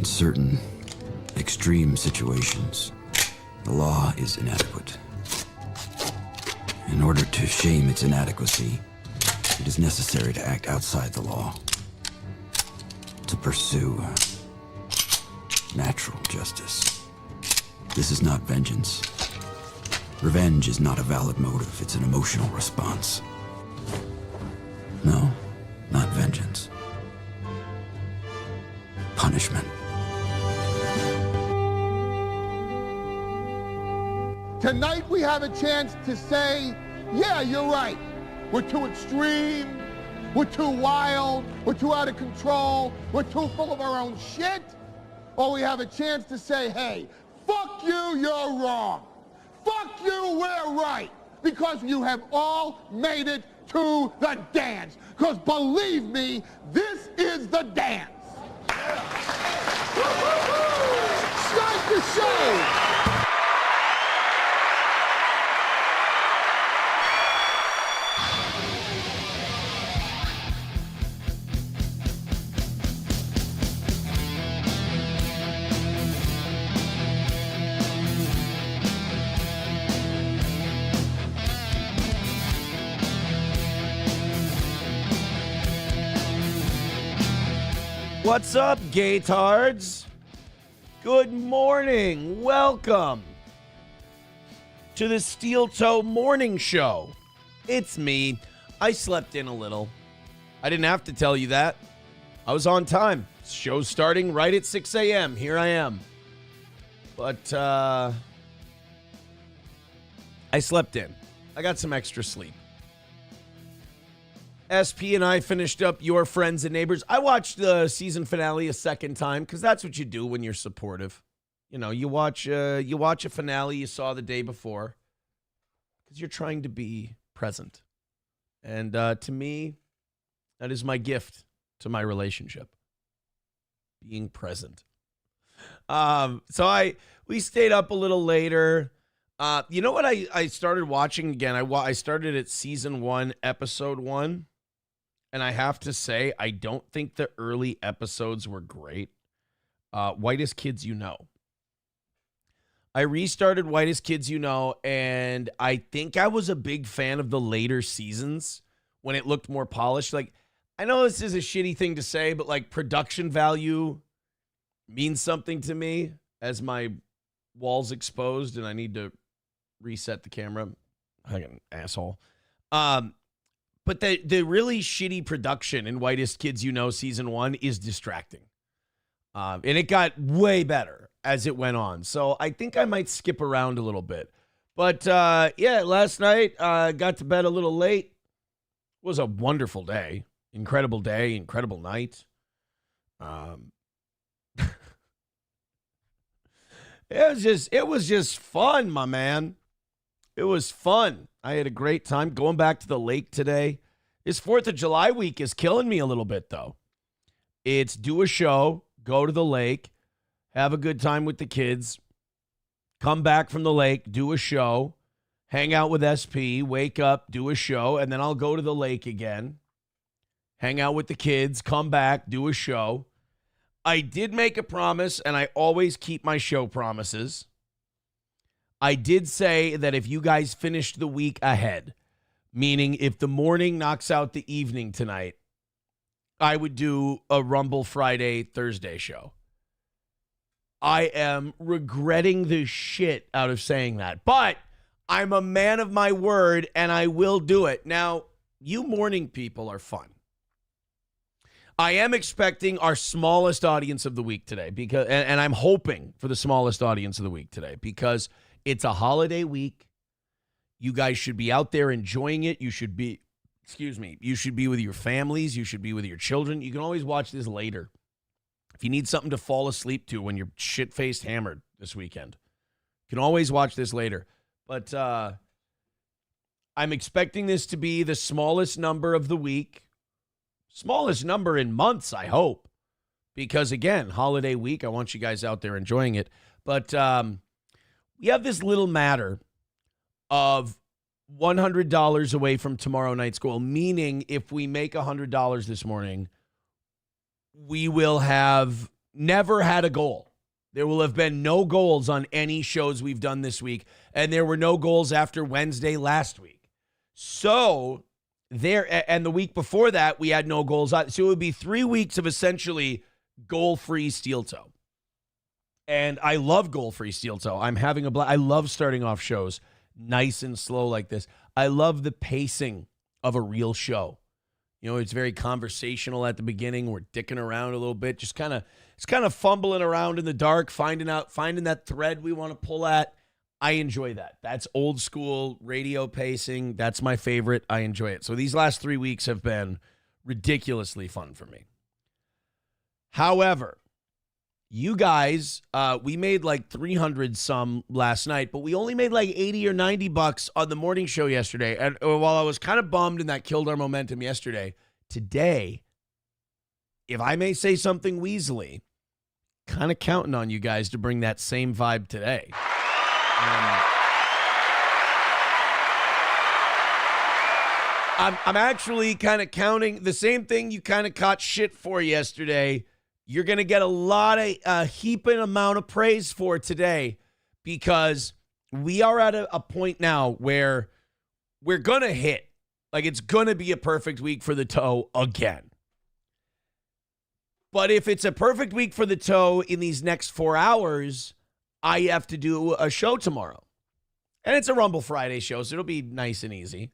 In certain extreme situations, the law is inadequate. In order to shame its inadequacy, it is necessary to act outside the law, to pursue natural justice. This is not vengeance. Revenge is not a valid motive, it's an emotional response. No, not vengeance. Punishment. Tonight we have a chance to say, yeah, you're right. We're too extreme, we're too wild, we're too out of control, we're too full of our own shit. Or we have a chance to say, hey, fuck you, you're wrong. Fuck you, we're right. Because you have all made it to the dance. Because believe me, this is the dance. Start the show. What's up, gaytards? Good morning. Welcome to the Steel Toe Morning Show. It's me. I slept in a little. I didn't have to tell you that. I was on time. Show's starting right at 6 a.m. Here I am. But I slept in. I got some extra sleep. SP and I finished up Your Friends and Neighbors. I watched the season finale a second time because that's what you do when you're supportive. You know, you watch a finale you saw the day before because you're trying to be present. And to me, that is my gift to my relationship, being present. We stayed up a little later. You know what I started watching again? I started at season 1, episode 1. And I have to say, I don't think the early episodes were great. Whitest Kids You Know. I restarted Whitest Kids You Know, and I think I was a big fan of the later seasons when it looked more polished. Like, I know this is a shitty thing to say, but like production value means something to me as my wall's exposed and I need to reset the camera. I'm an asshole. But the really shitty production in Whitest Kids You Know season 1 is distracting. And it got way better as it went on. So I think I might skip around a little bit. But yeah, last night got to bed a little late. It was a wonderful day. Incredible night. It was just fun, my man. It was fun. I had a great time going back to the lake today. This 4th of July week is killing me a little bit, though. It's do a show, go to the lake, have a good time with the kids, come back from the lake, do a show, hang out with SP, wake up, do a show, and then I'll go to the lake again, hang out with the kids, come back, do a show. I did make a promise, and I always keep my show promises. I did say that if you guys finished the week ahead, meaning if the morning knocks out the evening tonight, I would do a Rumble Friday, Thursday show. I am regretting the shit out of saying that, but I'm a man of my word and I will do it. Now, you morning people are fun. I am expecting our smallest audience of the week today because, and I'm hoping for the smallest audience of the week today because it's a holiday week. You guys should be out there enjoying it. You should be with your families. You should be with your children. You can always watch this later. If you need something to fall asleep to when you're shit-faced hammered this weekend, you can always watch this later. But I'm expecting this to be the smallest number of the week. Smallest number in months, I hope. Because, again, holiday week, I want you guys out there enjoying it. But we have this little matter of $100 away from tomorrow night's goal, meaning if we make $100 this morning, we will have never had a goal. There will have been no goals on any shows we've done this week, and there were no goals after Wednesday last week. So and the week before that, we had no goals. So it would be 3 weeks of essentially goal-free steel toe. And I love goal-free steel toe. I'm having a blast. I love starting off shows nice and slow like this. I love the pacing of a real show. You know, it's very conversational at the beginning. We're dicking around a little bit, just it's kind of fumbling around in the dark, finding that thread we want to pull at. I enjoy that. That's old school radio pacing. That's my favorite. I enjoy it. So these last 3 weeks have been ridiculously fun for me. However, you guys, we made like 300 some last night, but we only made like 80 or 90 bucks on the morning show yesterday. And while I was kind of bummed and that killed our momentum yesterday, today, if I may say something weaselly, kind of counting on you guys to bring that same vibe today. I'm actually kind of counting the same thing you kind of caught shit for yesterday. You're going to get a lot of a heaping amount of praise for today, because we are at a point now where we're going to hit. Like, it's going to be a perfect week for the toe again. But if it's a perfect week for the toe in these next 4 hours, I have to do a show tomorrow. And it's a Rumble Friday show, so it'll be nice and easy.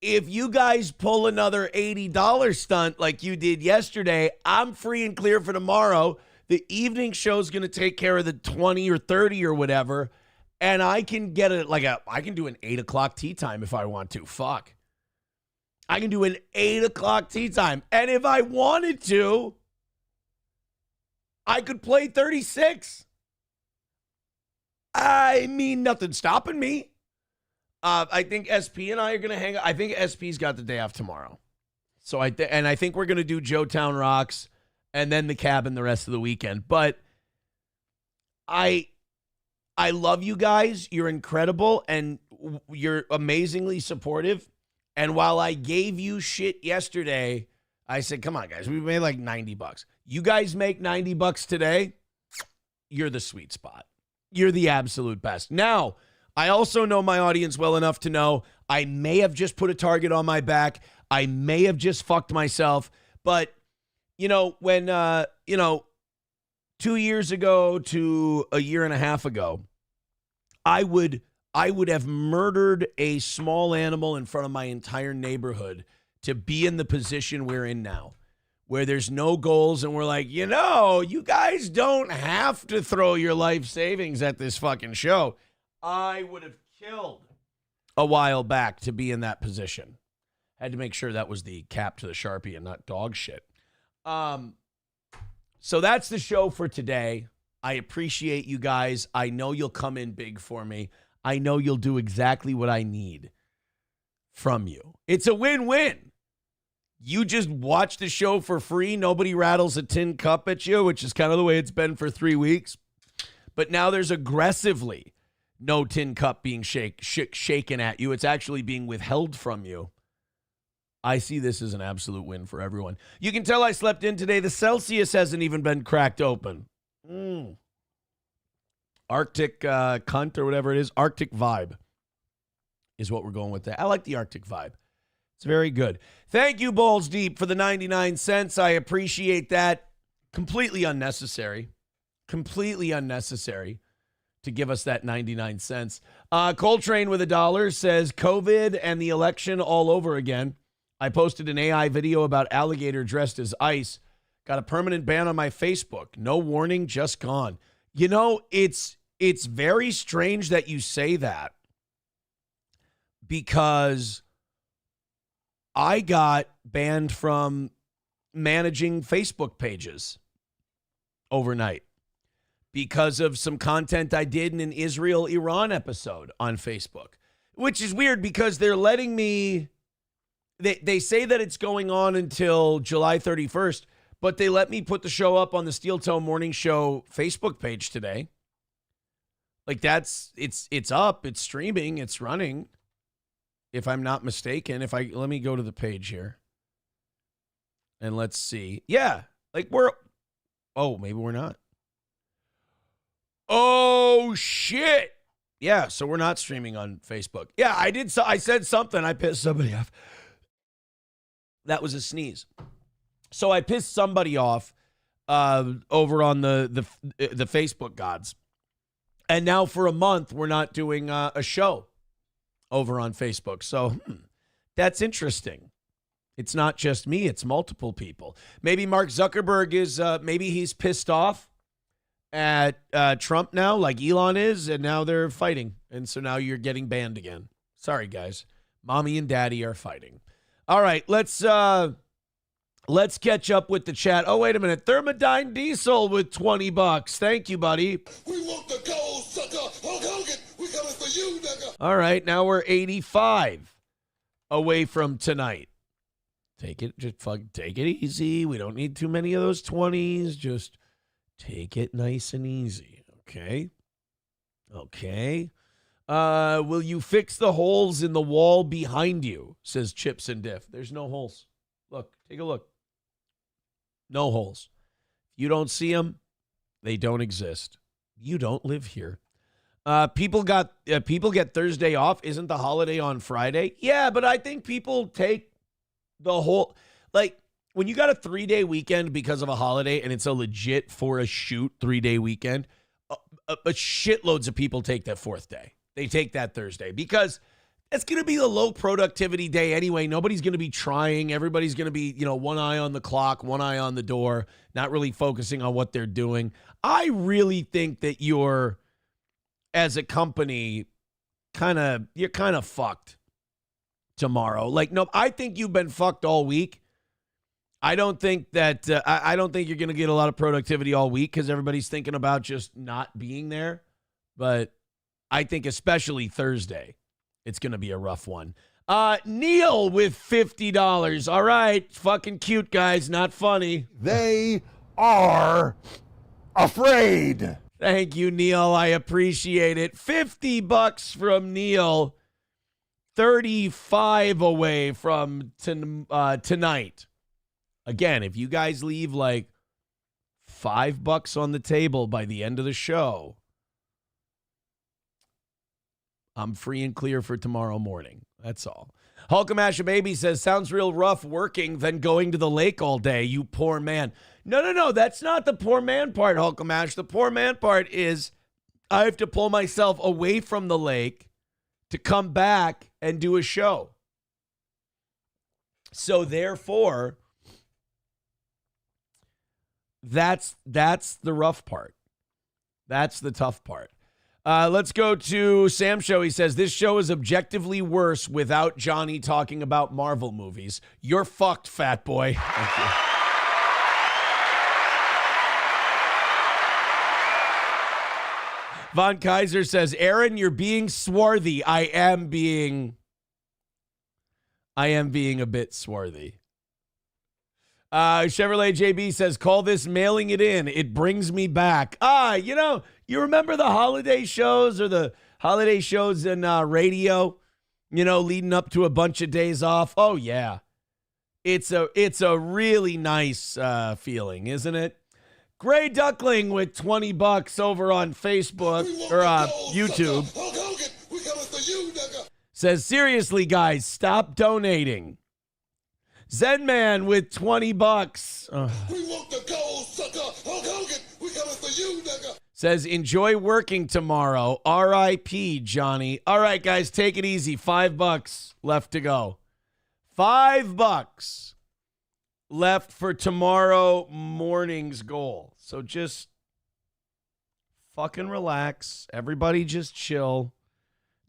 If you guys pull another $80 stunt like you did yesterday, I'm free and clear for tomorrow. The evening show's going to take care of the 20 or 30 or whatever. And I can get I can do an 8 o'clock tea time if I want to. Fuck. I can do an 8 o'clock tea time. And if I wanted to, I could play 36. I mean, nothing's stopping me. I think SP and I are going to hang out. I think SP's got the day off tomorrow. So I think we're going to do Joetown Rocks and then the cabin the rest of the weekend. But I love you guys. You're incredible and you're amazingly supportive. And while I gave you shit yesterday, I said, come on, guys, we made like 90 bucks. You guys make 90 bucks today. You're the sweet spot. You're the absolute best. Now, I also know my audience well enough to know I may have just put a target on my back. I may have just fucked myself. But, when, 2 years ago to a year and a half ago, I would have murdered a small animal in front of my entire neighborhood to be in the position we're in now, where there's no goals and we're like, you guys don't have to throw your life savings at this fucking show. I would have killed a while back to be in that position. Had to make sure that was the cap to the Sharpie and not dog shit. So that's the show for today. I appreciate you guys. I know you'll come in big for me. I know you'll do exactly what I need from you. It's a win-win. You just watch the show for free. Nobody rattles a tin cup at you, which is kind of the way it's been for 3 weeks. But now there's aggressively no tin cup being shaken at you. It's actually being withheld from you. I see this as an absolute win for everyone. You can tell I slept in today. The Celsius hasn't even been cracked open. Arctic cunt or whatever it is. Arctic vibe is what we're going with there. I like the Arctic vibe. It's very good. Thank you, Balls Deep, for the 99 cents. I appreciate that. Completely unnecessary. Completely unnecessary to give us that 99 cents. Coltrane with $1 says, COVID and the election all over again. I posted an AI video about alligator dressed as ice. Got a permanent ban on my Facebook. No warning, just gone. It's very strange that you say that, because I got banned from managing Facebook pages overnight because of some content I did in an Israel-Iran episode on Facebook, which is weird because they're letting me, they say that it's going on until July 31st, but they let me put the show up on the Steel Toe Morning Show Facebook page today. Like it's up, it's streaming, it's running, if I'm not mistaken. Let me go to the page here and let's see. Yeah, like Oh, maybe we're not. Oh, shit. Yeah, so we're not streaming on Facebook. Yeah, I said something. I pissed somebody off. That was a sneeze. So I pissed somebody off over on the Facebook gods. And now for a month, we're not doing a show over on Facebook. So that's interesting. It's not just me. It's multiple people. Maybe Mark Zuckerberg is, maybe he's pissed off at Trump now, like Elon is, and now they're fighting. And so now you're getting banned again. Sorry, guys. Mommy and daddy are fighting. All right, let's catch up with the chat. Oh, wait a minute. Thermodyne Diesel with $20. Thank you, buddy. We want the gold, sucker. Hulk Hogan, we coming for you, nigga. All right, now we're 85 away from tonight. Take it easy. We don't need too many of those 20s. Just take it nice and easy, okay? Okay. Will you fix the holes in the wall behind you, says Chips and Diff. There's no holes. Look, take a look. No holes. You don't see them, they don't exist. You don't live here. People get Thursday off. Isn't the holiday on Friday? Yeah, but I think people take the whole, like, when you got a 3-day weekend because of a holiday and it's a legit for a shoot 3-day weekend, but shitloads of people take that fourth day. They take that Thursday because it's going to be a low productivity day anyway. Nobody's going to be trying. Everybody's going to be, one eye on the clock, one eye on the door, not really focusing on what they're doing. I really think that you're, as a company, you're kind of fucked tomorrow. Like, no, I think you've been fucked all week. I don't think that I don't think you're going to get a lot of productivity all week because everybody's thinking about just not being there. But I think especially Thursday, it's going to be a rough one. Neil with $50. All right. Fucking cute, guys. Not funny. They are afraid. Thank you, Neil. I appreciate it. $50 from Neil. 35 away from tonight. Again, if you guys leave like $5 on the table by the end of the show, I'm free and clear for tomorrow morning. That's all. Hulkamash Baby says, sounds real rough working than going to the lake all day, you poor man. No. That's not the poor man part, Hulkamash. The poor man part is I have to pull myself away from the lake to come back and do a show. So therefore, that's the rough part. That's the tough part. Let's go to Sam's show. He says, this show is objectively worse without Johnny talking about Marvel movies. You're fucked, fat boy. Thank you. Von Kaiser says, Aaron, you're being swarthy. I am being a bit swarthy. Chevrolet JB says, call this mailing it in. It brings me back. You remember the holiday shows or the holiday shows in radio, leading up to a bunch of days off? Oh, yeah. It's a really nice feeling, isn't it? Gray Duckling with $20 over on Facebook or YouTube says, seriously, guys, stop donating. Zenman with $20. We want the gold, sucker. Hulk Hogan, we coming for you, nigga. Says, enjoy working tomorrow. R.I.P. Johnny. All right, guys, take it easy. $5 left to go. $5 left for tomorrow morning's goal. So just fucking relax. Everybody just chill.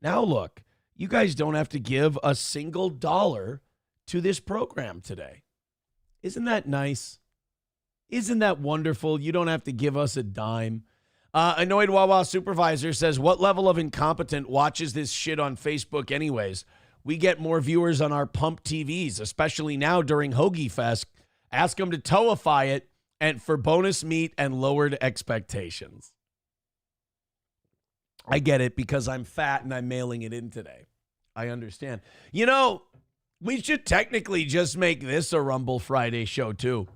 Now, look, you guys don't have to give a single dollar to this program today. Isn't that nice? Isn't that wonderful? You don't have to give us a dime. Annoyed Wawa Supervisor says, what level of incompetent watches this shit on Facebook anyways? We get more viewers on our pump TVs, especially now during Hoagie Fest. Ask them to toify it and for bonus meat and lowered expectations. I get it because I'm fat and I'm mailing it in today. I understand. We should technically just make this a Rumble Friday show too.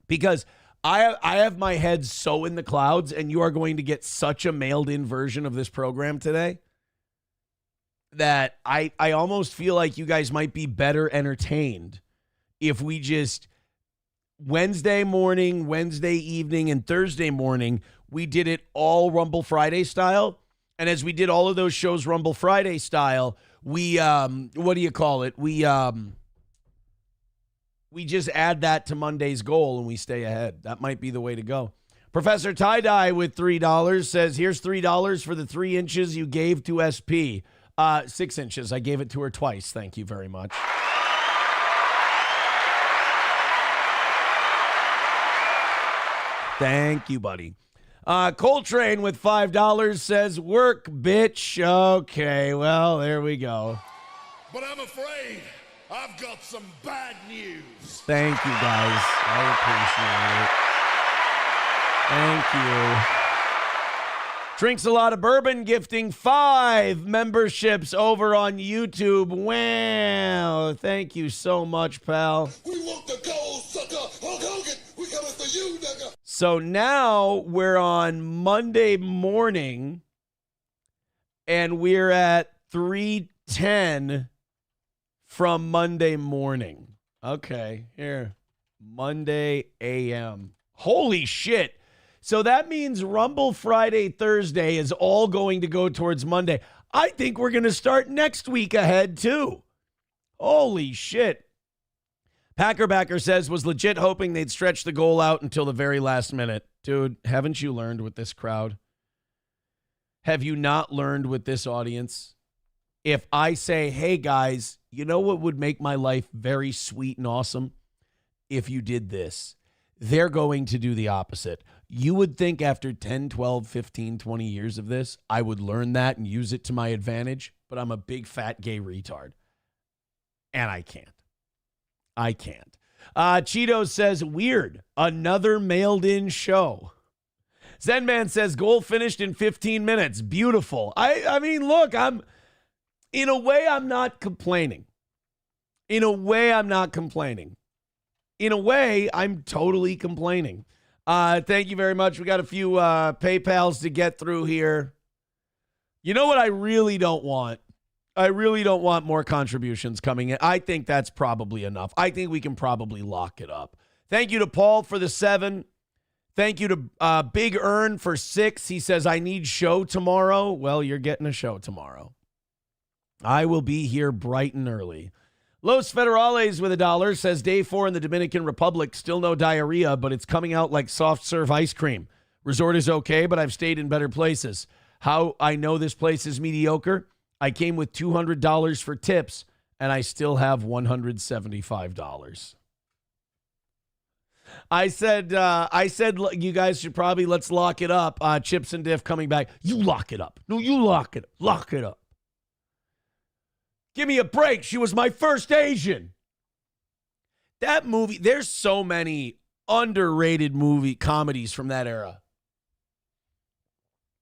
Because I have my head so in the clouds, and you are going to get such a mailed-in version of this program today that I almost feel like you guys might be better entertained if we just Wednesday morning, Wednesday evening, and Thursday morning, we did it all Rumble Friday style. And as we did all of those shows Rumble Friday style, we what do you call it? We just add that to Monday's goal and we stay ahead. That might be the way to go. Professor Tie-Dye with $3 says, here's $3 for the 3 inches you gave to SP. 6 inches. I gave it to her twice. Thank you very much. Thank you, buddy. Coltrane with $5 says, work, bitch. Okay, well, there we go. But I'm afraid I've got some bad news. Thank you, guys. I appreciate it. Thank you. Drinks a lot of bourbon, gifting 5 memberships over on YouTube. Wow. Thank you so much, pal. We want the gold, sucker. Hulk Hogan, we coming for you, nigga. So now we're on Monday morning, and we're at 3:10 from Monday morning. Okay, here. Monday a.m. Holy shit. So that means Rumble Friday, Thursday is all going to go towards Monday. I think we're going to start next week ahead, too. Holy shit. Packerbacker says, was legit hoping they'd stretch the goal out until the very last minute. Dude, haven't you learned with this crowd? Have you not learned with this audience? If I say, hey, guys, you know what would make my life very sweet and awesome? If you did this. They're going to do the opposite. You would think after 10, 12, 15, 20 years of this, I would learn that and use it to my advantage, but I'm a big, fat, gay retard. And I can't. I can't. Cheetos says, weird. Another mailed-in show. Zenman says, goal finished in 15 minutes. Beautiful. I mean, look, in a way, I'm not complaining. In a way, I'm totally complaining. Thank you very much. We got a few PayPals to get through here. You know what I really don't want? I really don't want more contributions coming in. I think that's probably enough. I think we can probably lock it up. Thank you to Paul for the 7. Thank you to Big Earn for 6. He says, I need show tomorrow. Well, you're getting a show tomorrow. I will be here bright and early. Los Federales with $1 says, day 4 in the Dominican Republic, still no diarrhea, but it's coming out like soft serve ice cream. Resort is okay, but I've stayed in better places. How I know this place is mediocre? I came with $200 for tips, and I still have $175. I said, you guys should probably, let's lock it up. Chips and Diff coming back. You lock it up. No, you lock it up. Lock it up. Give me a break. She was my first Asian. That movie, there's so many underrated movie comedies from that era.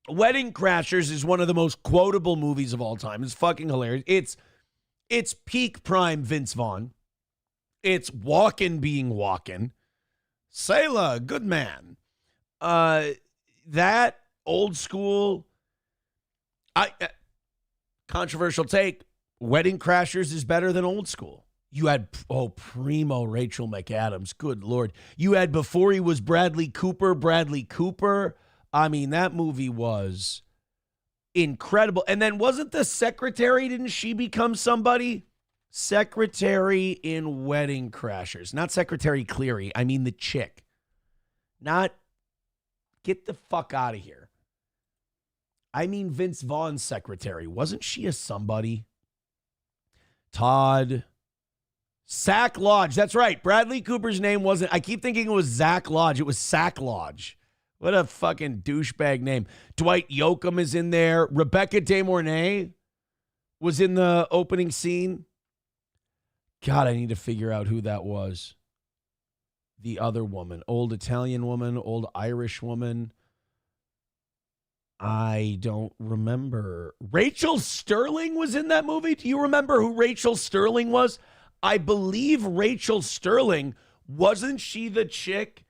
Wedding Crashers is one of the most quotable movies of all time. It's fucking hilarious. It's peak prime Vince Vaughn. It's Walken being Walken. Sailor, good man. That old school, controversial take, Wedding Crashers is better than old school. You had, primo Rachel McAdams. Good Lord. You had, before he was Bradley Cooper. I mean, that movie was incredible. And then wasn't the secretary, didn't she become somebody? Secretary in Wedding Crashers. Not Secretary Cleary. I mean the chick. Not, get the fuck out of here. I mean Vince Vaughn's secretary. Wasn't she a somebody? Todd. Sack Lodge. That's right. Bradley Cooper's name wasn't, I keep thinking it was Zach Lodge. It was Sack Lodge. What a fucking douchebag name. Dwight Yoakam is in there. Rebecca De Mornay was in the opening scene. God, I need to figure out who that was. The other woman. Old Italian woman, old Irish woman. I don't remember. Rachel Sterling was in that movie. Do you remember who Rachel Sterling was? I believe Rachel Sterling, wasn't she the chick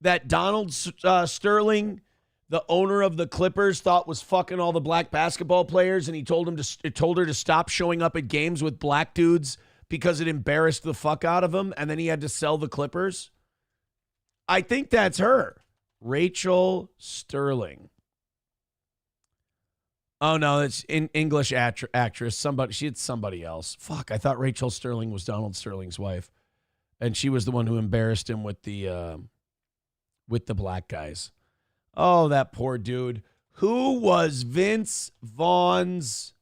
that Donald Sterling, the owner of the Clippers, thought was fucking all the black basketball players, and he told her to stop showing up at games with black dudes because it embarrassed the fuck out of him, and then he had to sell the Clippers? I think that's her. Rachel Sterling. Oh, no, it's an English actress. It's somebody else. Fuck, I thought Rachel Sterling was Donald Sterling's wife. And she was the one who embarrassed him with the black guys. Oh, that poor dude. Who was Vince Vaughn's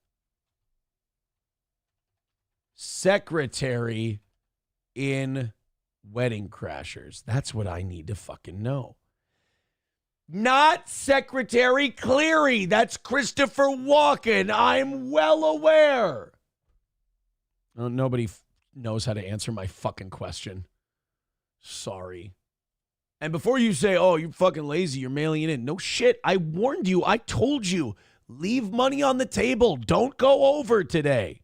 secretary in Wedding Crashers? That's what I need to fucking know. Not Secretary Cleary. That's Christopher Walken. I'm well aware. Oh, nobody knows how to answer my fucking question. Sorry. And before you say, oh, you're fucking lazy, you're mailing it in. No shit. I warned you. I told you. Leave money on the table. Don't go over today.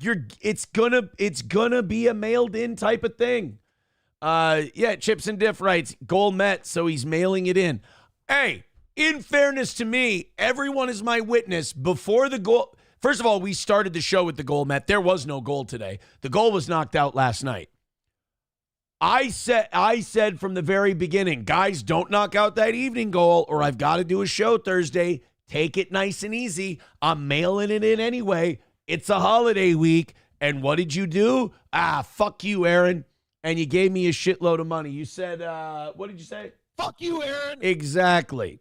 It's gonna be a mailed in type of thing. Yeah, Chips and Diff writes, goal met, so he's mailing it in. Hey, in fairness to me, everyone is my witness. Before the goal, first of all, we started the show with the goal met. There was no goal today. The goal was knocked out last night. I said from the very beginning, guys, don't knock out that evening goal, or I've got to do a show Thursday. Take it nice and easy. I'm mailing it in anyway. It's a holiday week. And what did you do? Fuck you, Aaron. And you gave me a shitload of money. You said, what did you say? Fuck you, Aaron. Exactly.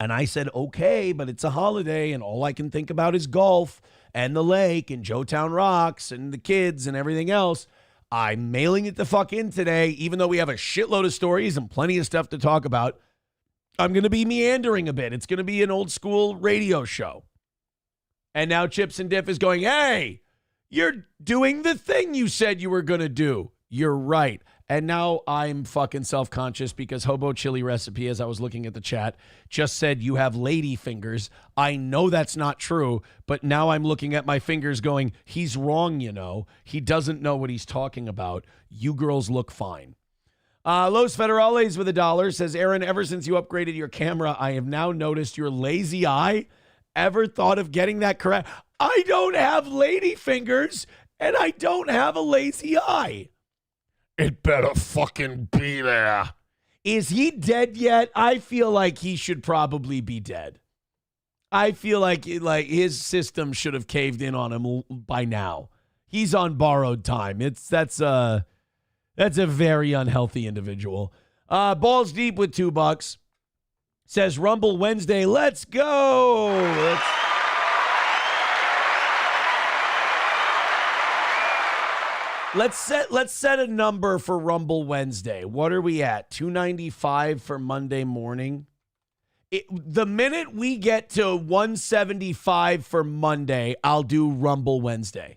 And I said, okay, but it's a holiday, and all I can think about is golf and the lake and Joetown Rocks and the kids and everything else. I'm mailing it the fuck in today, even though we have a shitload of stories and plenty of stuff to talk about. I'm going to be meandering a bit. It's going to be an old school radio show. And now Chips and Diff is going, hey, you're doing the thing you said you were going to do. You're right. And now I'm fucking self-conscious because Hobo Chili Recipe, as I was looking at the chat, just said you have lady fingers. I know that's not true, but now I'm looking at my fingers going, he's wrong, you know. He doesn't know what he's talking about. You girls look fine. Los Federales with $1 says, Aaron, ever since you upgraded your camera, I have now noticed your lazy eye. Ever thought of getting that correct? I don't have lady fingers, and I don't have a lazy eye. It better fucking be there. Is he dead yet? I feel like he should probably be dead. I feel like his system should have caved in on him by now. He's on borrowed time. That's a very unhealthy individual. Balls Deep with $2 says Rumble Wednesday. Let's go. Let's set a number for Rumble Wednesday. What are we at? 295 for Monday morning. The minute we get to 175 for Monday, I'll do Rumble Wednesday.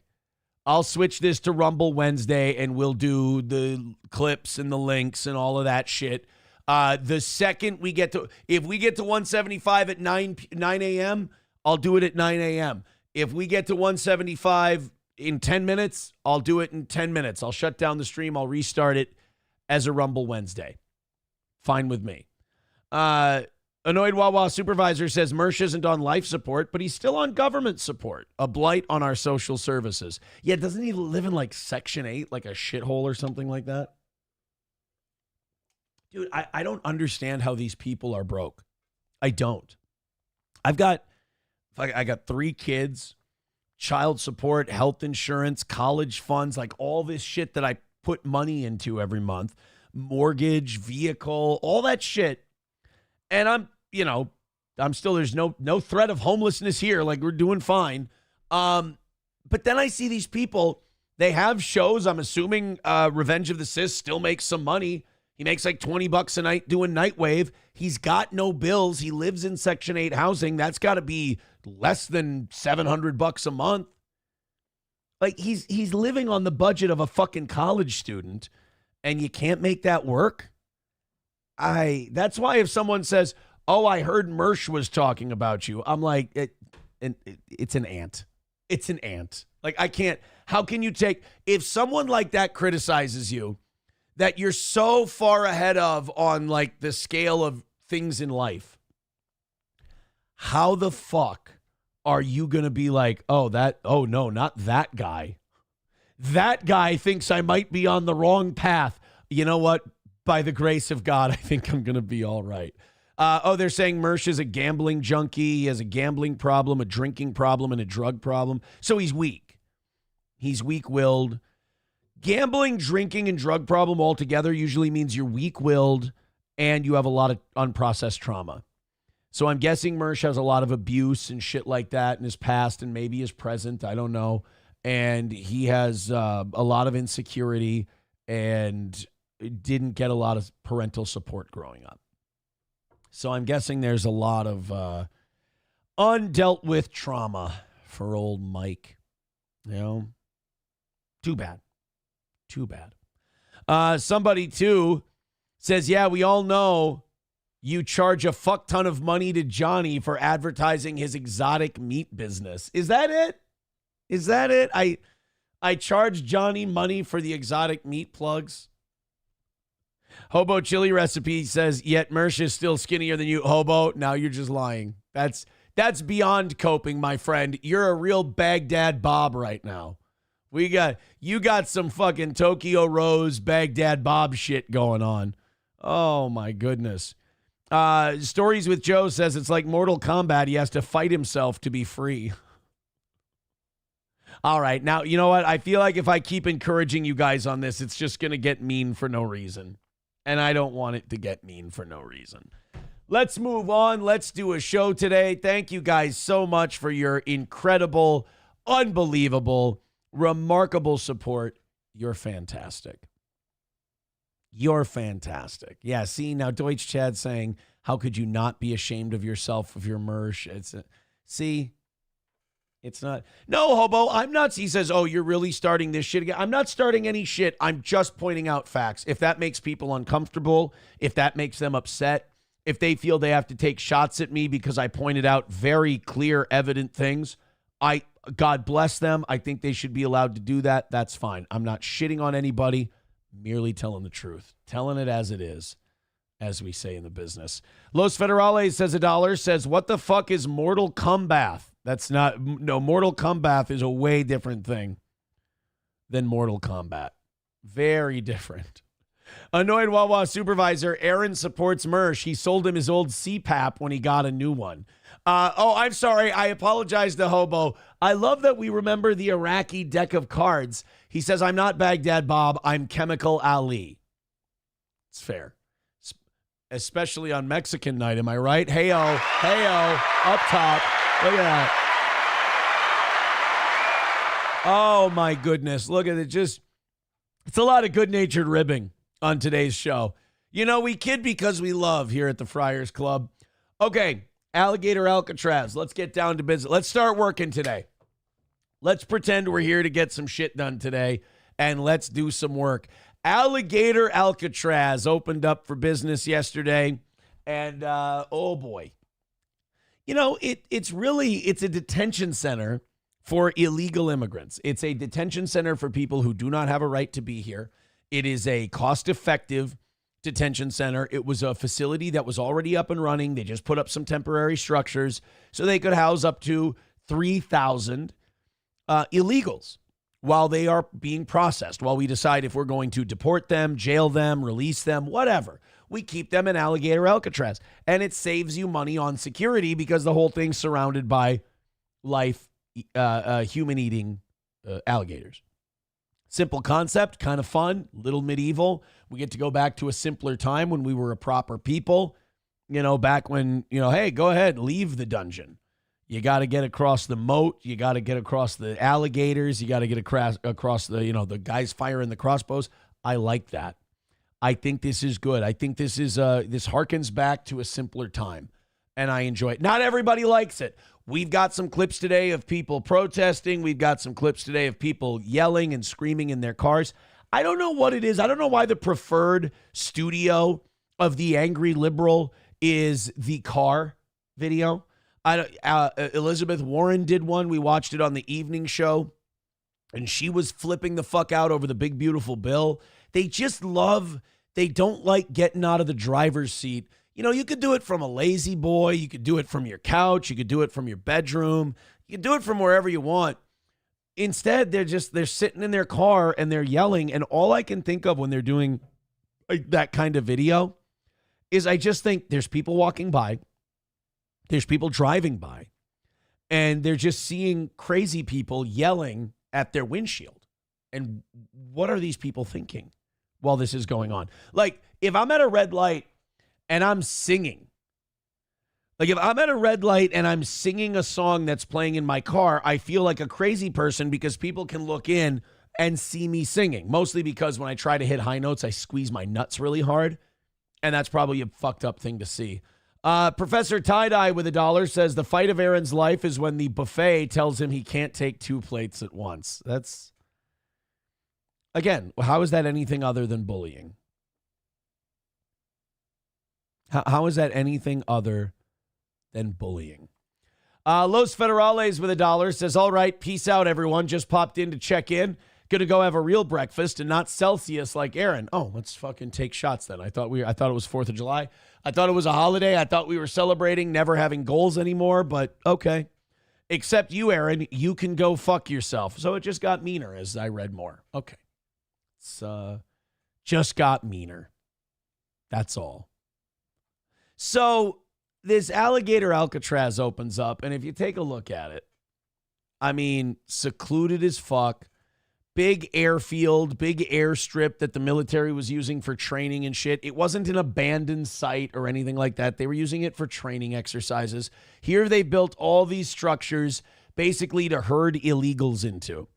I'll switch this to Rumble Wednesday, and we'll do the clips and the links and all of that shit. The second we get to, if we get to 175 at 9 a.m., I'll do it at 9 a.m. If we get to 175 in 10 minutes, I'll do it in 10 minutes. I'll shut down the stream. I'll restart it as a Rumble Wednesday. Fine with me. Annoyed Wawa Supervisor says Mersh isn't on life support, but he's still on government support. A blight on our social services. Yeah, doesn't he live in like Section 8, like a shithole or something like that? Dude, I don't understand how these people are broke. I don't. I got 3 kids. Child support, health insurance, college funds, like all this shit that I put money into every month, mortgage, vehicle, all that shit. And I'm still, there's no threat of homelessness here. Like we're doing fine. But then I see these people, they have shows. I'm assuming Revenge of the Sis still makes some money. He makes like $20 a night doing Nightwave. He's got no bills. He lives in Section 8 housing. That's got to be less than $700 a month. Like he's living on the budget of a fucking college student, and you can't make that work. That's why if someone says, "Oh, I heard Mersh was talking about you," I'm like, it's an ant. It's an ant. Like I can't. How can you take if someone like that criticizes you? that you're so far ahead of on like the scale of things in life, how the fuck are you going to be like, oh no, not that guy. That guy thinks I might be on the wrong path. You know what? By the grace of God, I think I'm going to be all right. They're saying Mersh is a gambling junkie. He has a gambling problem, a drinking problem, and a drug problem. So he's weak. He's weak-willed. Gambling, drinking, and drug problem altogether usually means you're weak-willed and you have a lot of unprocessed trauma. So I'm guessing Mersh has a lot of abuse and shit like that in his past and maybe his present. I don't know. And he has a lot of insecurity and didn't get a lot of parental support growing up. So I'm guessing there's a lot of undealt with trauma for old Mike. You know, too bad. Too bad. Somebody, too, says, yeah, we all know you charge a fuck ton of money to Johnny for advertising his exotic meat business. Is that it? Is that it? I charge Johnny money for the exotic meat plugs. Hobo Chili Recipe says, yet Mersh is still skinnier than you. Hobo, now you're just lying. That's beyond coping, my friend. You're a real Baghdad Bob right now. You got some fucking Tokyo Rose Baghdad Bob shit going on. Oh my goodness. Stories with Joe says it's like Mortal Kombat. He has to fight himself to be free. All right. Now, you know what? I feel like if I keep encouraging you guys on this, it's just going to get mean for no reason. And I don't want it to get mean for no reason. Let's move on. Let's do a show today. Thank you guys so much for your incredible, unbelievable, remarkable support. You're fantastic. You're fantastic. Yeah, see, now Deutsch Chad saying, how could you not be ashamed of yourself, of your merch? It's not. No, Hobo, I'm not. He says, oh, you're really starting this shit again. I'm not starting any shit. I'm just pointing out facts. If that makes people uncomfortable, if that makes them upset, if they feel they have to take shots at me because I pointed out very clear, evident things, God bless them. I think they should be allowed to do that. That's fine. I'm not shitting on anybody, merely telling the truth, telling it as it is, as we say in the business. Los Federales says $1, says, what the fuck is Mortal Kombat? That's not, no, Mortal Kombat is a way different thing than Mortal Kombat. Very different. Annoyed Wawa supervisor, Aaron supports Mersh. He sold him his old CPAP when he got a new one. I'm sorry. I apologize to Hobo. I love that we remember the Iraqi deck of cards. He says, I'm not Baghdad Bob. I'm Chemical Ali. It's fair. Especially on Mexican night. Am I right? Hey-o, up top. Look at that. Oh, my goodness. Look at it. It's a lot of good-natured ribbing on today's show. You know, we kid because we love here at the Friars Club. Okay, Alligator Alcatraz. Let's get down to business. Let's start working today. Let's pretend we're here to get some shit done today, and let's do some work. Alligator Alcatraz opened up for business yesterday, and oh, boy. You know, it's a detention center for illegal immigrants. It's a detention center for people who do not have a right to be here. It is a cost-effective detention center. It was a facility that was already up and running. They just put up some temporary structures so they could house up to 3,000 illegals while they are being processed, while we decide if we're going to deport them, jail them, release them, whatever. We keep them in Alligator Alcatraz. And it saves you money on security because the whole thing's surrounded by human-eating alligators. Simple concept, kind of fun, little medieval. We get to go back to a simpler time when we were a proper people. You know, back when, hey, go ahead, leave the dungeon. You got to get across the moat. You got to get across the alligators. You got to get across the, the guys firing the crossbows. I like that. I think this is good. I think this harkens back to a simpler time, and I enjoy it. Not everybody likes it. We've got some clips today of people protesting. We've got some clips today of people yelling and screaming in their cars. I don't know what it is. I don't know why the preferred studio of the angry liberal is the car video. Elizabeth Warren did one. We watched it on the evening show, and she was flipping the fuck out over the big, beautiful bill. They just love, they don't like getting out of the driver's seat. You know, you could do it from a lazy boy. You could do it from your couch. You could do it from your bedroom. You could do it from wherever you want. Instead, they're sitting in their car and they're yelling. And all I can think of when they're doing that kind of video is I just think there's people walking by. There's people driving by. And they're just seeing crazy people yelling at their windshield. And what are these people thinking while this is going on? Like, if I'm at a red light and I'm singing, like if I'm at a red light and I'm singing a song that's playing in my car, I feel like a crazy person because people can look in and see me singing. Mostly because when I try to hit high notes, I squeeze my nuts really hard. And that's probably a fucked up thing to see. Professor Tie-Dye with $1 says the fight of Aaron's life is when the buffet tells him he can't take 2 plates at once. That's, again, how is that anything other than bullying? How is that anything other than bullying? Los Federales with $1 says, all right, peace out, everyone. Just popped in to check in. Gonna go have a real breakfast and not Celsius like Aaron. Oh, let's fucking take shots then. I thought it was 4th of July. I thought it was a holiday. I thought we were celebrating never having goals anymore, but okay. Except you, Aaron, you can go fuck yourself. So it just got meaner as I read more. Okay. It's just got meaner. That's all. So this Alligator Alcatraz opens up, and if you take a look at it, I mean, secluded as fuck. Big airfield, big airstrip that the military was using for training and shit. It wasn't an abandoned site or anything like that. They were using it for training exercises. Here they built all these structures basically to herd illegals into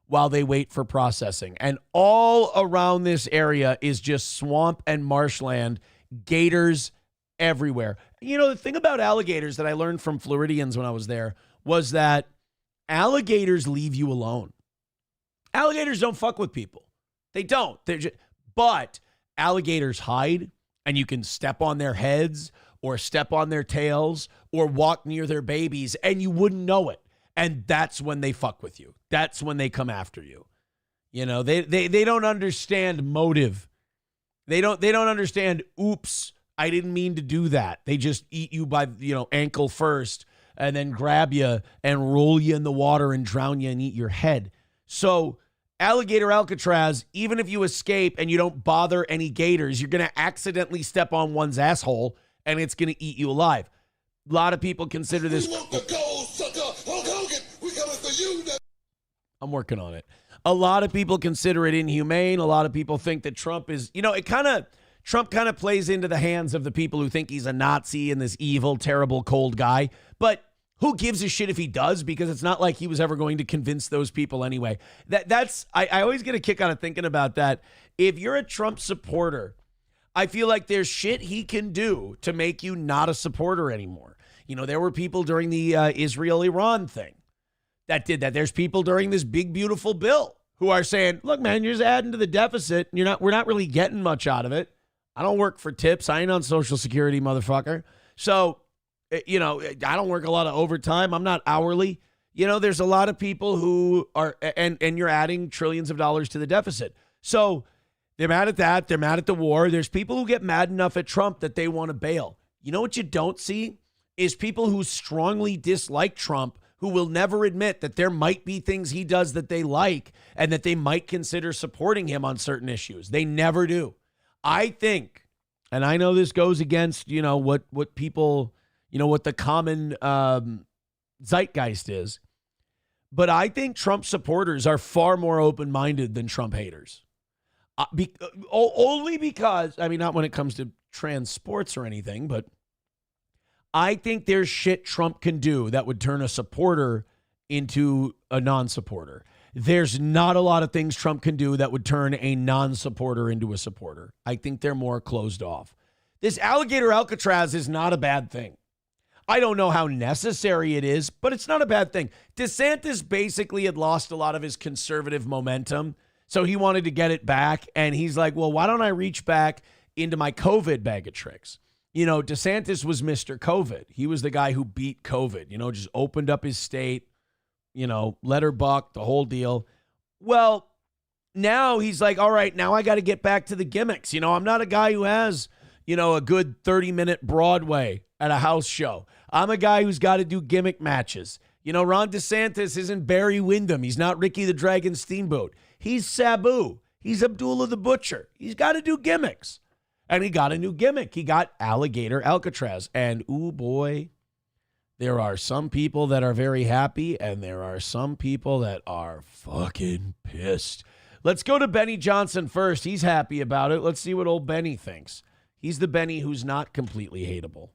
while they wait for processing. And all around this area is just swamp and marshland, gators everywhere. You know, the thing about alligators that I learned from Floridians when I was there was that alligators leave you alone. Alligators don't fuck with people. They don't. But alligators hide, and you can step on their heads or step on their tails or walk near their babies, and you wouldn't know it. And that's when they fuck with you. That's when they come after you. You know, they don't understand motive. They don't understand, oops, I didn't mean to do that. They just eat you by, ankle first and then grab you and roll you in the water and drown you and eat your head. So Alligator Alcatraz, even if you escape and you don't bother any gators, you're going to accidentally step on one's asshole and it's going to eat you alive. A lot of people consider this. We want the gold, sucker. Hulk Hogan, we coming for you now. I'm working on it. A lot of people consider it inhumane. A lot of people think that Trump is, Trump kind of plays into the hands of the people who think he's a Nazi and this evil, terrible, cold guy. But who gives a shit if he does? Because it's not like he was ever going to convince those people anyway. I always get a kick out of thinking about that. If you're a Trump supporter, I feel like there's shit he can do to make you not a supporter anymore. You know, there were people during the Israel-Iran thing that did that. There's people during this big, beautiful bill who are saying, look, man, you're just adding to the deficit. We're not really getting much out of it. I don't work for tips. I ain't on Social Security, motherfucker. So, I don't work a lot of overtime. I'm not hourly. There's a lot of people who are, and you're adding trillions of dollars to the deficit. So they're mad at that. They're mad at the war. There's people who get mad enough at Trump that they want to bail. You know what you don't see is people who strongly dislike Trump who will never admit that there might be things he does that they like and that they might consider supporting him on certain issues. They never do. I think, and I know this goes against, what people, what the common zeitgeist is. But I think Trump supporters are far more open-minded than Trump haters. Only because, not when it comes to trans sports or anything, but I think there's shit Trump can do that would turn a supporter into a non-supporter. There's not a lot of things Trump can do that would turn a non-supporter into a supporter. I think they're more closed off. This Alligator Alcatraz is not a bad thing. I don't know how necessary it is, but it's not a bad thing. DeSantis basically had lost a lot of his conservative momentum, so he wanted to get it back, and he's like, well, why don't I reach back into my COVID bag of tricks? DeSantis was Mr. COVID. He was the guy who beat COVID, just opened up his state, let her buck, the whole deal. Well, now he's like, all right, now I got to get back to the gimmicks. You know, I'm not a guy who has, you know, a good 30-minute Broadway at a house show. I'm a guy who's got to do gimmick matches. You know, Ron DeSantis isn't Barry Windham. He's not Ricky the Dragon Steamboat. He's Sabu. He's Abdullah the Butcher. He's got to do gimmicks. And he got a new gimmick. He got Alligator Alcatraz. And, ooh, boy, there are some people that are very happy, and there are some people that are fucking pissed. Let's go to Benny Johnson first. He's happy about it. Let's see what old Benny thinks. He's the Benny who's not completely hateable.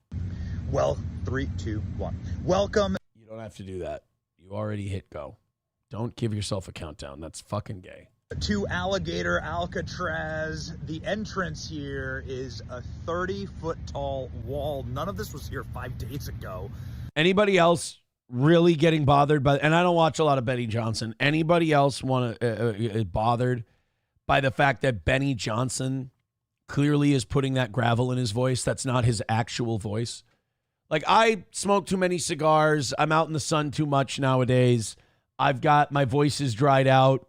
Well, 3, 2, 1. Welcome. You don't have to do that. You already hit go. Don't give yourself a countdown. That's fucking gay. To Alligator Alcatraz. The entrance here is a 30-foot tall wall. None of this was here 5 days ago. Anybody else really getting bothered by, and I don't watch a lot of Benny Johnson. Anybody else want to bothered by the fact that Benny Johnson clearly is putting that gravel in his voice? That's not his actual voice. Like, I smoke too many cigars. I'm out in the sun too much nowadays. I've got, my voice is dried out.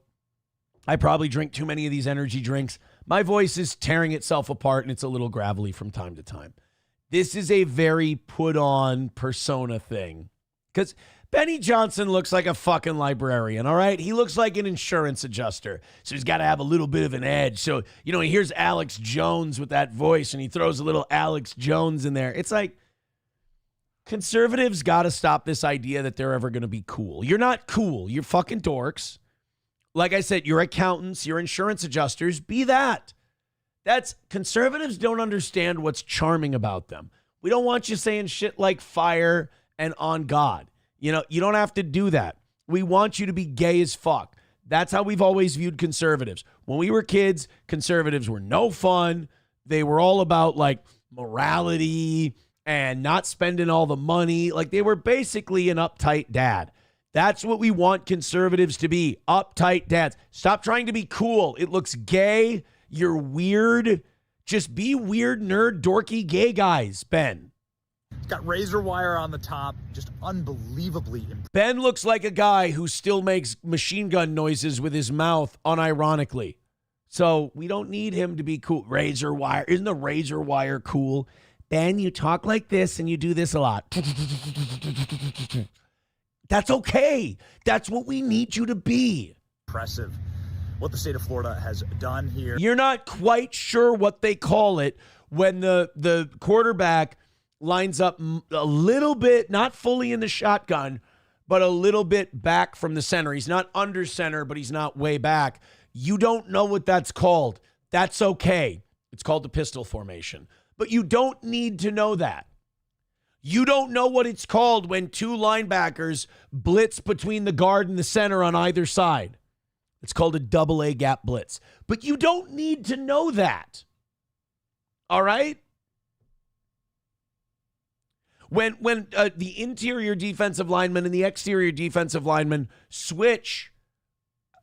I probably drink too many of these energy drinks. My voice is tearing itself apart, and it's a little gravelly from time to time. This is a very put-on persona thing. Because Benny Johnson looks like a fucking librarian, all right? He looks like an insurance adjuster. So he's got to have a little bit of an edge. So, you know, he hears Alex Jones with that voice, and he throws a little Alex Jones in there. It's like, conservatives got to stop this idea that they're ever going to be cool. You're not cool. You're fucking dorks. Like I said, you're accountants, you're insurance adjusters. Be that. That's, conservatives don't understand what's charming about them. We don't want you saying shit like fire and on God. You know, you don't have to do that. We want you to be gay as fuck. That's how we've always viewed conservatives. When we were kids, conservatives were no fun. They were all about like morality and not spending all the money. Like, they were basically an uptight dad. That's what we want conservatives to be, uptight dads. Stop trying to be cool. It looks gay. You're weird. Just be weird, nerd, dorky, gay guys, Ben. It's got razor wire on the top. Just unbelievably impressive. Ben looks like a guy who still makes machine gun noises with his mouth unironically. So we don't need him to be cool. Razor wire. Isn't the razor wire cool? Ben, you talk like this and you do this a lot. That's okay. That's what we need you to be. Impressive what the state of Florida has done here. You're not quite sure what they call it when the quarterback lines up a little bit, not fully in the shotgun, but a little bit back from the center. He's not under center, but he's not way back. You don't know what that's called. That's okay. It's called the pistol formation. But you don't need to know that. You don't know what it's called when two linebackers blitz between the guard and the center on either side. It's called a double A gap blitz. But you don't need to know that. All right? When the interior defensive lineman and the exterior defensive lineman switch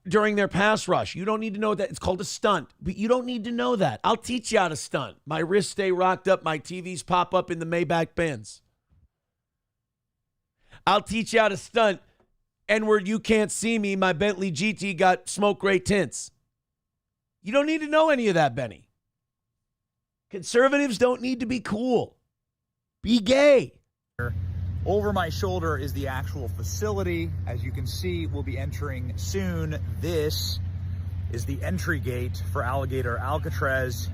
during their pass rush, you don't need to know that. It's called a stunt, but you don't need to know that. I'll teach you how to stunt. My wrists stay rocked up. My TVs pop up in the Maybach Benz. I'll teach you how to stunt. And where you can't see me, my Bentley GT got smoke gray tints. You don't need to know any of that, Benny. Conservatives don't need to be cool. Be gay. Over my shoulder is the actual facility. As you can see, we'll be entering soon. This is the entry gate for Alligator Alcatraz.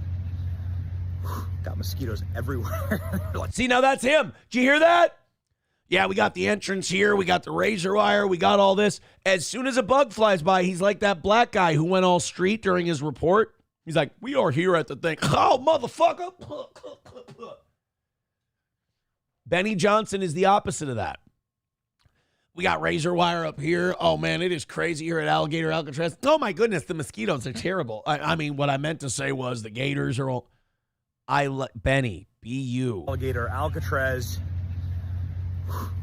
Got mosquitoes everywhere. See, now that's him. Did you hear that? Yeah, we got the entrance here. We got the razor wire. We got all this. As soon as a bug flies by, he's like that black guy who went all street during his report. He's like, we are here at the thing. Oh, motherfucker. Benny Johnson is the opposite of that. We got razor wire up here. Oh, man, it is crazy here at Alligator Alcatraz. Oh, my goodness, the mosquitoes are terrible. I mean, what I meant to say was the gators are all... Benny, be you. Alligator Alcatraz.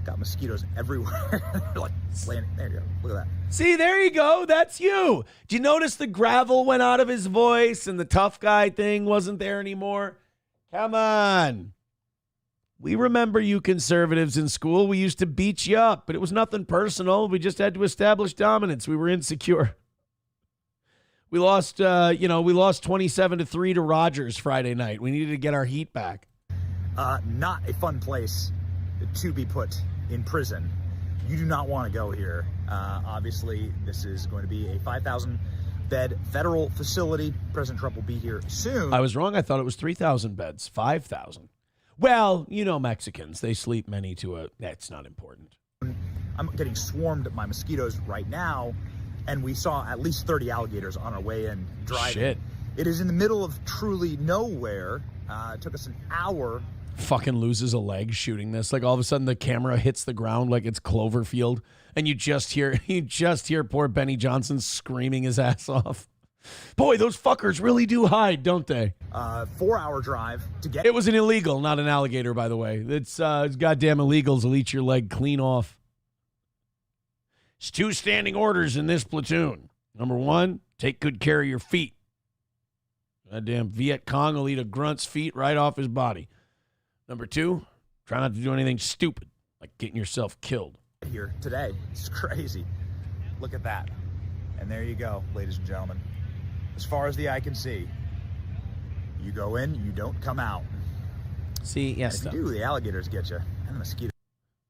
Got mosquitoes everywhere. Like, landing. There you go. Look at that. See, there you go. That's you. Do you notice the gravel went out of his voice and the tough guy thing wasn't there anymore? Come on. We remember you conservatives in school. We used to beat you up, but it was nothing personal. We just had to establish dominance. We were insecure. We lost 27-3 to Rogers Friday night. We needed to get our heat back. Not a fun place to be put in prison. You do not want to go here. Obviously, this is going to be a 5,000-bed federal facility. President Trump will be here soon. I was wrong. I thought it was 3,000 beds. 5,000. Well, Mexicans. They sleep many to a... That's not important. I'm getting swarmed by mosquitoes right now, and we saw at least 30 alligators on our way in driving. Shit. It is in the middle of truly nowhere. It took us an hour. Fucking loses a leg shooting this. Like all of a sudden the camera hits the ground like it's Cloverfield, and you just hear poor Benny Johnson screaming his ass off. Boy, those fuckers really do hide, don't they? 4-hour drive to get. It was an illegal, not an alligator, by the way. It's goddamn illegals will eat your leg clean off. There's 2 standing orders in this platoon. Number 1, take good care of your feet. Goddamn Viet Cong will eat a grunt's feet right off his body. Number 2, try not to do anything stupid, like getting yourself killed. Here today. It's crazy. Look at that. And there you go, ladies and gentlemen. As far as the eye can see, you go in, you don't come out. See, yes. And if you do, the alligators get you. And the mosquitoes.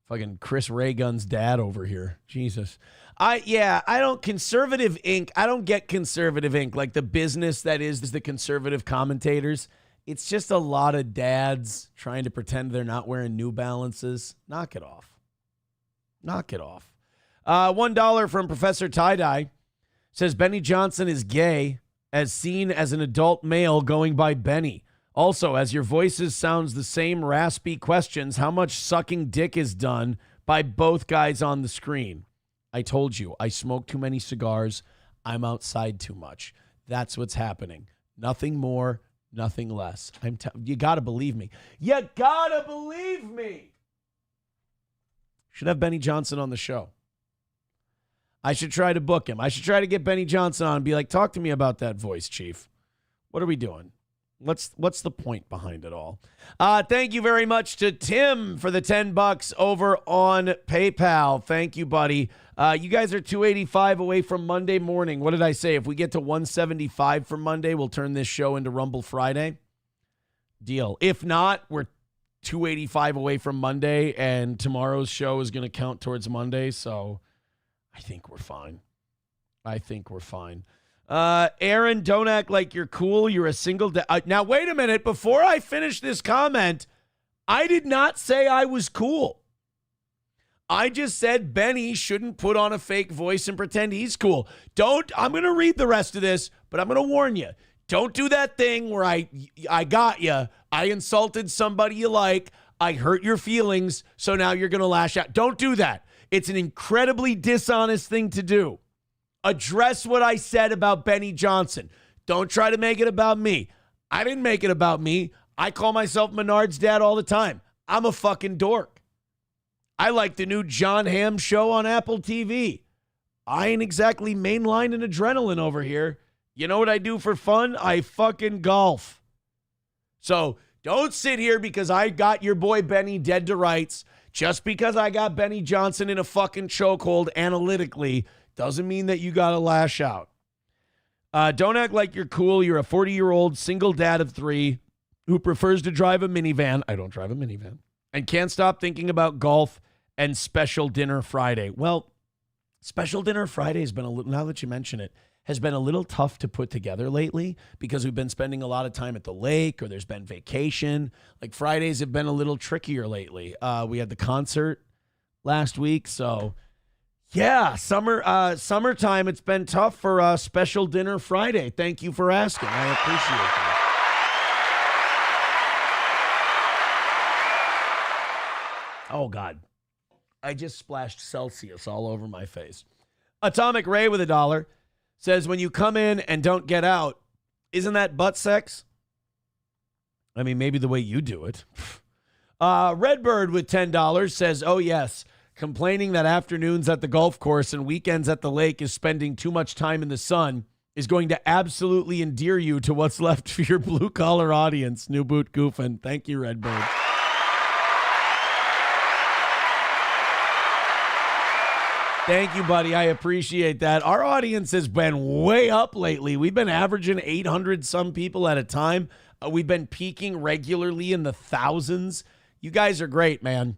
Fucking Chris Reagan's dad over here. Jesus. I don't conservative ink. I don't get conservative ink, like the business that is the conservative commentators. It's just a lot of dads trying to pretend they're not wearing New Balances. Knock it off. Knock it off. $1 from Professor Tie-Dye says Benny Johnson is gay as seen as an adult male going by Benny. Also, as your voices sounds the same raspy questions, how much sucking dick is done by both guys on the screen? I told you, I smoke too many cigars. I'm outside too much. That's what's happening. Nothing more, nothing less. You got to believe me. You got to believe me. Should have Benny Johnson on the show. I should try to book him. I should try to get Benny Johnson on and be like, talk to me about that voice, Chief. What are we doing? What's the point behind it all? Thank you very much to Tim for the $10 over on PayPal. Thank you, buddy. You guys are 285 away from Monday morning. What did I say? If we get to 175 for Monday, we'll turn this show into Rumble Friday. Deal. If not, we're 285 away from Monday, and tomorrow's show is going to count towards Monday, so I think we're fine. Aaron, don't act like you're cool. You're a single... now, wait a minute. Before I finish this comment, I did not say I was cool. I just said Benny shouldn't put on a fake voice and pretend he's cool. I'm going to read the rest of this, but I'm going to warn you. Don't do that thing where I got you. I insulted somebody you like. I hurt your feelings, so now you're going to lash out. Don't do that. It's an incredibly dishonest thing to do. Address what I said about Benny Johnson. Don't try to make it about me. I didn't make it about me. I call myself Menard's dad all the time. I'm a fucking dork. I like the new John Hamm show on Apple TV. I ain't exactly mainline and adrenaline over here. You know what I do for fun? I fucking golf. So don't sit here because I got your boy Benny dead to rights. Just because I got Benny Johnson in a fucking chokehold analytically doesn't mean that you got to lash out. Don't act like you're cool. You're a 40-year-old single dad of 3 who prefers to drive a minivan. I don't drive a minivan. And can't stop thinking about golf and Special Dinner Friday. Well, Special Dinner Friday has been a little, now that you mention it, has been a little tough to put together lately because we've been spending a lot of time at the lake or there's been vacation. Like Fridays have been a little trickier lately. We had the concert last week, so... yeah, summertime, it's been tough for Special Dinner Friday. Thank you for asking. I appreciate that. Oh, God. I just splashed Celsius all over my face. Atomic Ray with $1 says, when you come in and don't get out, isn't that butt sex? I mean, maybe the way you do it. Redbird with $10 says, oh, yes. Complaining that afternoons at the golf course and weekends at the lake is spending too much time in the sun is going to absolutely endear you to what's left for your blue-collar audience. New boot goofing. Thank you, Redbird. Thank you, buddy. I appreciate that. Our audience has been way up lately. We've been averaging 800 some people at a time. We've been peaking regularly in the thousands. You guys are great, man.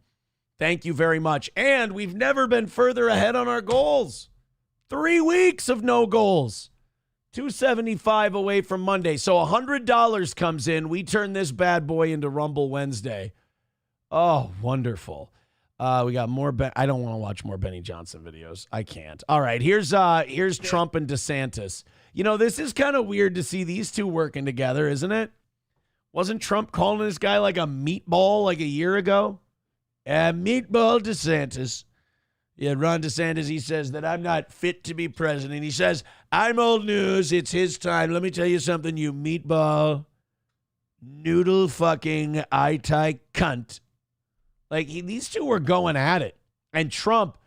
Thank you very much. And we've never been further ahead on our goals. 3 weeks of no goals. 275 away from Monday. So $100 comes in. We turn this bad boy into Rumble Wednesday. Oh, wonderful. We got more. I don't want to watch more Benny Johnson videos. I can't. All right, here's Trump and DeSantis. You know, this is kind of weird to see these two working together, isn't it? Wasn't Trump calling this guy like a meatball like a year ago? Meatball DeSantis. Yeah, Ron DeSantis, he says that I'm not fit to be president. He says, I'm old news. It's his time. Let me tell you something, you meatball, noodle fucking eye-tie cunt. Like, these two were going at it. And Trump,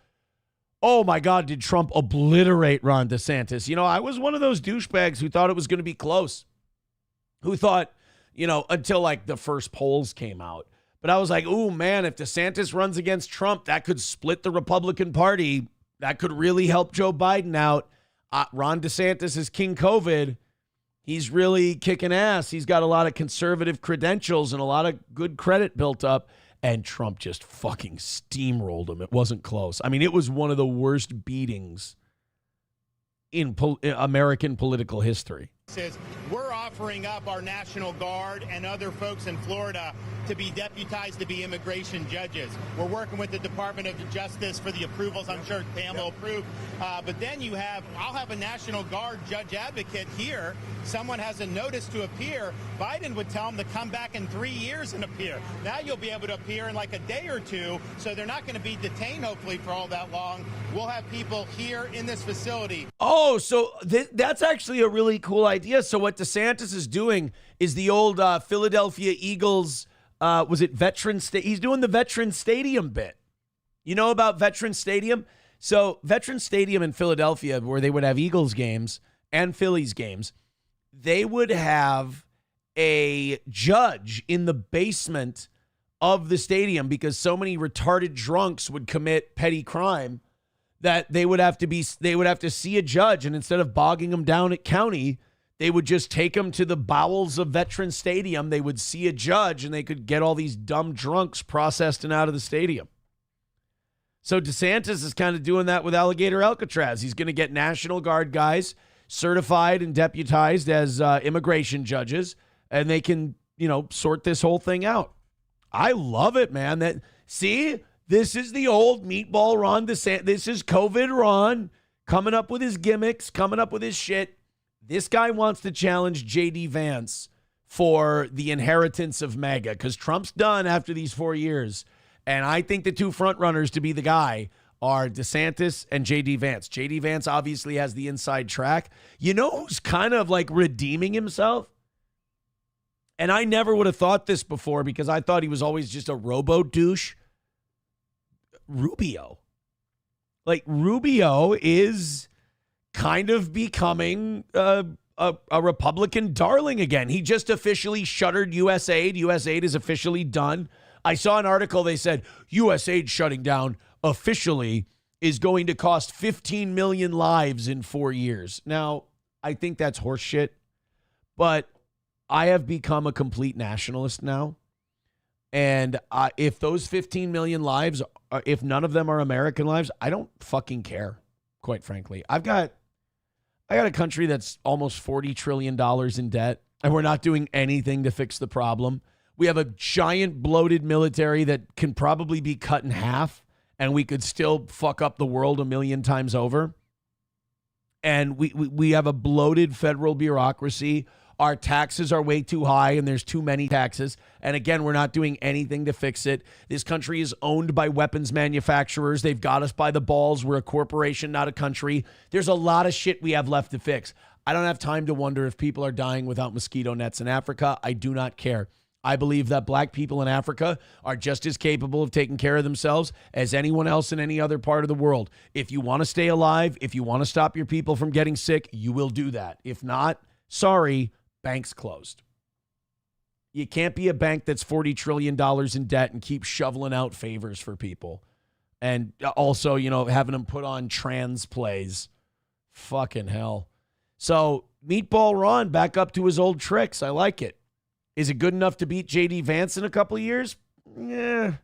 oh my God, did Trump obliterate Ron DeSantis. You know, I was one of those douchebags who thought it was going to be close. Who thought, you know, until like the first polls came out. But I was like, ooh, man, if DeSantis runs against Trump, that could split the Republican Party. That could really help Joe Biden out. Ron DeSantis is King COVID. He's really kicking ass. He's got a lot of conservative credentials and a lot of good credit built up. And Trump just fucking steamrolled him. It wasn't close. I mean, it was one of the worst beatings in American political history. We're offering up our National Guard and other folks in Florida to be deputized to be immigration judges. We're working with the Department of Justice for the approvals. I'm sure Pam will approve. But then I'll have a National Guard judge advocate here. Someone has a notice to appear. Biden would tell them to come back in 3 years and appear. Now you'll be able to appear in like a day or two, so they're not going to be detained, hopefully, for all that long. We'll have people here in this facility. Oh, so that's actually a really cool idea. So what DeSantis is doing is the old Philadelphia Eagles, was it Veterans Stadium? He's doing the Veterans Stadium bit. You know about Veterans Stadium? So Veterans Stadium in Philadelphia, where they would have Eagles games and Phillies games, they would have a judge in the basement of the stadium because so many retarded drunks would commit petty crime that they would have to see a judge, and instead of bogging them down at county, they would just take them to the bowels of Veterans Stadium. They would see a judge, and they could get all these dumb drunks processed and out of the stadium. So DeSantis is kind of doing that with Alligator Alcatraz. He's going to get National Guard guys certified and deputized as immigration judges, and they can, you know, sort this whole thing out. I love it, man. See, this is the old meatball Ron DeSantis. This is COVID Ron coming up with his gimmicks, coming up with his shit. This guy wants to challenge J.D. Vance for the inheritance of MAGA because Trump's done after these 4 years. And I think the two front runners to be the guy are DeSantis and J.D. Vance. J.D. Vance obviously has the inside track. You know who's kind of like redeeming himself? And I never would have thought this before because I thought he was always just a robo douche. Rubio. Like, Rubio is kind of becoming a Republican darling again. He just officially shuttered USAID. USAID is officially done. I saw an article, they said USAID shutting down officially is going to cost 15 million lives in 4 years. Now, I think that's horseshit, but I have become a complete nationalist now. And if those 15 million lives, if none of them are American lives, I don't fucking care, quite frankly. I got a country that's almost $40 trillion in debt, and we're not doing anything to fix the problem. We have a giant bloated military that can probably be cut in half, and we could still fuck up the world a million times over. And we have a bloated federal bureaucracy. Our taxes are way too high, and there's too many taxes. And again, we're not doing anything to fix it. This country is owned by weapons manufacturers. They've got us by the balls. We're a corporation, not a country. There's a lot of shit we have left to fix. I don't have time to wonder if people are dying without mosquito nets in Africa. I do not care. I believe that black people in Africa are just as capable of taking care of themselves as anyone else in any other part of the world. If you want to stay alive, if you want to stop your people from getting sick, you will do that. If not, sorry, bank's closed. You can't be a bank that's $40 trillion in debt and keep shoveling out favors for people. And also, you know, having him put on trans plays. Fucking hell. So, Meatball Ron back up to his old tricks. I like it. Is it good enough to beat J.D. Vance in a couple of years? Yeah.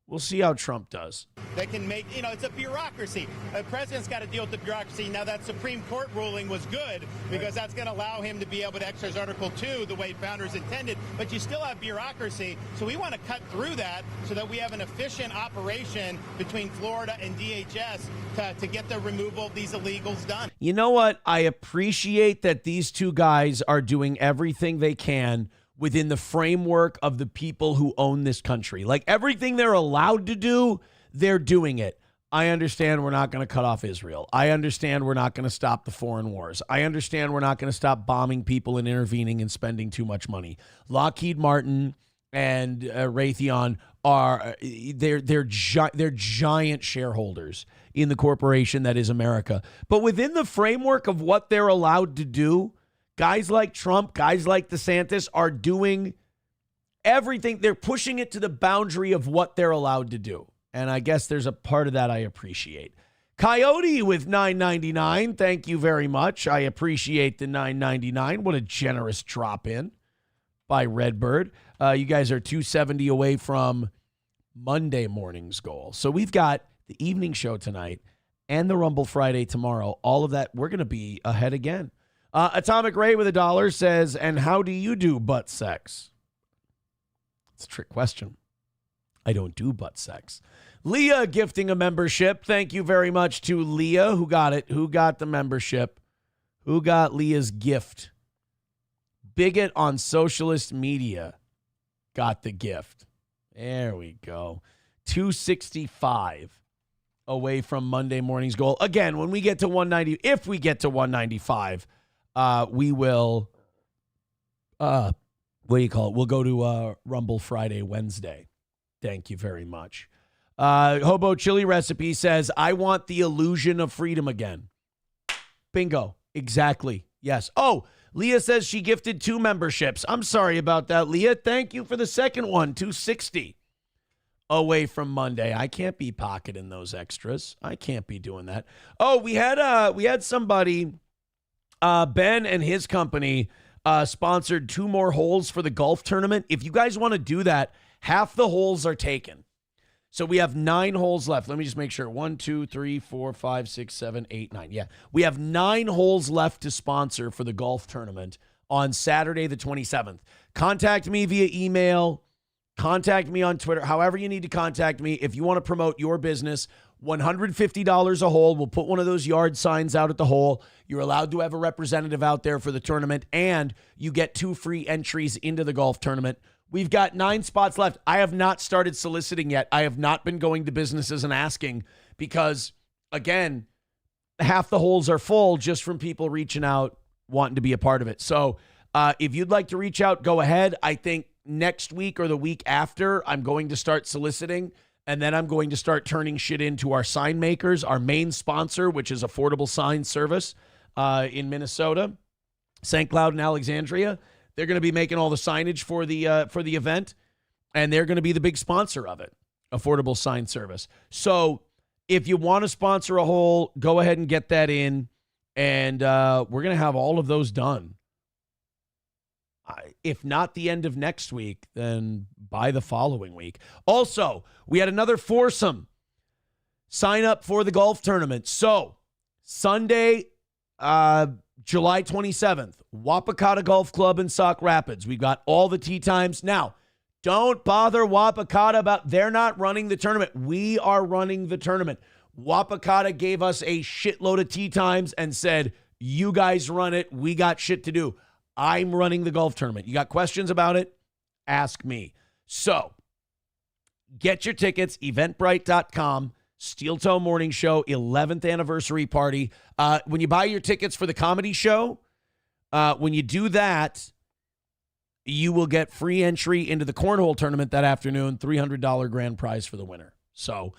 We'll see how Trump does. That can make, you know, it's a bureaucracy. The president's got to deal with the bureaucracy. Now, that Supreme Court ruling was good because that's going to allow him to be able to exercise Article 2 the way founders intended. But you still have bureaucracy. So we want to cut through that so that we have an efficient operation between Florida and DHS to get the removal of these illegals done. You know what? I appreciate that these two guys are doing everything they can within the framework of the people who own this country. Like, everything they're allowed to do, they're doing it. I understand we're not going to cut off Israel. I understand we're not going to stop the foreign wars. I understand we're not going to stop bombing people and intervening and spending too much money. Lockheed Martin and Raytheon are they're giant shareholders in the corporation that is America. But within the framework of what they're allowed to do, guys like Trump, guys like DeSantis are doing everything. They're pushing it to the boundary of what they're allowed to do. And I guess there's a part of that I appreciate. Coyote with $9.99. Thank you very much. I appreciate the $9.99. What a generous drop in by Redbird. You guys are 270 away from Monday morning's goal. So we've got the evening show tonight and the Rumble Friday tomorrow. All of that, we're going to be ahead again. Atomic Ray with $1 says, and how do you do butt sex? It's a trick question. I don't do butt sex. Leah gifting a membership. Thank you very much to Leah. Who got it? Who got the membership? Who got Leah's gift? Bigot on socialist media got the gift. There we go. 265 away from Monday morning's goal. Again, when we get to 190, if we get to 195, we will, what do you call it? We'll go to Rumble Friday, Wednesday. Thank you very much. Hobo Chili Recipe says, I want the illusion of freedom again. Bingo. Exactly. Yes. Oh, Leah says she gifted 2 memberships. I'm sorry about that, Leah. Thank you for the second one, 260 away from Monday. I can't be pocketing those extras. I can't be doing that. Oh, we had somebody, Ben and his company sponsored 2 more holes for the golf tournament. If you guys want to do that, half the holes are taken. So we have 9 holes left. Let me just make sure. 1, 2, 3, 4, 5, 6, 7, 8, 9. Yeah. We have 9 holes left to sponsor for the golf tournament on Saturday, the 27th. Contact me via email. Contact me on Twitter. However you need to contact me. If you want to promote your business, $150 a hole. We'll put one of those yard signs out at the hole. You're allowed to have a representative out there for the tournament, and you get 2 free entries into the golf tournament. We've got 9 spots left. I have not started soliciting yet. I have not been going to businesses and asking because, again, half the holes are full just from people reaching out, wanting to be a part of it. So if you'd like to reach out, go ahead. I think next week or the week after, I'm going to start soliciting, and then I'm going to start turning shit into our sign makers, our main sponsor, which is Affordable Sign Service in Minnesota, St. Cloud and Alexandria. They're going to be making all the signage for the event, and they're going to be the big sponsor of it, Affordable Sign Service. So if you want to sponsor a hole, go ahead and get that in, and we're going to have all of those done. If not the end of next week, then by the following week. Also, we had another foursome sign up for the golf tournament. So Sunday, July 27th, Wapakata Golf Club in Sauk Rapids. We've got all the tee times. Now, don't bother Wapakata about, they're not running the tournament. We are running the tournament. Wapakata gave us a shitload of tee times and said, you guys run it. We got shit to do. I'm running the golf tournament. You got questions about it? Ask me. So, get your tickets, eventbrite.com. Steel Toe Morning Show, 11th anniversary party. When you buy your tickets for the comedy show, when you do that, you will get free entry into the cornhole tournament that afternoon, $300 grand prize for the winner. So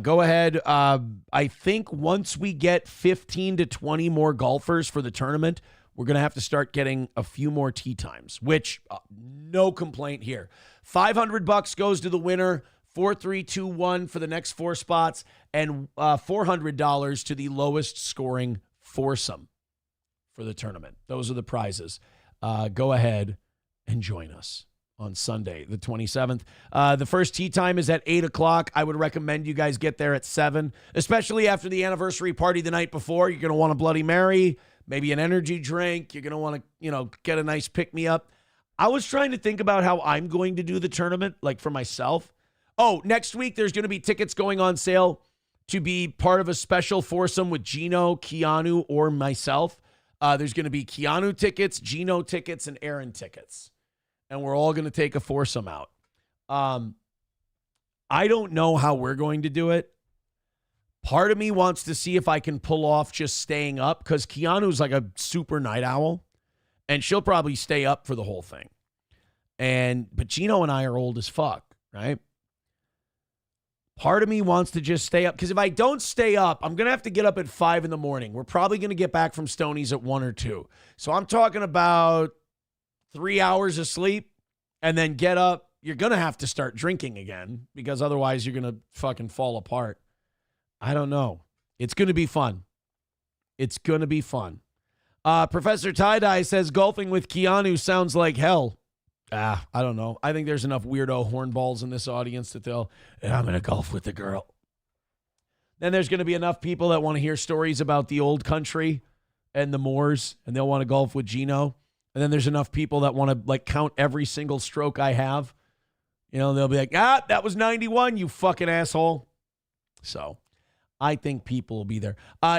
go ahead. I think once we get 15 to 20 more golfers for the tournament, we're going to have to start getting a few more tee times, which no complaint here. $500 goes to the winner. 4321 for the next 4 spots, and $400 to the lowest scoring foursome for the tournament. Those are the prizes. Go ahead and join us on Sunday, the 27th. The first tee time is at 8 o'clock. I would recommend you guys get there at 7, especially after the anniversary party the night before. You're going to want a Bloody Mary, maybe an energy drink. You're going to want to, get a nice pick-me-up. I was trying to think about how I'm going to do the tournament, like for myself. Oh, next week there's going to be tickets going on sale to be part of a special foursome with Gino, Keanu, or myself. There's going to be Keanu tickets, Gino tickets, and Aaron tickets. And we're all going to take a foursome out. I don't know how we're going to do it. Part of me wants to see if I can pull off just staying up, because Keanu's like a super night owl, and she'll probably stay up for the whole thing. But Gino and I are old as fuck, right? Part of me wants to just stay up, because if I don't stay up, I'm going to have to get up at 5 in the morning. We're probably going to get back from Stoney's at 1 or 2. So I'm talking about 3 hours of sleep and then get up. You're going to have to start drinking again, because otherwise you're going to fucking fall apart. I don't know. It's going to be fun. It's going to be fun. Professor Tie-Dye says golfing with Keanu sounds like hell. I don't know. I think there's enough weirdo hornballs in this audience that I'm going to golf with the girl. Then there's going to be enough people that want to hear stories about the old country and the Moors, and they'll want to golf with Gino. And then there's enough people that want to count every single stroke I have. They'll be like, that was 91, you fucking asshole. So I think people will be there.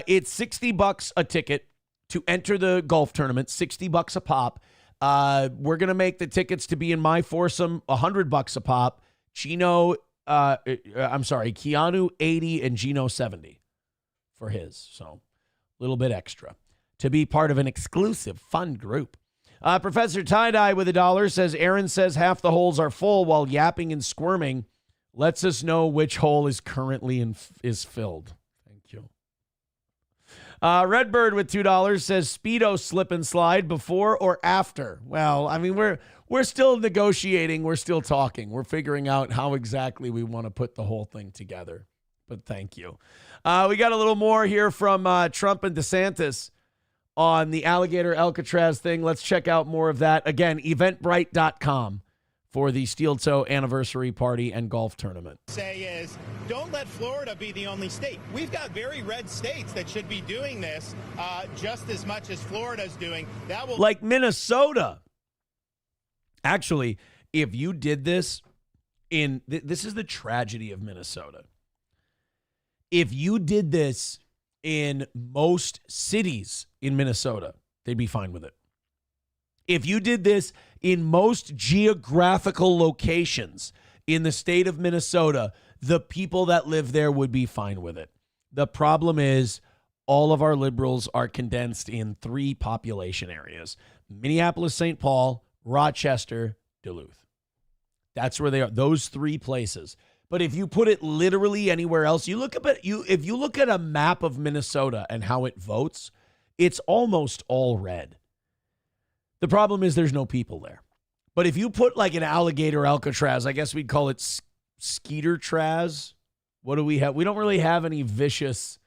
It's $60 a ticket to enter the golf tournament, $60 a pop. We're going to make the tickets to be in my foursome $100 a pop. Keanu 80 and Gino 70 for his. So a little bit extra to be part of an exclusive fun group. Professor Tie-Dye with $1 says, Aaron says half the holes are full while yapping and squirming. Lets us know which hole is currently is filled. Thank you. Redbird with $2 says Speedo slip and slide before or after. Well, I mean, we're still negotiating. We're still talking. We're figuring out how exactly we want to put the whole thing together. But thank you. We got a little more here from Trump and DeSantis on the Alligator Alcatraz thing. Let's check out more of that. Again, eventbrite.com for the Steel Toe anniversary party and golf tournament. Say is, don't let Florida be the only state. We've got very red states that should be doing this just as much as Florida's doing. That will, like Minnesota. Actually, if you did this this is the tragedy of Minnesota. If you did this in most cities in Minnesota, they'd be fine with it. If you did this in most geographical locations in the state of Minnesota, the people that live there would be fine with it. The problem is all of our liberals are condensed in 3 population areas: Minneapolis, St. Paul, Rochester, Duluth. That's where they are, those 3 places. But if you put it literally anywhere else, if you look at a map of Minnesota and how it votes, it's almost all red. The problem is there's no people there. But if you put like an Alligator Alcatraz, I guess we'd call it Skeeter Traz. What do we have? We don't really have any vicious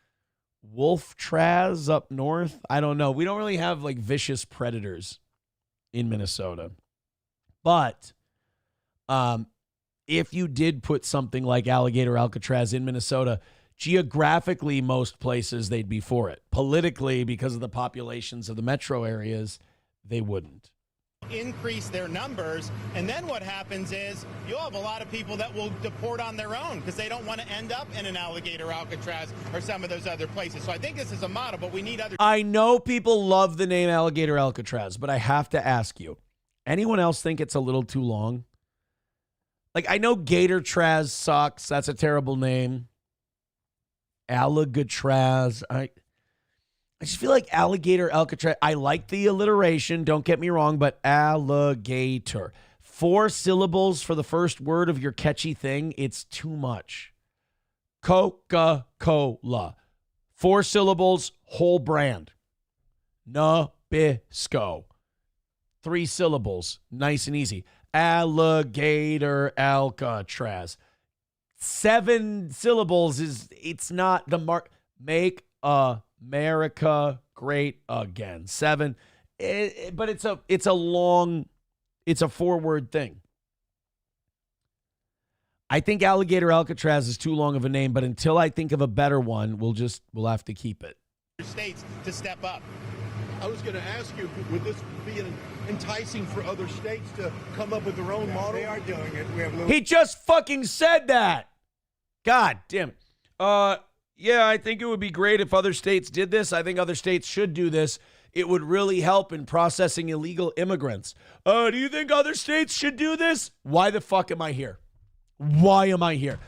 wolf Traz up north. I don't know. We don't really have like vicious predators in Minnesota. But if you did put something like Alligator Alcatraz in Minnesota, geographically, most places they'd be for it. Politically, because of the populations of the metro areas, they wouldn't. increase their numbers, and then what happens is you'll have a lot of people that will deport on their own because they don't want to end up in an Alligator Alcatraz or some of those other places. So I think this is a model, but we need other... I know people love the name Alligator Alcatraz, but I have to ask you, anyone else think it's a little too long? Like, I know Gator Traz sucks. That's a terrible name. Alligatraz. I just feel like Alligator Alcatraz. I like the alliteration. Don't get me wrong, but alligator. 4 syllables for the first word of your catchy thing. It's too much. Coca-Cola. 4 syllables, whole brand. Nabisco. 3 syllables, nice and easy. Alligator Alcatraz. 7 syllables it's not the mark. Make America great again. 7. But it's a 4-word thing. I think Alligator Alcatraz is too long of a name, but until I think of a better one, we'll have to keep it. States to step up. I was going to ask you, would this be enticing for other states to come up with their own model? They are doing it. We have He just fucking said that. God damn it. Yeah, I think it would be great if other states did this. I think other states should do this. It would really help in processing illegal immigrants. Do you think other states should do this? Why the fuck am I here? Why am I here?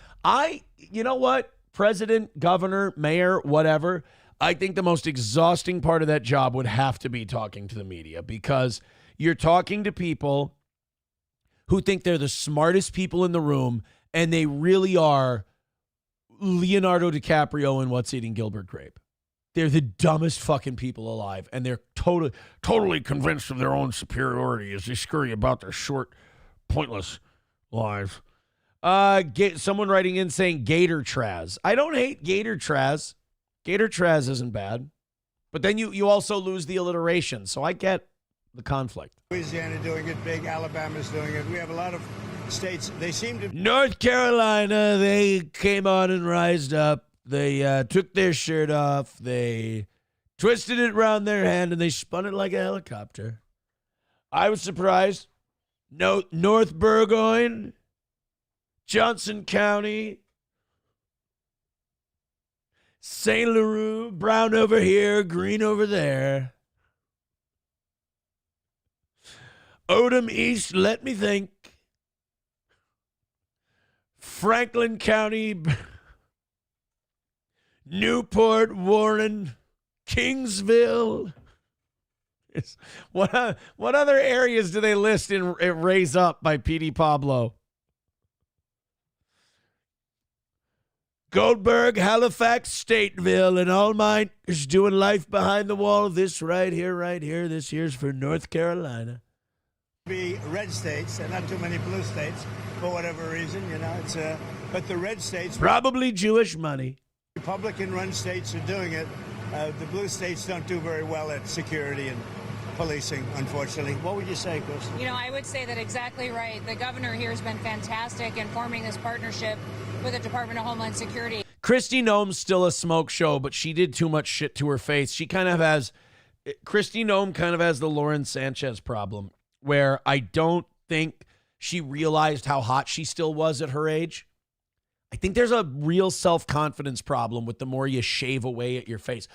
You know what? President, governor, mayor, whatever. I think the most exhausting part of that job would have to be talking to the media, because you're talking to people who think they're the smartest people in the room, and they really are Leonardo DiCaprio in What's Eating Gilbert Grape. They're the dumbest fucking people alive, and they're totally convinced of their own superiority as they scurry about their short, pointless lives. Someone writing in saying Gator Traz. I don't hate Gator Traz. Gator Traz isn't bad. But then you also lose the alliteration, so I get the conflict. Louisiana doing it big. Alabama's doing it. We have a lot of states. They seem to. North Carolina, they came on and rised up. They took their shirt off. They twisted it around their hand, and they spun it like a helicopter. I was surprised. North Burgoyne, Johnson County, St. Leroux, brown over here, green over there. Odom East, let me think. Franklin County, Newport, Warren, Kingsville. What other areas do they list in Raise Up by P.D. Pablo? Goldberg, Halifax, Stateville, and all mine is doing life behind the wall. This right here. This here's for North Carolina. Be red states, and not too many blue states for whatever reason, it's but the red states, Probably Jewish money. Republican-run states are doing it. The blue states don't do very well at security and policing, unfortunately. What would you say, Chris? I would say that exactly right. The governor here has been fantastic in forming this partnership with the Department of Homeland Security. Kristi Noem's still a smoke show, but she did too much shit to her face. Kristi Noem kind of has the Lauren Sanchez problem, where I don't think she realized how hot she still was at her age. I think there's a real self-confidence problem with the more you shave away at your face.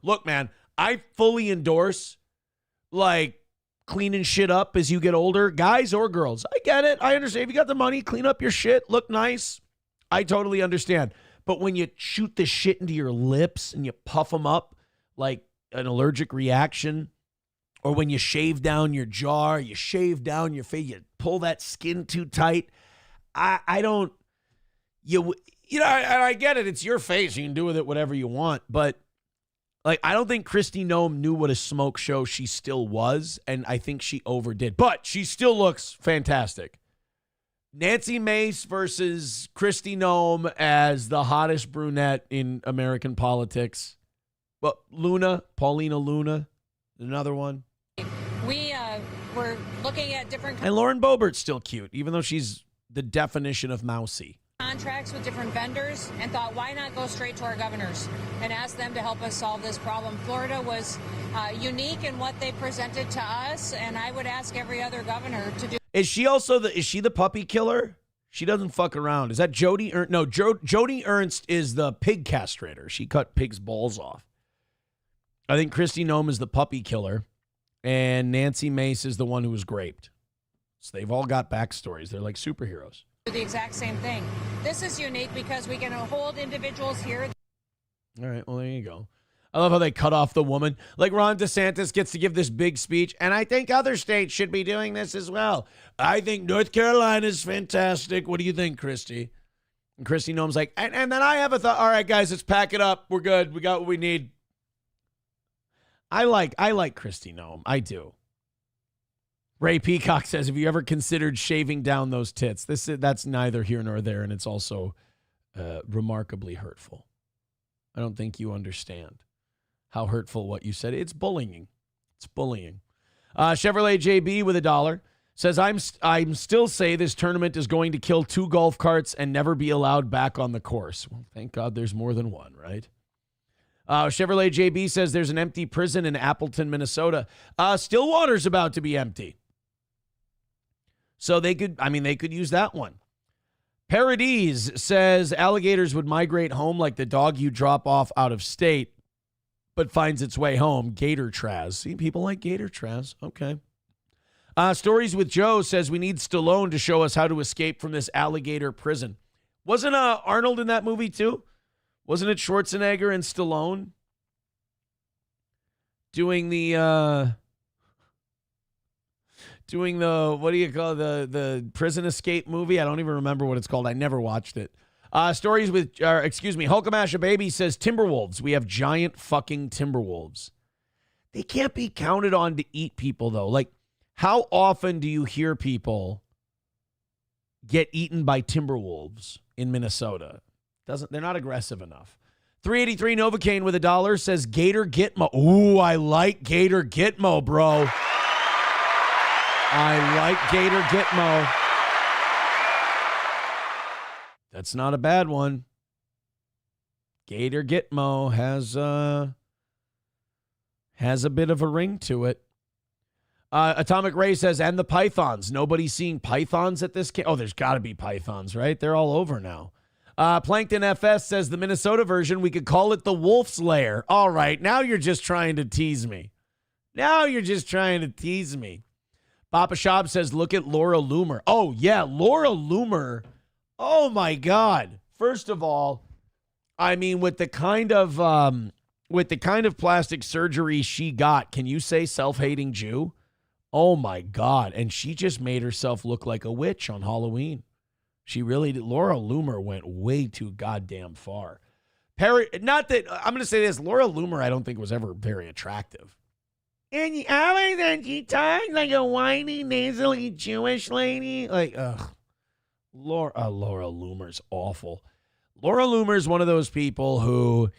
Look, man, I fully endorse cleaning shit up as you get older, guys or girls. I get it. I understand. If you got the money, clean up your shit, look nice. I totally understand. But when you shoot the shit into your lips and you puff them up like an allergic reaction, or when you shave down your jaw, you shave down your face, you pull that skin too tight, I don't, I get it. It's your face. You can do with it whatever you want. But I don't think Kristi Noem knew what a smoke show she still was, and I think she overdid. But she still looks fantastic. Nancy Mace versus Kristi Noem as the hottest brunette in American politics. Well, Paulina Luna, another one. We're looking at different And Lauren Boebert's still cute, even though she's the definition of mousy. contracts with different vendors and thought, why not go straight to our governors and ask them to help us solve this problem. Florida was unique in what they presented to us, and I would ask every other governor to do. Is she the puppy killer? She doesn't fuck around. Is that Jody Ernst? No, Jody Ernst is the pig castrator. She cut pigs' balls off. I think Kristi Noem is the puppy killer, and Nancy Mace is the one who was raped. So they've all got backstories. They're like superheroes. The exact same thing. This is unique because we can hold individuals here. All right, well, there you go. I love how they cut off the woman. Like Ron DeSantis gets to give this big speech, and I think other states should be doing this as well. I think North Carolina is fantastic. What do you think, Kristi? And Kristi Noem's like, and then I have a thought. All right, guys, let's pack it up. We're good. We got what we need. I like Kristi Noem. I do. Ray Peacock says, have you ever considered shaving down those tits? That's neither here nor there, and it's also remarkably hurtful. I don't think you understand how hurtful what you said. It's bullying. It's bullying. Chevrolet JB with $1 says, I'm still say this tournament is going to kill 2 golf carts and never be allowed back on the course. Well, thank God there's more than one, right? Chevrolet JB says there's an empty prison in Appleton, Minnesota. Stillwater's about to be empty. So they could use that one. Paradise says alligators would migrate home like the dog you drop off out of state, but finds its way home. Gator Traz. See, people like Gator Traz. Okay. Stories with Joe says we need Stallone to show us how to escape from this alligator prison. Wasn't Arnold in that movie too? Wasn't it Schwarzenegger and Stallone doing the what do you call the prison escape movie? I don't even remember what it's called. I never watched it. Stories with Hulkamasha Baby says Timberwolves. We have giant fucking Timberwolves. They can't be counted on to eat people though. Like, how often do you hear people get eaten by Timberwolves in Minnesota? They're not aggressive enough. 383 Novocaine with $1 says Gator Gitmo. Ooh, I like Gator Gitmo, bro. I like Gator Gitmo. That's not a bad one. Gator Gitmo has a bit of a ring to it. Atomic Ray says, and the pythons. Nobody's seeing pythons at this camp. Oh, there's got to be pythons, right? They're all over now. Plankton FS says the Minnesota version, we could call it the Wolf's Lair. All right, now you're just trying to tease me. Papa Shab says, look at Laura Loomer. Oh, yeah, Laura Loomer. Oh, my God. First of all, I mean, with the kind of plastic surgery she got, can you say self-hating Jew? Oh, my God. And she just made herself look like a witch on Halloween. She really did. Laura Loomer went way too goddamn far. Not that, I'm going to say this, Laura Loomer I don't think was ever very attractive. And she talks like a whiny, nasally Jewish lady. Like, ugh. Laura Loomer's awful. Laura Loomer's one of those people who,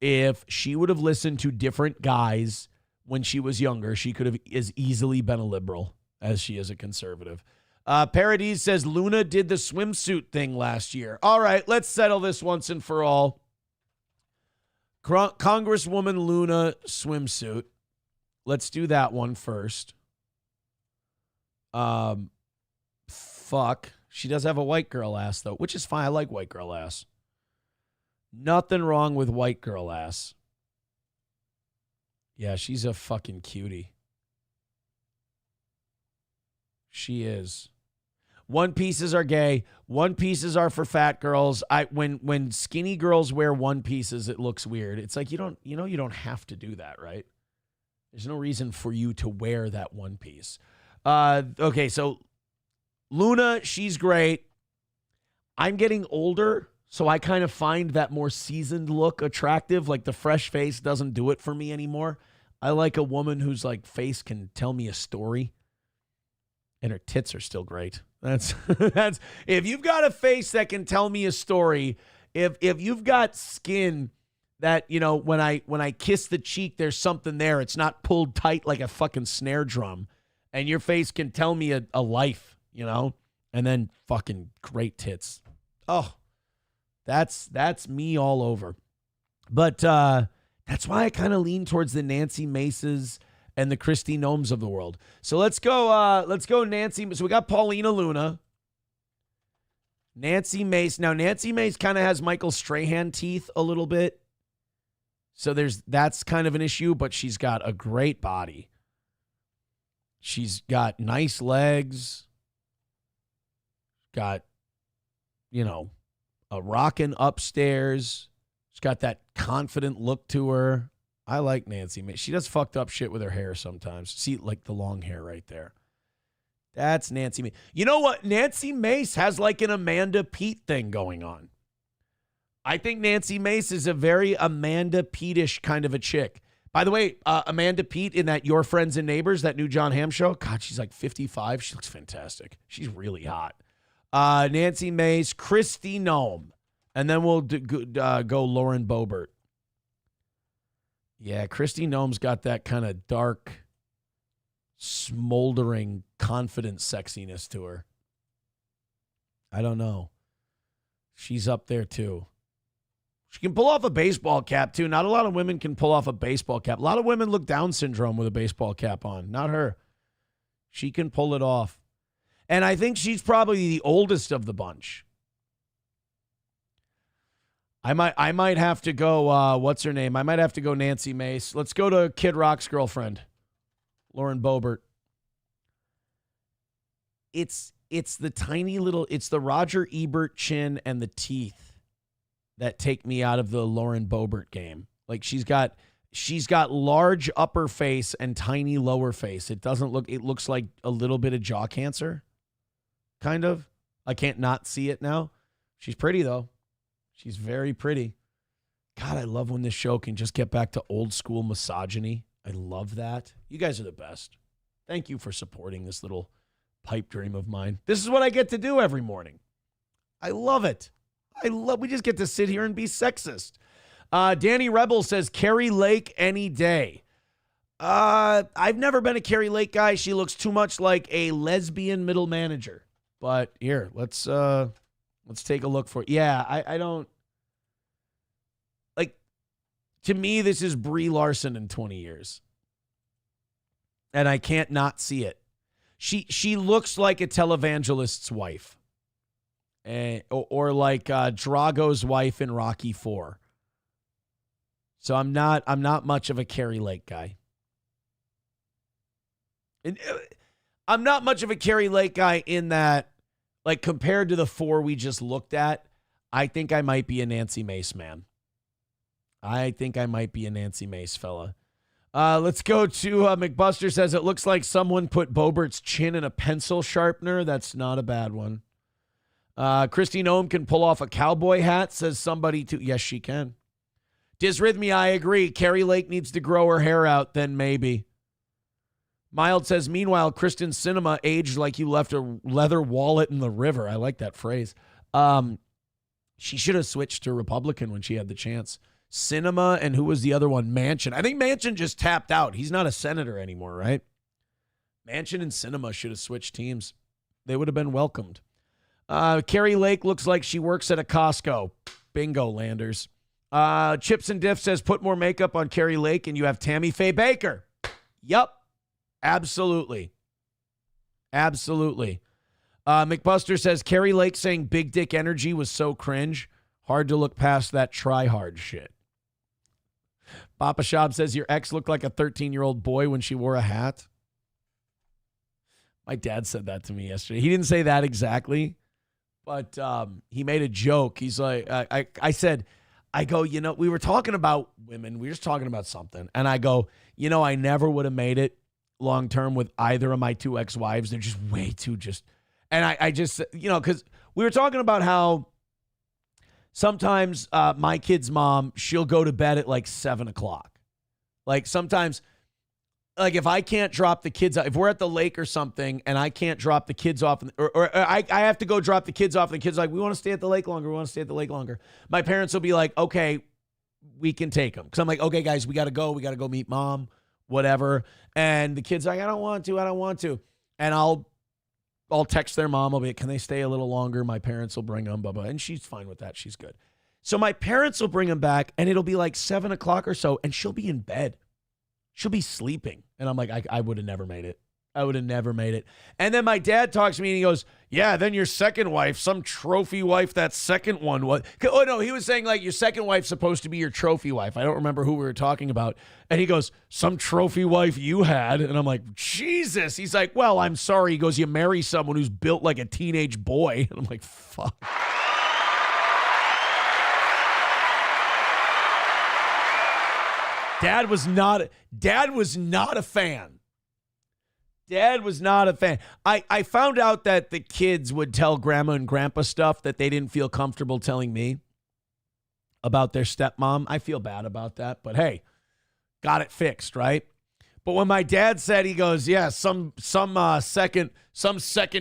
if she would have listened to different guys when she was younger, she could have as easily been a liberal as she is a conservative. Paradise says Luna did the swimsuit thing last year. All right, let's settle this once and for all. Congresswoman Luna swimsuit. Let's do that one first. Fuck. She does have a white girl ass, though, which is fine. I like white girl ass. Nothing wrong with white girl ass. Yeah, she's a fucking cutie. She is. One pieces are gay. One pieces are for fat girls. When skinny girls wear one pieces, it looks weird. It's like you don't have to do that, right? There's no reason for you to wear that one piece. Okay, so Luna, she's great. I'm getting older, so I kind of find that more seasoned look attractive. Like the fresh face doesn't do it for me anymore. I like a woman whose like face can tell me a story. And her tits are still great. That's if you've got a face that can tell me a story, if you've got skin that, you know, when I kiss the cheek, there's something there. It's not pulled tight like a fucking snare drum. And your face can tell me a life, you know? And then fucking great tits. Oh, that's me all over. But that's why I kind of lean towards the Nancy Maces and the Christy Gnomes of the world. So let's go Nancy. So we got Paulina Luna. Nancy Mace. Now, Nancy Mace kind of has Michael Strahan teeth a little bit. So that's kind of an issue, but she's got a great body. She's got nice legs. Got, you know, a rockin' upstairs. She's got that confident look to her. I like Nancy Mace. She does fucked up shit with her hair sometimes. See, like the long hair right there. That's Nancy Mace. You know what? Nancy Mace has like an Amanda Pete thing going on. I think Nancy Mace is a very Amanda Pete-ish kind of a chick. By the way, Amanda Pete in that Your Friends and Neighbors, that new John Hamm show, God, she's like 55. She looks fantastic. She's really hot. Nancy Mace, Christy Nome. And then we'll go Lauren Boebert. Yeah, Kristi Noem's got that kind of dark, smoldering, confident sexiness to her. I don't know. She's up there, too. She can pull off a baseball cap, too. Not a lot of women can pull off a baseball cap. A lot of women look Down syndrome with a baseball cap on. Not her. She can pull it off. And I think she's probably the oldest of the bunch. I might have to go, what's her name? I might have to go Nancy Mace. Let's go to Kid Rock's girlfriend, Lauren Boebert. It's the tiny little, it's the Roger Ebert chin and the teeth that take me out of the Lauren Boebert game. Like she's got large upper face and tiny lower face. It looks like a little bit of jaw cancer. Kind of. I can't not see it now. She's pretty though. She's very pretty. God, I love when this show can just get back to old school misogyny. I love that. You guys are the best. Thank you for supporting this little pipe dream of mine. This is what I get to do every morning. I love it. We just get to sit here and be sexist. Danny Rebel says, Carrie Lake any day. I've never been a Carrie Lake guy. She looks too much like a lesbian middle manager. But here, let's take a look for it. Yeah, I don't like. To me, this is Brie Larson in 20 years, and I can't not see it. She looks like a televangelist's wife, or like Drago's wife in Rocky IV. So I'm not much of a Carrie Lake guy. And I'm not much of a Carrie Lake guy in that, like, compared to the four we just looked at, I think I might be a Nancy Mace man. I think I might be a Nancy Mace fella. Let's go to McBuster says, it looks like someone put Boebert's chin in a pencil sharpener. That's not a bad one. Kristi Noem can pull off a cowboy hat, says somebody too. Yes, she can. Disrhythmia, I agree. Carrie Lake needs to grow her hair out, then maybe. Mild says, meanwhile, Kristen Sinema aged like you left a leather wallet in the river. I like that phrase. She should have switched to Republican when she had the chance. Sinema, and who was the other one? Manchin. I think Manchin just tapped out. He's not a senator anymore, right? Manchin and Sinema should have switched teams. They would have been welcomed. Carrie Lake looks like she works at a Costco. Bingo, Landers. Chips and Diff says, put more makeup on Carrie Lake and you have Tammy Faye Baker. Yup. Absolutely. Absolutely. McBuster says, Carrie Lake saying big dick energy was so cringe. Hard to look past that try hard shit. Papa Shab says, your ex looked like a 13-year-old boy when she wore a hat. My dad said that to me yesterday. He didn't say that exactly, but he made a joke. He's like, I go, you know, we were talking about women. We were just talking about something. And I go, you know, I never would have made it long term with either of my two ex-wives. They're just way too just. And I just, you know, because we were talking about how sometimes my kid's mom, she'll go to bed at like 7 o'clock. Like sometimes, like if I can't drop the kids, if we're at the lake or something and I can't drop the kids off, or I have to go drop the kids off, and the kids are like, we want to stay at the lake longer. We want to stay at the lake longer. My parents will be like, okay, we can take them. Because I'm like, okay, guys, we got to go. We got to go meet mom, whatever. And the kids are like, I don't want to. And I'll text their mom. I'll be like, can they stay a little longer? My parents will bring them, blah, blah. And she's fine with that. She's good. So my parents will bring them back, and it'll be like 7 o'clock or so, and she'll be in bed. She'll be sleeping. And I'm like, I would have never made it. I would have never made it. And then my dad talks to me, and he goes, yeah, then your second wife, some trophy wife, that second one was. Oh, no, he was saying like your second wife's supposed to be your trophy wife. I don't remember who we were talking about. And he goes, some trophy wife you had. And I'm like, Jesus. He's like, well, I'm sorry. He goes, you marry someone who's built like a teenage boy. And I'm like, fuck. Dad was not a fan. Dad was not a fan. I found out that the kids would tell grandma and grandpa stuff that they didn't feel comfortable telling me about their stepmom. I feel bad about that, but hey, got it fixed, right? But when my dad said, he goes, yeah, some second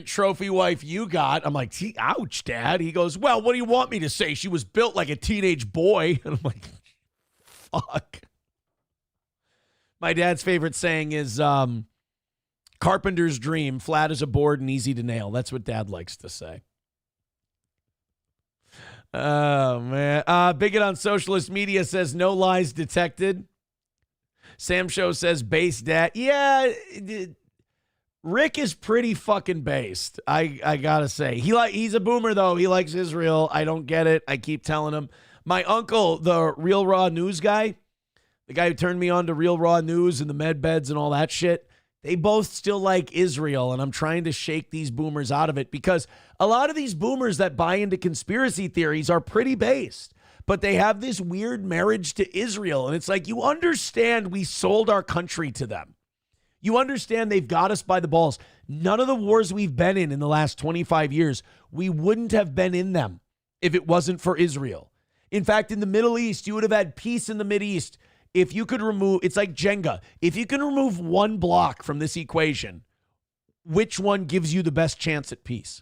trophy wife you got. I'm like, ouch, Dad. He goes, well, what do you want me to say? She was built like a teenage boy. And I'm like, fuck. My dad's favorite saying is carpenter's dream, flat as a board and easy to nail. That's what Dad likes to say. Oh, man. Bigot on socialist media says no lies detected. Sam Show says base dad. Yeah, Rick is pretty fucking based. I gotta say. He's a boomer, though. He likes Israel. I don't get it. I keep telling him. My uncle, the Real Raw News guy, the guy who turned me on to Real Raw News and the med beds and all that shit, they both still like Israel, and I'm trying to shake these boomers out of it because a lot of these boomers that buy into conspiracy theories are pretty based, but they have this weird marriage to Israel, and it's like, you understand we sold our country to them. You understand they've got us by the balls. None of the wars we've been in the last 25 years, we wouldn't have been in them if it wasn't for Israel. In fact, in the Middle East, you would have had peace in the Mideast. If you could remove, it's like Jenga. If you can remove one block from this equation, which one gives you the best chance at peace?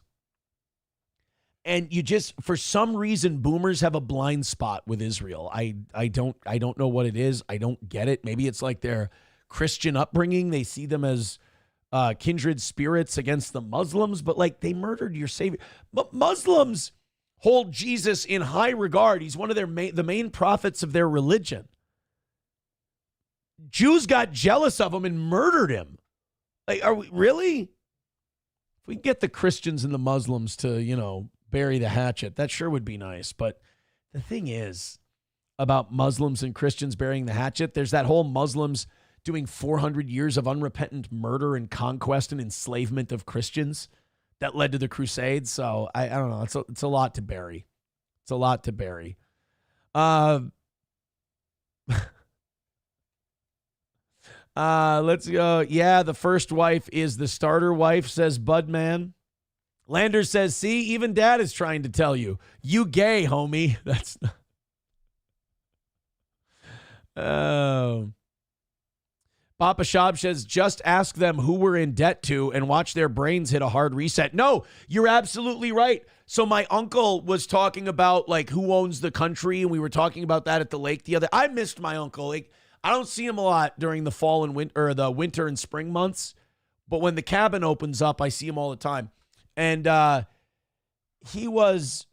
And you just, for some reason, boomers have a blind spot with Israel. I don't know what it is. I don't get it. Maybe it's like their Christian upbringing. They see them as kindred spirits against the Muslims, but like, they murdered your savior. But Muslims hold Jesus in high regard. He's one of the main prophets of their religion. Jews got jealous of him and murdered him. Like, are we really? If we can get the Christians and the Muslims to, bury the hatchet, that sure would be nice. But the thing is about Muslims and Christians burying the hatchet, there's that whole Muslims doing 400 years of unrepentant murder and conquest and enslavement of Christians that led to the Crusades. So I don't know. It's a lot to bury. It's a lot to bury. Let's go. Yeah, the first wife is the starter wife, says Budman. Lander says, see, even Dad is trying to tell you. You gay, homie. That's not... Oh. Papa Shab says, just ask them who we're in debt to and watch their brains hit a hard reset. No, you're absolutely right. So my uncle was talking about, like, who owns the country, and we were talking about that at the lake the other... I missed my uncle. Like, I don't see him a lot during the fall and winter, or the winter and spring months, but when the cabin opens up, I see him all the time. And he was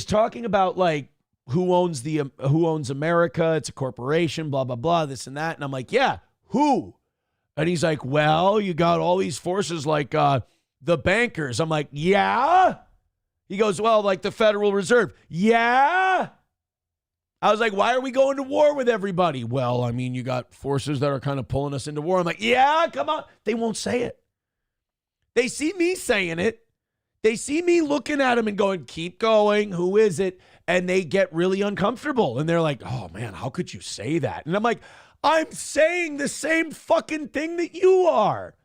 talking about, like, who owns America? It's a corporation, blah blah blah, this and that. And I'm like, yeah, who? And he's like, well, you got all these forces like the bankers. I'm like, yeah. He goes, well, like the Federal Reserve, yeah. I was like, why are we going to war with everybody? Well, I mean, you got forces that are kind of pulling us into war. I'm like, yeah, come on. They won't say it. They see me saying it. They see me looking at him and going, keep going. Who is it? And they get really uncomfortable. And they're like, oh, man, how could you say that? And I'm like, I'm saying the same fucking thing that you are.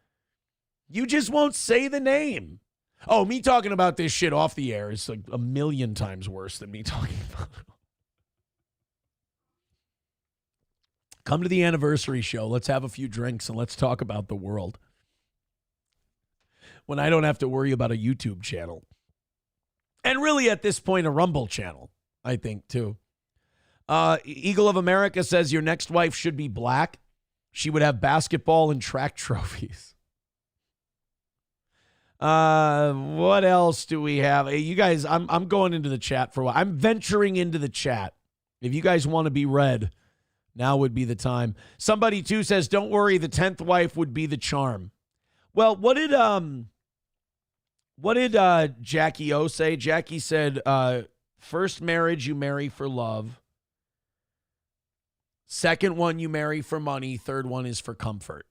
You just won't say the name. Oh, me talking about this shit off the air is like a million times worse than me talking about it. Come to the anniversary show. Let's have a few drinks and let's talk about the world. When I don't have to worry about a YouTube channel. And really at this point, a Rumble channel, I think, too. Eagle of America says your next wife should be black. She would have basketball and track trophies. What else do we have? Hey, you guys, I'm going into the chat for a while. I'm venturing into the chat. If you guys want to be read, now would be the time. Somebody, too, says, don't worry, the 10th wife would be the charm. Well, what did Jackie O say? Jackie said, first marriage you marry for love. Second one you marry for money. Third one is for comfort.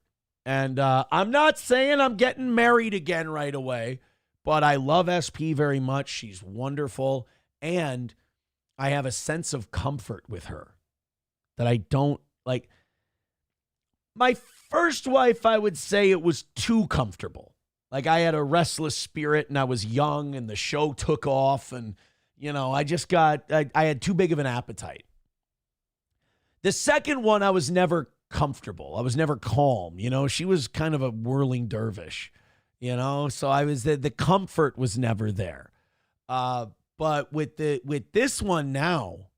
And I'm not saying I'm getting married again right away, but I love SP very much. She's wonderful. And I have a sense of comfort with her that I don't like. My first wife, I would say it was too comfortable. Like, I had a restless spirit and I was young and the show took off and, I had too big of an appetite. The second one, I was never comfortable. I was never calm. You know, she was kind of a whirling dervish, you know, so I was the comfort was never there. But with this one now,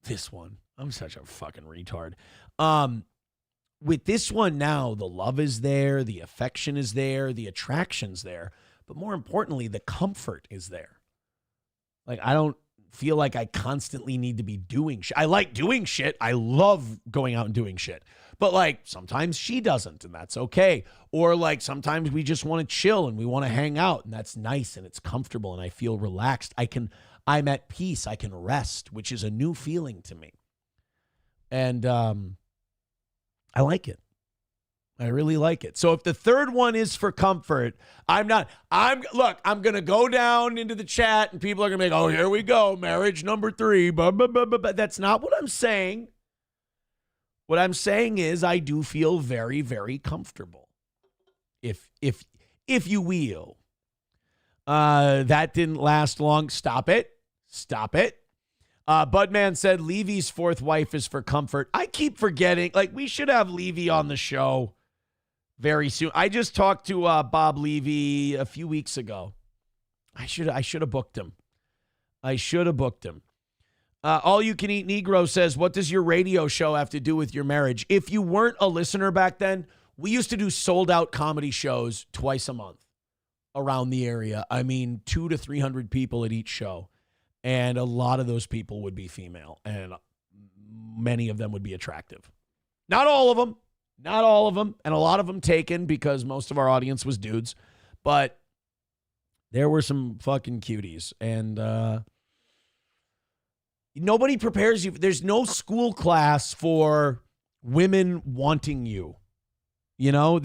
I'm such a fucking retard. With this one now, the love is there, the affection is there, the attraction's there, but more importantly, the comfort is there. Like, I don't feel like I constantly need to be doing shit. I like doing shit. I love going out and doing shit. But like sometimes she doesn't, and that's okay. Or like sometimes we just want to chill and we want to hang out, and that's nice and it's comfortable and I feel relaxed. I'm at peace. I can rest, which is a new feeling to me. And I like it. I really like it. So if the third one is for comfort, I'm going to go down into the chat and people are going to be like, oh, here we go. Marriage number 3. But that's not what I'm saying. What I'm saying is I do feel very, very comfortable. If you will. That didn't last long. Stop it. Budman said Levy's 4th wife is for comfort. I keep forgetting. Like, we should have Levy on the show very soon. I just talked to Bob Levy a few weeks ago. I should have booked him. All You Can Eat Negro says, what does your radio show have to do with your marriage? If you weren't a listener back then, we used to do sold out comedy shows twice a month around the area. I mean, 200 to 300 people at each show. And a lot of those people would be female, and many of them would be attractive. Not all of them, and a lot of them taken because most of our audience was dudes. But there were some fucking cuties, and nobody prepares you. There's no school class for women wanting you. You know,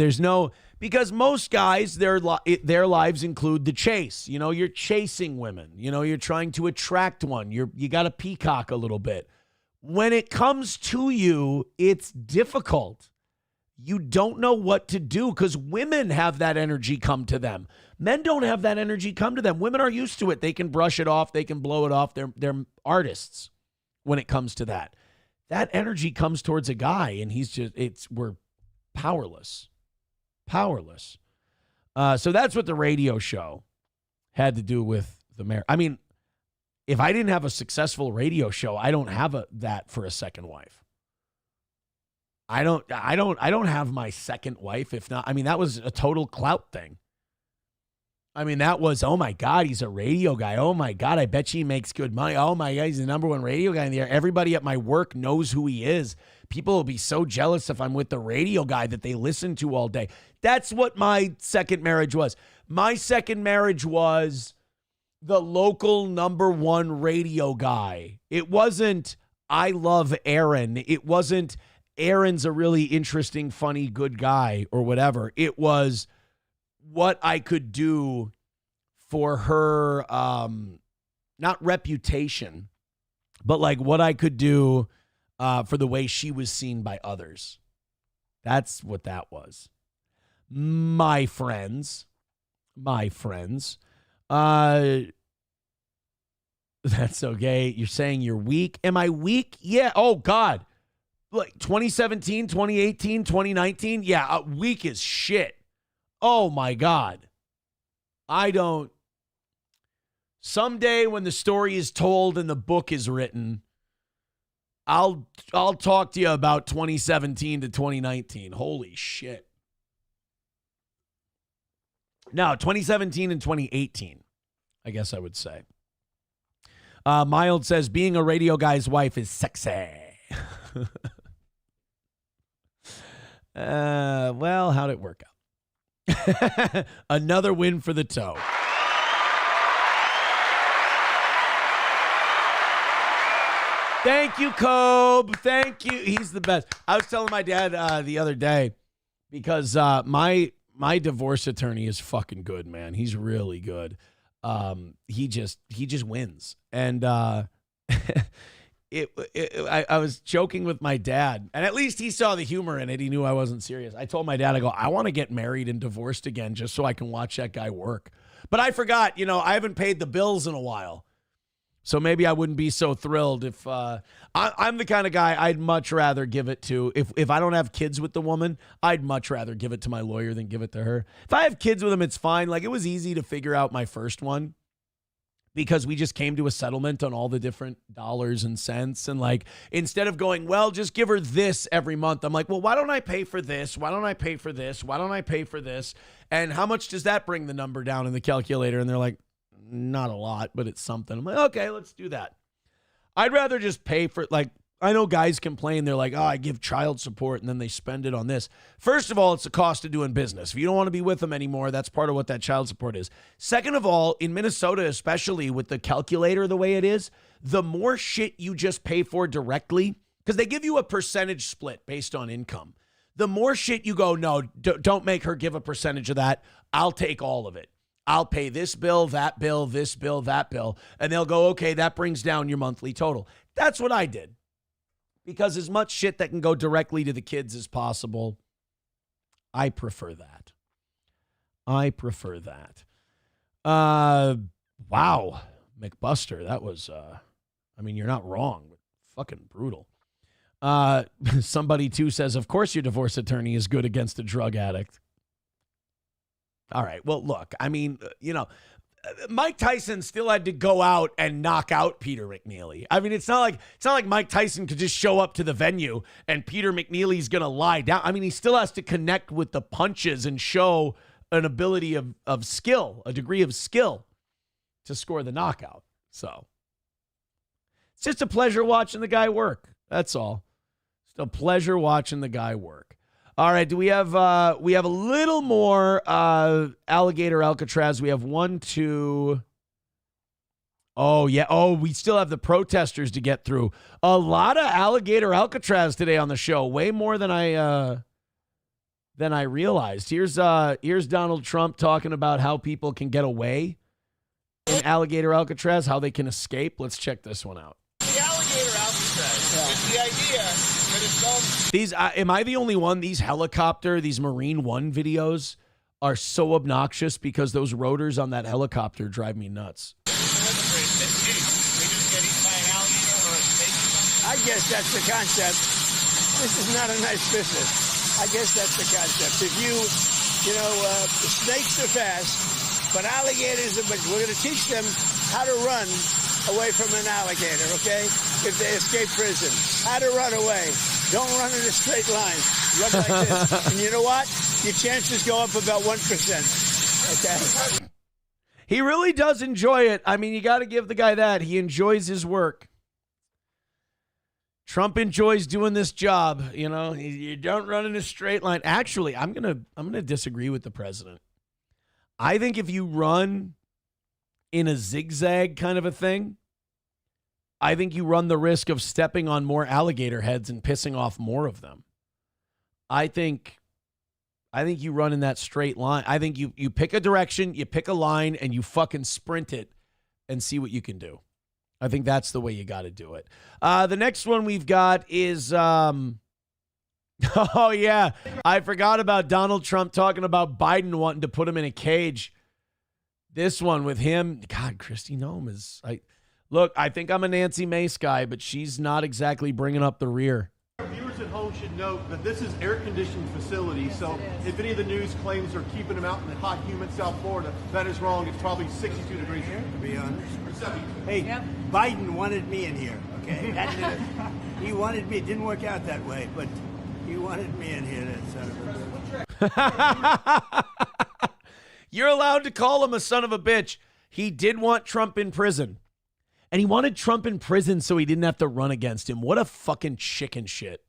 because most guys, their lives include the chase. You know, you're chasing women. You know, you're trying to attract one. You got to peacock a little bit. When it comes to you, it's difficult. You don't know what to do because women have that energy come to them. Men don't have that energy come to them. Women are used to it. They can brush it off. They can blow it off. They're artists when it comes to that. That energy comes towards a guy, and we're powerless. So that's what the radio show had to do with the marriage. I mean, if I didn't have a successful radio show, I don't have that for a second wife. I don't have my second wife. If not, I mean, that was a total clout thing. I mean, that was, oh my God, he's a radio guy. Oh my God, I bet he makes good money. Oh my God, he's the number 1 radio guy in the air. Everybody at my work knows who he is. People will be so jealous if I'm with the radio guy that they listen to all day. That's what my second marriage was. My second marriage was the local number 1 radio guy. It wasn't, I love Aaron. It wasn't, Aaron's a really interesting, funny, good guy or whatever. It was what I could do for her, not reputation, but like what I could do for the way she was seen by others. That's what that was. My friends. That's okay. You're saying you're weak. Am I weak? Yeah. Oh, God. Like 2017, 2018, 2019. Yeah, weak as shit. Oh, my God. Someday when the story is told and the book is written, I'll talk to you about 2017 to 2019. Holy shit. No, 2017 and 2018, I guess I would say. Mild says, being a radio guy's wife is sexy. Well, how'd it work out? Another win for the toe. Thank you, Cobe. Thank you. He's the best. I was telling my dad the other day because my divorce attorney is fucking good, man. He's really good. He just wins. And I was joking with my dad, and at least he saw the humor in it. He knew I wasn't serious. I told my dad, I go, I want to get married and divorced again just so I can watch that guy work. But I forgot, I haven't paid the bills in a while. So maybe I wouldn't be so thrilled if I'm the kind of guy I'd much rather give it to. If I don't have kids with the woman, I'd much rather give it to my lawyer than give it to her. If I have kids with him, it's fine. Like, it was easy to figure out my first one because we just came to a settlement on all the different dollars and cents. And like, instead of going, well, just give her this every month, I'm like, well, why don't I pay for this? Why don't I pay for this? Why don't I pay for this? And how much does that bring the number down in the calculator? And they're like, not a lot, but it's something. I'm like, okay, let's do that. I'd rather just pay for, like, I know guys complain. They're like, oh, I give child support and then they spend it on this. First of all, it's the cost of doing business. If you don't want to be with them anymore, that's part of what that child support is. Second of all, in Minnesota, especially with the calculator the way it is, the more shit you just pay for directly, because they give you a percentage split based on income. The more shit you go, no, don't make her give a percentage of that. I'll take all of it. I'll pay this bill, that bill, this bill, that bill. And they'll go, okay, that brings down your monthly total. That's what I did. Because as much shit that can go directly to the kids as possible, I prefer that. I prefer that. Wow. McBuster, that was, I mean, you're not wrong, but fucking brutal. Somebody too says, of course your divorce attorney is good against a drug addict. All right. Well, look, I mean, you know, Mike Tyson still had to go out and knock out Peter McNeely. I mean, it's not like Mike Tyson could just show up to the venue and Peter McNeely's going to lie down. I mean, he still has to connect with the punches and show an ability of skill, a degree of skill to score the knockout. So it's just a pleasure watching the guy work. That's all. It's a pleasure watching the guy work. All right, do we have a little more Alligator Alcatraz? We have 1, 2. Oh, yeah. Oh, we still have the protesters to get through. A lot of Alligator Alcatraz today on the show. Way more than I realized. Here's Donald Trump talking about how people can get away in Alligator Alcatraz, how they can escape. Let's check this one out. The Alligator Alcatraz is the idea that it's all... These, am I the only one? These Marine One videos are so obnoxious because those rotors on that helicopter drive me nuts. I guess that's the concept. This is not a nice business. I guess that's the concept. If the snakes are fast, but alligators are, but we're going to teach them how to run away from an alligator, okay? If they escape prison. How to run away. Don't run in a straight line. Run like this. And you know what? Your chances go up about 1%, okay? He really does enjoy it. I mean, you got to give the guy that. He enjoys his work. Trump enjoys doing this job. You know, you don't run in a straight line. Actually, I'm gonna disagree with the president. I think if you run in a zigzag kind of a thing, I think you run the risk of stepping on more alligator heads and pissing off more of them. I think you run in that straight line. I think you pick a direction, you pick a line, and you fucking sprint it and see what you can do. I think that's the way you got to do it. The next one we've got is, oh yeah, I forgot about Donald Trump talking about Biden wanting to put him in a cage. This one with him, God, Kristi Noem is, look, I think I'm a Nancy Mace guy, but she's not exactly bringing up the rear. Viewers at home should note that this is air-conditioned facility, so if any of the news claims are keeping them out in the hot, humid South Florida, that is wrong. It's probably 62 degrees here. To be honest. Hey, Yep. Biden wanted me in here, okay? He wanted me. It didn't work out that way, but he wanted me in here. That son of a bitch. You're allowed to call him a son of a bitch. He did want Trump in prison. And he wanted Trump in prison so he didn't have to run against him. What a fucking chicken shit.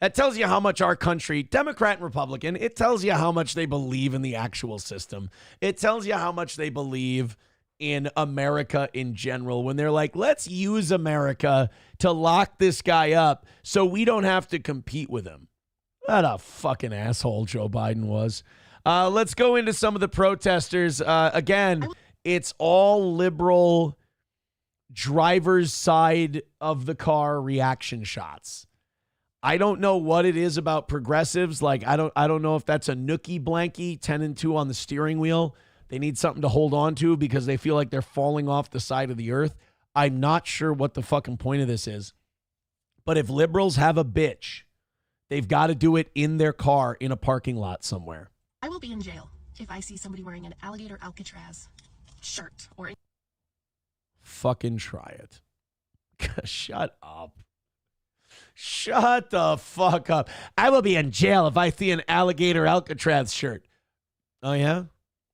That tells you how much our country, Democrat and Republican, it tells you how much they believe in the actual system. It tells you how much they believe in America in general when they're like, let's use America to lock this guy up so we don't have to compete with him. What a fucking asshole Joe Biden was. Let's go into some of the protesters. Again, it's all liberal driver's side of the car reaction shots. I don't know what it is about progressives. Like, I don't know if that's a nookie blankie 10 and 2 on the steering wheel. They need something to hold on to because they feel like they're falling off the side of the earth. I'm not sure what the fucking point of this is. But if liberals have a bitch, they've got to do it in their car in a parking lot somewhere. I will be in jail if I see somebody wearing an Alligator Alcatraz shirt or... Fucking try it. Shut up. Shut the fuck up. I will be in jail if I see an Alligator Alcatraz shirt. Oh, yeah?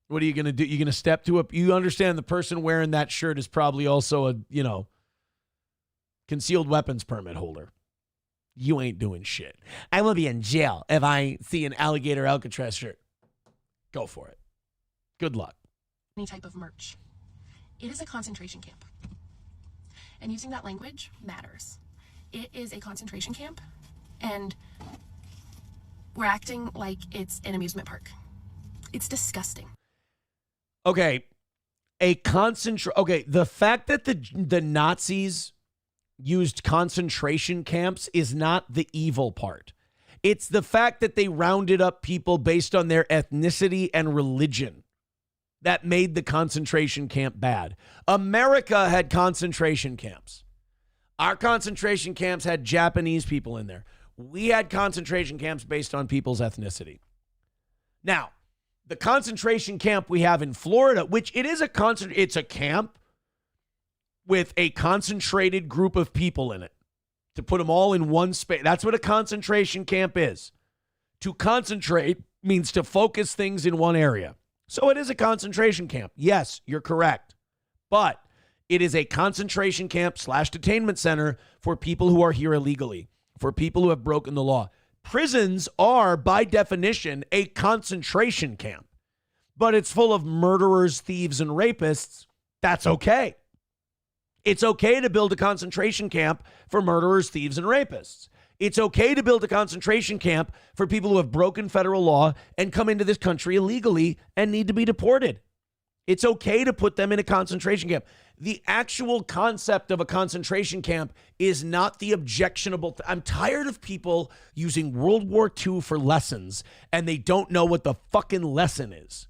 What are you going to do? You're going to step to a... You understand the person wearing that shirt is probably also a, concealed weapons permit holder. You ain't doing shit. I will be in jail if I see an Alligator Alcatraz shirt. Go for it. Good luck. Any type of merch. It is a concentration camp. And using that language matters. It is a concentration camp, and we're acting like it's an amusement park. It's disgusting. Okay. The fact that the Nazis used concentration camps is not the evil part. It's the fact that they rounded up people based on their ethnicity and religion that made the concentration camp bad. America had concentration camps. Our concentration camps had Japanese people in there. We had concentration camps based on people's ethnicity. Now, the concentration camp we have in Florida, which it's a camp with a concentrated group of people in it to put them all in one space. That's what a concentration camp is. To concentrate means to focus things in one area. So it is a concentration camp. Yes, you're correct. But it is a concentration camp / detainment center for people who are here illegally, for people who have broken the law. Prisons are, by definition, a concentration camp. But it's full of murderers, thieves, and rapists. That's okay. It's okay to build a concentration camp for murderers, thieves, and rapists. It's okay to build a concentration camp for people who have broken federal law and come into this country illegally and need to be deported. It's okay to put them in a concentration camp. The actual concept of a concentration camp is not the objectionable. I'm tired of people using World War II for lessons, and they don't know what the fucking lesson is.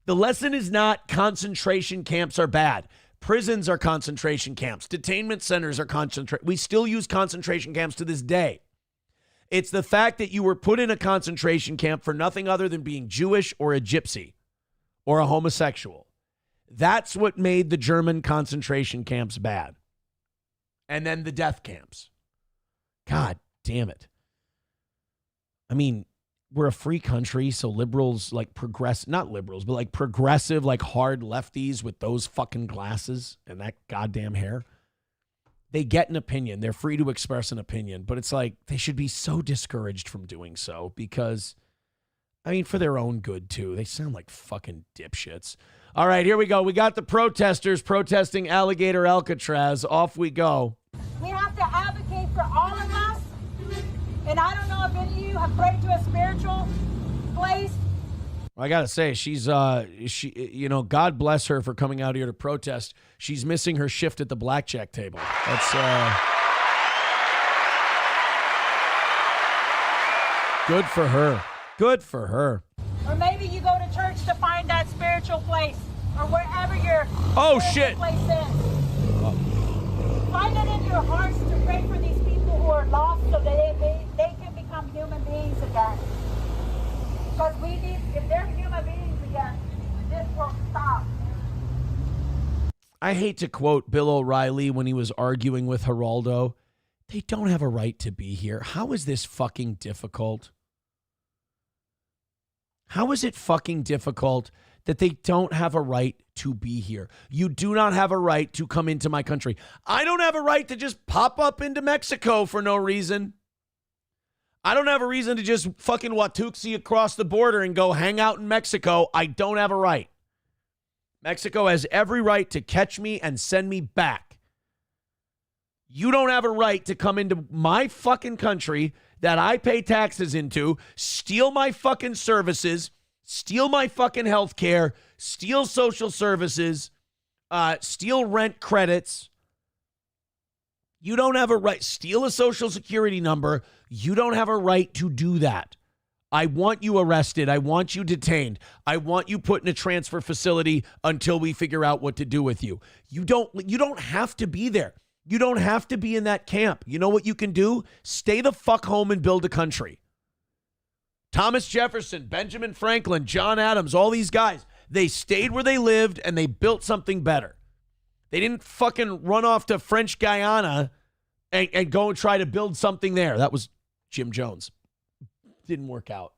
The lesson is not concentration camps are bad. Prisons are concentration camps. Detainment centers are concentration. We still use concentration camps to this day. It's the fact that you were put in a concentration camp for nothing other than being Jewish or a gypsy or a homosexual. That's what made the German concentration camps bad. And then the death camps. God damn it. I mean, we're a free country, so liberals not liberals, but progressive, hard lefties with those fucking glasses and that goddamn hair, they get an opinion. They're free to express an opinion, but it's they should be so discouraged from doing so because, for their own good too. They sound like fucking dipshits. All right, here we go. We got the protesters protesting Alligator Alcatraz. Off we go. We have to advocate for all of us. And I don't know if any of you have prayed to a spiritual place. I got to say, God bless her for coming out here to protest. She's missing her shift at the blackjack table. That's good for her. Good for her. Or maybe you go to church to find that spiritual place, or wherever your spiritual place is. Find it in your hearts to pray for these people who are lost so that they can become human beings again. Because if they're human beings again, this will stop. I hate to quote Bill O'Reilly when he was arguing with Geraldo. They don't have a right to be here. How is this fucking difficult? How is it fucking difficult that they don't have a right to be here? You do not have a right to come into my country. I don't have a right to just pop up into Mexico for no reason. I don't have a reason to just fucking Watuxi across the border and go hang out in Mexico. I don't have a right. Mexico has every right to catch me and send me back. You don't have a right to come into my fucking country that I pay taxes into, steal my fucking services, steal my fucking health care, steal social services, steal rent credits. You don't have a right. Steal a social security number. You don't have a right to do that. I want you arrested. I want you detained. I want you put in a transfer facility until we figure out what to do with you. You don't have to be there. You don't have to be in that camp. You know what you can do? Stay the fuck home and build a country. Thomas Jefferson, Benjamin Franklin, John Adams, all these guys, they stayed where they lived and they built something better. They didn't fucking run off to French Guiana and go and try to build something there. That was Jim Jones. Didn't work out.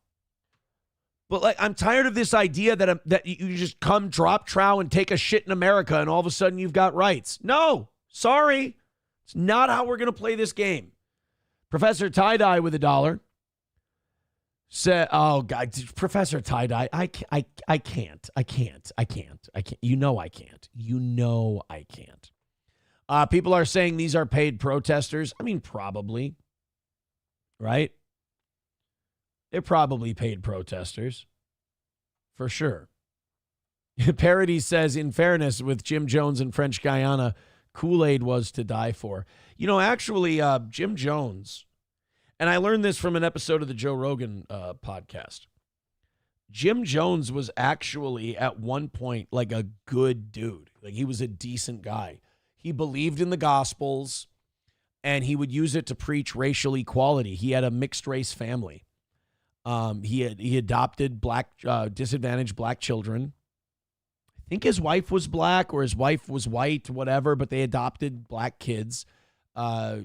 But like, I'm tired of this idea that you just come drop trow and take a shit in America and all of a sudden you've got rights. No, sorry. It's not how we're going to play this game. Professor Tie-Dye with $1 said, oh God, Professor Tie-Dye, I can't. You know I can't. People are saying these are paid protesters. I mean, probably, right? They're probably paid protesters, for sure. Parody says, in fairness, with Jim Jones and French Guiana, Kool-Aid was to die for. You know, actually, Jim Jones, and I learned this from an episode of the Joe Rogan podcast. Jim Jones was actually, at one point, like a good dude. Like, he was a decent guy. He believed in the Gospels, and he would use it to preach racial equality. He had a mixed-race family. He adopted disadvantaged black children. I think his wife was black or his wife was white, whatever, but they adopted black kids.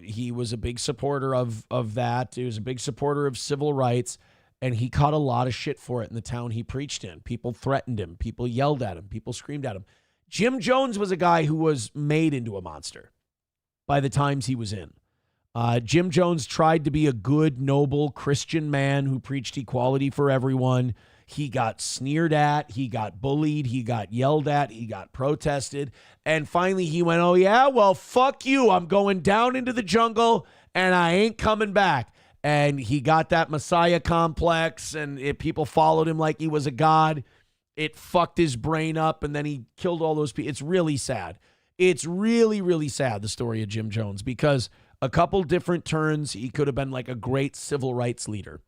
He was a big supporter of that. He was a big supporter of civil rights, and he caught a lot of shit for it in the town he preached in. People threatened him. People yelled at him. People screamed at him. Jim Jones was a guy who was made into a monster by the times he was in. Jim Jones tried to be a good, noble Christian man who preached equality for everyone. He got sneered at. He got bullied. He got yelled at. He got protested. And finally he went, oh, yeah, well, fuck you. I'm going down into the jungle and I ain't coming back. And he got that Messiah complex and people followed him like he was a god. It fucked his brain up and then he killed all those people. It's really sad. It's really, really sad, the story of Jim Jones, because a couple different turns, he could have been like a great civil rights leader.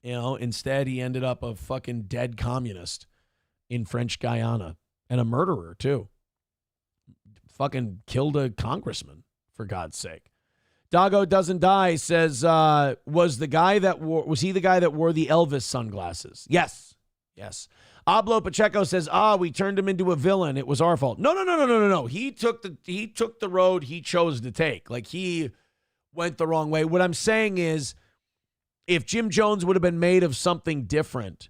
You know, instead he ended up a fucking dead communist in French Guiana and a murderer too. Fucking killed a congressman, for God's sake. Doggo Doesn't Die says, was he the guy that wore the Elvis sunglasses? Yes. Ablo Pacheco says, we turned him into a villain. It was our fault. No. He took the road he chose to take. Like, he went the wrong way. What I'm saying is, if Jim Jones would have been made of something different,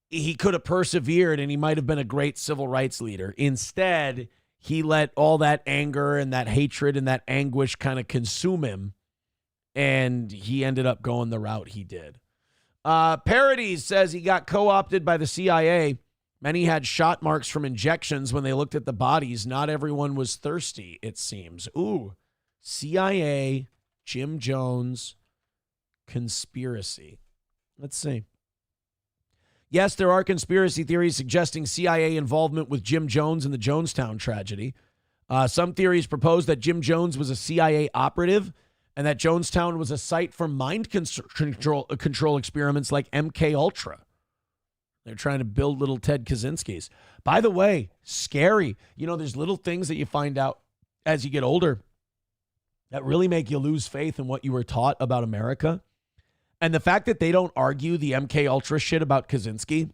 he could have persevered and he might have been a great civil rights leader. Instead, he let all that anger and that hatred and that anguish kind of consume him, and he ended up going the route he did. Parodies says he got co-opted by the CIA. Many had shot marks from injections when they looked at the bodies. Not everyone was thirsty, it seems. Ooh, CIA, Jim Jones, conspiracy. Let's see. Yes, there are conspiracy theories suggesting CIA involvement with Jim Jones in the Jonestown tragedy. Some theories propose that Jim Jones was a CIA operative and that Jonestown was a site for mind control experiments like MK Ultra. They're trying to build little Ted Kaczynskis. By the way, scary. You know, there's little things that you find out as you get older that really make you lose faith in what you were taught about America. And the fact that they don't argue the MK Ultra shit about Kaczynski,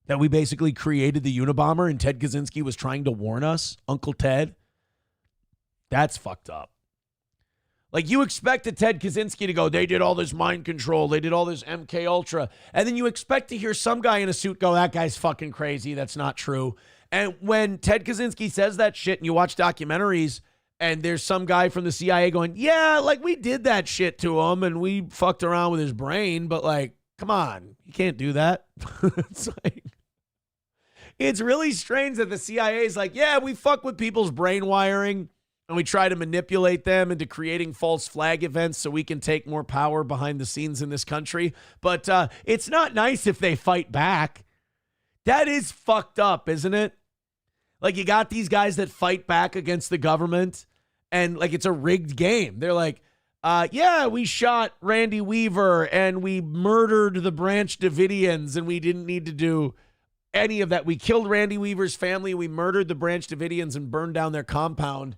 that we basically created the Unabomber and Ted Kaczynski was trying to warn us, Uncle Ted, that's fucked up. Like, you expected Ted Kaczynski to go, they did all this mind control, they did all this MK Ultra, and then you expect to hear some guy in a suit go, that guy's fucking crazy, that's not true. And when Ted Kaczynski says that shit and you watch documentaries and there's some guy from the CIA going, yeah, like, we did that shit to him and we fucked around with his brain, but like, come on, you can't do that. It's really strange that the CIA is like, yeah, we fuck with people's brain wiring and we try to manipulate them into creating false flag events so we can take more power behind the scenes in this country. But it's not nice if they fight back. That is fucked up, isn't it? Like, you got these guys that fight back against the government and like it's a rigged game. They're like, yeah, we shot Randy Weaver and we murdered the Branch Davidians and we didn't need to do any of that. We killed Randy Weaver's family. We murdered the Branch Davidians and burned down their compound,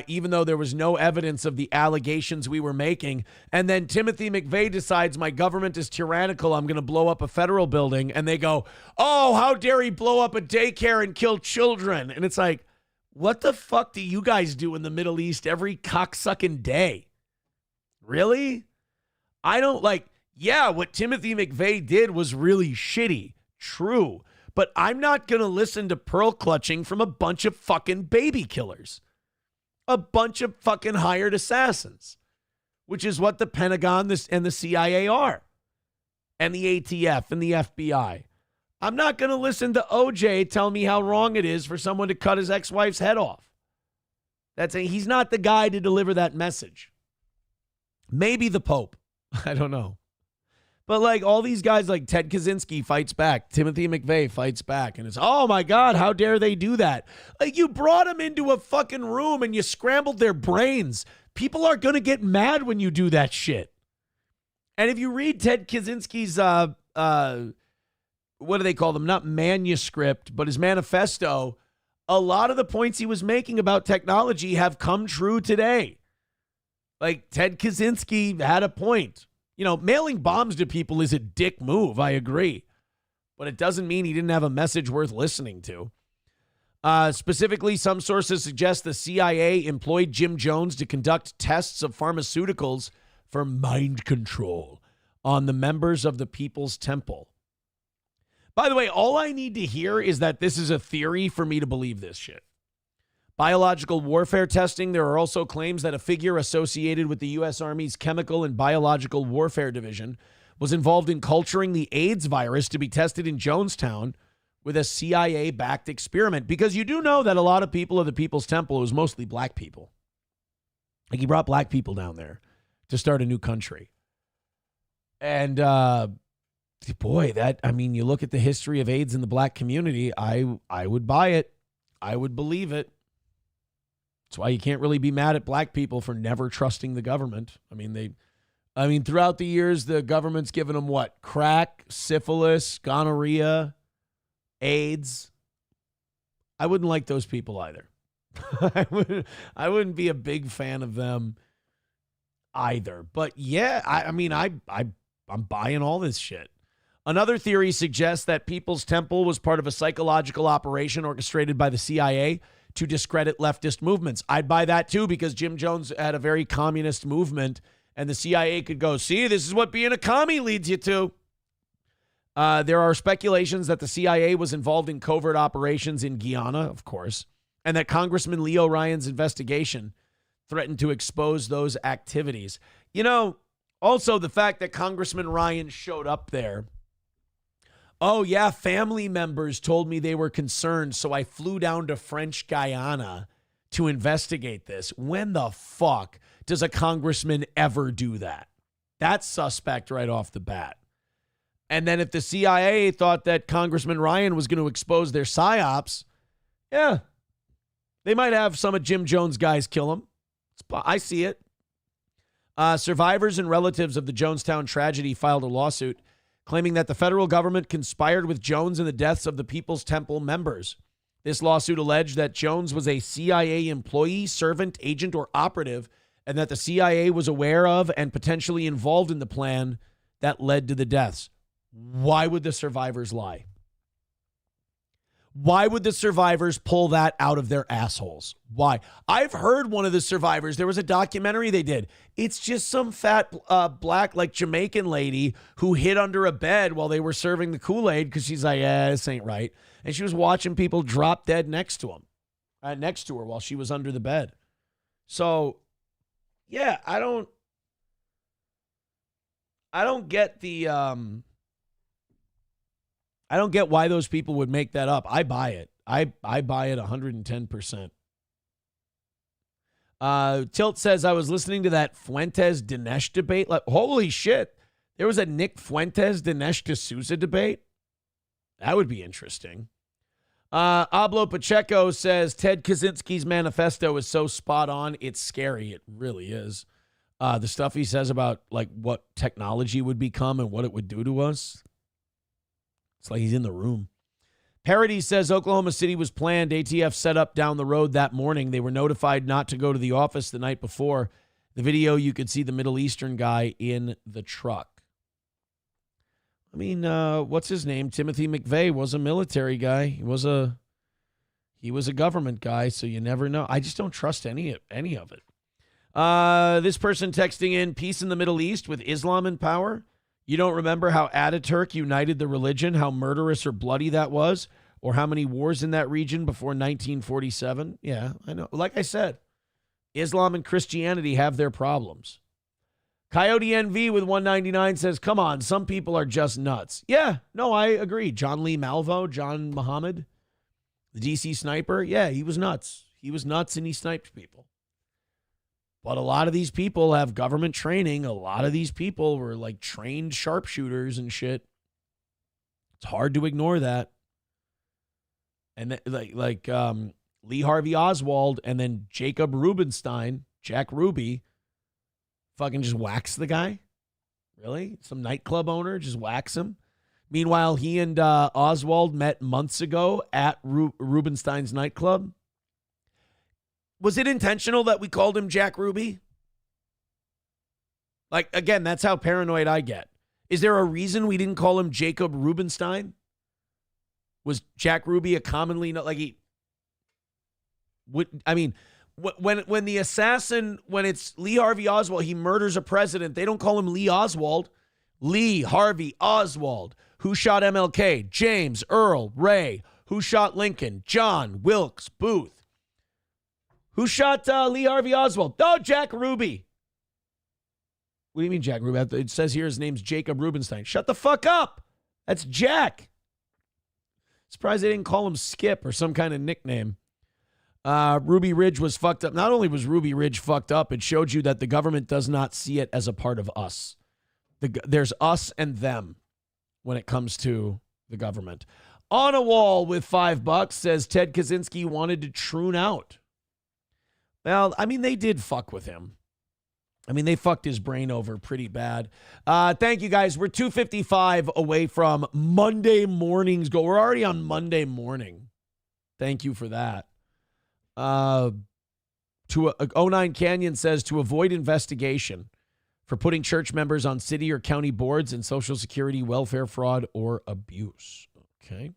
even though there was no evidence of the allegations we were making. And then Timothy McVeigh decides my government is tyrannical. I'm going to blow up a federal building. And they go, oh, how dare he blow up a daycare and kill children? And it's like, what the fuck do you guys do in the Middle East every cocksucking day? Really? I don't yeah, what Timothy McVeigh did was really shitty. True. But I'm not going to listen to pearl clutching from a bunch of fucking baby killers. A bunch of fucking hired assassins, which is what the Pentagon and the CIA are, and the ATF and the FBI. I'm not going to listen to OJ tell me how wrong it is for someone to cut his ex-wife's head off. He's not the guy to deliver that message. Maybe the Pope. I don't know. But all these guys like Ted Kaczynski fights back. Timothy McVeigh fights back. And it's, oh my God, how dare they do that? You brought them into a fucking room and you scrambled their brains. People are going to get mad when you do that shit. And if you read Ted Kaczynski's, what do they call them? Not manuscript, but his manifesto, a lot of the points he was making about technology have come true today. Ted Kaczynski had a point. Mailing bombs to people is a dick move. I agree. But it doesn't mean he didn't have a message worth listening to. Specifically, some sources suggest the CIA employed Jim Jones to conduct tests of pharmaceuticals for mind control on the members of the People's Temple. By the way, all I need to hear is that this is a theory for me to believe this shit. Biological warfare testing. There are also claims that a figure associated with the U.S. Army's Chemical and Biological Warfare Division was involved in culturing the AIDS virus to be tested in Jonestown with a CIA-backed experiment. Because you do know that a lot of people of the People's Temple, it was mostly black people. He brought black people down there to start a new country. And, boy, you look at the history of AIDS in the black community, I would buy it. I would believe it. That's why you can't really be mad at black people for never trusting the government. Throughout the years, the government's given them what? Crack, syphilis, gonorrhea, AIDS. I wouldn't like those people either. I wouldn't be a big fan of them either. But yeah, I'm buying all this shit. Another theory suggests that People's Temple was part of a psychological operation orchestrated by the CIA to discredit leftist movements. I'd buy that too, because Jim Jones had a very communist movement and the CIA could go, see, this is what being a commie leads you to. There are speculations that the CIA was involved in covert operations in Guyana, of course, and that Congressman Leo Ryan's investigation threatened to expose those activities. Also the fact that Congressman Ryan showed up there. Oh, yeah, family members told me they were concerned, so I flew down to French Guyana to investigate this. When the fuck does a congressman ever do that? That's suspect right off the bat. And then if the CIA thought that Congressman Ryan was going to expose their psyops, yeah, they might have some of Jim Jones' guys kill him. I see it. Survivors and relatives of the Jonestown tragedy filed a lawsuit claiming that the federal government conspired with Jones in the deaths of the People's Temple members. This lawsuit alleged that Jones was a CIA employee, servant, agent, or operative, and that the CIA was aware of and potentially involved in the plan that led to the deaths. Why would the survivors lie? Why would the survivors pull that out of their assholes? Why? I've heard one of the survivors, there was a documentary they did. It's just some fat black Jamaican lady who hid under a bed while they were serving the Kool-Aid because she's like, this ain't right. And she was watching people drop dead next to her while she was under the bed. So, yeah, I don't get the I don't get why those people would make that up. I buy it. I buy it 110%. Tilt says, I was listening to that Fuentes-Dinesh debate. Like, holy shit. There was a Nick Fuentes-Dinesh D'Souza debate. That would be interesting. Ablo Pacheco says, Ted Kaczynski's manifesto is so spot on, it's scary. It really is. The stuff he says about like what technology would become and what it would do to us. It's like he's in the room. Parody says Oklahoma City was planned. ATF set up down the road that morning. They were notified not to go to the office the night before. The video, you could see the Middle Eastern guy in the truck. I mean, what's his name? Timothy McVeigh was a military guy. He was a government guy, so you never know. I just don't trust any of it. This person texting in, peace in the Middle East with Islam in power. You don't remember how Ataturk united the religion, how murderous or bloody that was, or how many wars in that region before 1947? Yeah, I know. Like I said, Islam and Christianity have their problems. Coyote NV with 199 says, come on, some people are just nuts. Yeah, no, I agree. John Lee Malvo, John Muhammad, the DC sniper. Yeah, he was nuts. He was nuts and he sniped people. But a lot of these people have government training. A lot of these people were like trained sharpshooters and shit. It's hard to ignore that. And like Lee Harvey Oswald and then Jacob Rubenstein, Jack Ruby, fucking just whacks the guy. Really? Some nightclub owner just whacks him. Meanwhile, he and Oswald met months ago at Rubenstein's nightclub. Was it intentional that we called him Jack Ruby? Like, again, that's how paranoid I get. Is there a reason we didn't call him Jacob Rubenstein? Was Jack Ruby a commonly, like he would, I mean, when the assassin, when it's Lee Harvey Oswald, he murders a president, they don't call him Lee Oswald. Lee Harvey Oswald. Who shot MLK? James Earl Ray. Who shot Lincoln? John Wilkes Booth. Who shot Lee Harvey Oswald? Oh, Jack Ruby. What do you mean, Jack Ruby? It says here his name's Jacob Rubenstein. Shut the fuck up. That's Jack. Surprised they didn't call him Skip or some kind of nickname. Ruby Ridge was fucked up. Not only was Ruby Ridge fucked up, it showed you that the government does not see it as a part of us. There's us and them when it comes to the government. On a Wall with $5 says Ted Kaczynski wanted to troon out. Well, I mean, they did fuck with him. I mean, they fucked his brain over pretty bad. Thank you, guys. We're 2:55 away from Monday morning's goal. We're already on Monday morning. Thank you for that. 09 Canyon says, to avoid investigation for putting church members on city or county boards and Social Security, welfare fraud, or abuse. Okay.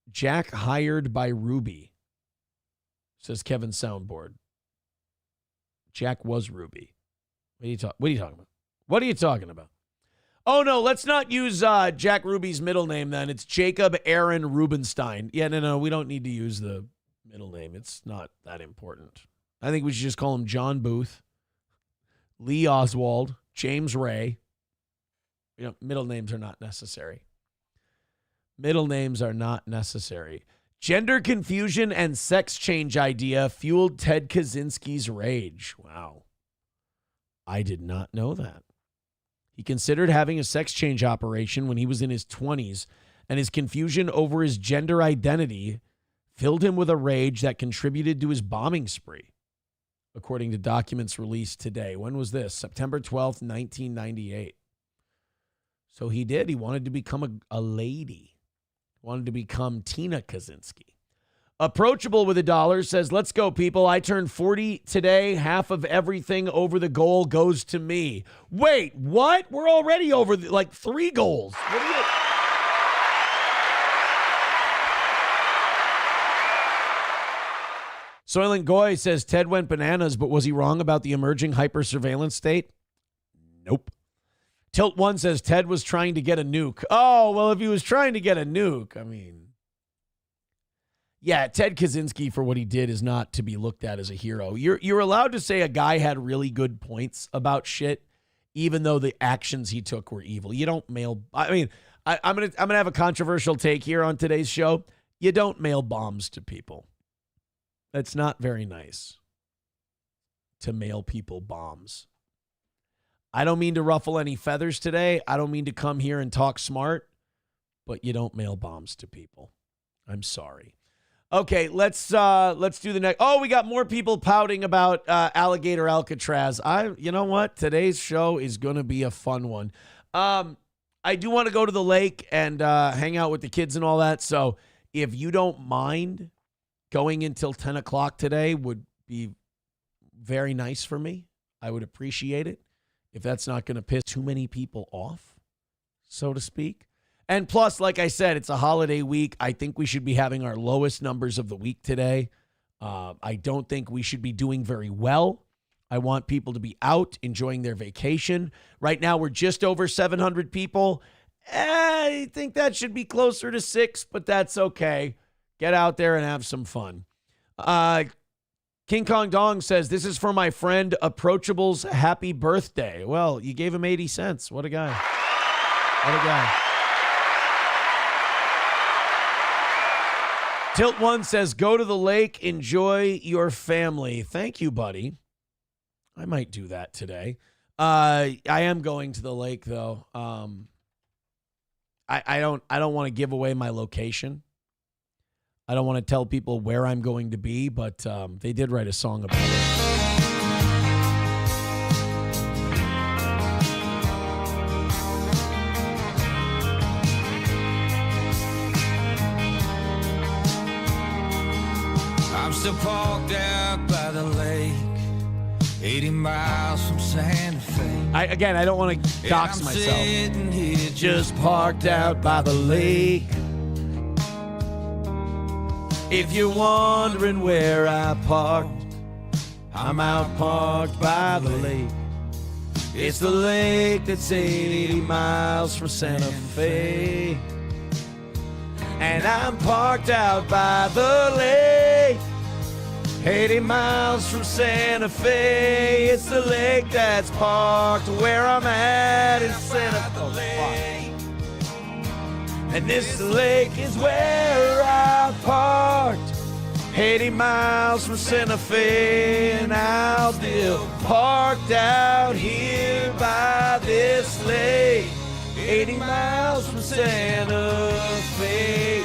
Jack hired by Ruby, says Kevin Soundboard. Jack was Ruby. What are you talking about? What are you talking about? Oh, no, let's not use Jack Ruby's middle name then. It's Jacob Aaron Rubenstein. Yeah, no, we don't need to use the middle name. It's not that important. I think we should just call him John Booth, Lee Oswald, James Ray. Middle names are not necessary. Middle names are not necessary. Gender confusion and sex change idea fueled Ted Kaczynski's rage. Wow. I did not know that. He considered having a sex change operation when he was in his 20s, and his confusion over his gender identity filled him with a rage that contributed to his bombing spree, according to documents released today. When was this? September 12th, 1998. So he did. He wanted to become a lady. Wanted to become Tina Kaczynski. Approachable with $1 says, let's go, people. I turned 40 today. Half of everything over the goal goes to me. Wait, what? We're already over 3 goals. What are you... Soylent Goy says, Ted went bananas, but was he wrong about the emerging hyper-surveillance state? Nope. Tilt One says Ted was trying to get a nuke. Oh, well, if he was trying to get a nuke, I mean, yeah, Ted Kaczynski for what he did is not to be looked at as a hero. You're allowed to say a guy had really good points about shit, even though the actions he took were evil. You don't mail. I mean, I'm gonna have a controversial take here on today's show. You don't mail bombs to people. That's not very nice to mail people bombs. I don't mean to ruffle any feathers today. I don't mean to come here and talk smart, but you don't mail bombs to people. I'm sorry. Okay, let's do the next. Oh, we got more people pouting about Alligator Alcatraz. You know what? Today's show is going to be a fun one. I do want to go to the lake and hang out with the kids and all that. So if you don't mind, going until 10 o'clock today would be very nice for me. I would appreciate it if that's not going to piss too many people off, so to speak. And plus, like I said, it's a holiday week. I think we should be having our lowest numbers of the week today. I don't think we should be doing very well. I want people to be out enjoying their vacation. Right now, we're just over 700 people. I think that should be closer to 6, but that's okay. Get out there and have some fun. King Kong Dong says, this is for my friend Approachable's happy birthday. Well, you gave him 80 cents. What a guy. What a guy. Tilt One says, go to the lake, enjoy your family. Thank you, buddy. I might do that today. I am going to the lake though. I don't want to give away my location. I don't want to tell people where I'm going to be, but they did write a song about it. I'm still parked out by the lake, 80 miles from Santa Fe. I don't want to dox myself. Just parked out by the lake. If you're wondering where I parked, I'm out parked by the lake. It's the lake that's 80 miles from Santa Fe. And I'm parked out by the lake, 80 miles from Santa Fe. It's the lake that's parked where I'm at in Santa Fe. And this lake is where I parked, 80 miles from Santa Fe. And I'll still parked out here by this lake, 80 miles from Santa Fe.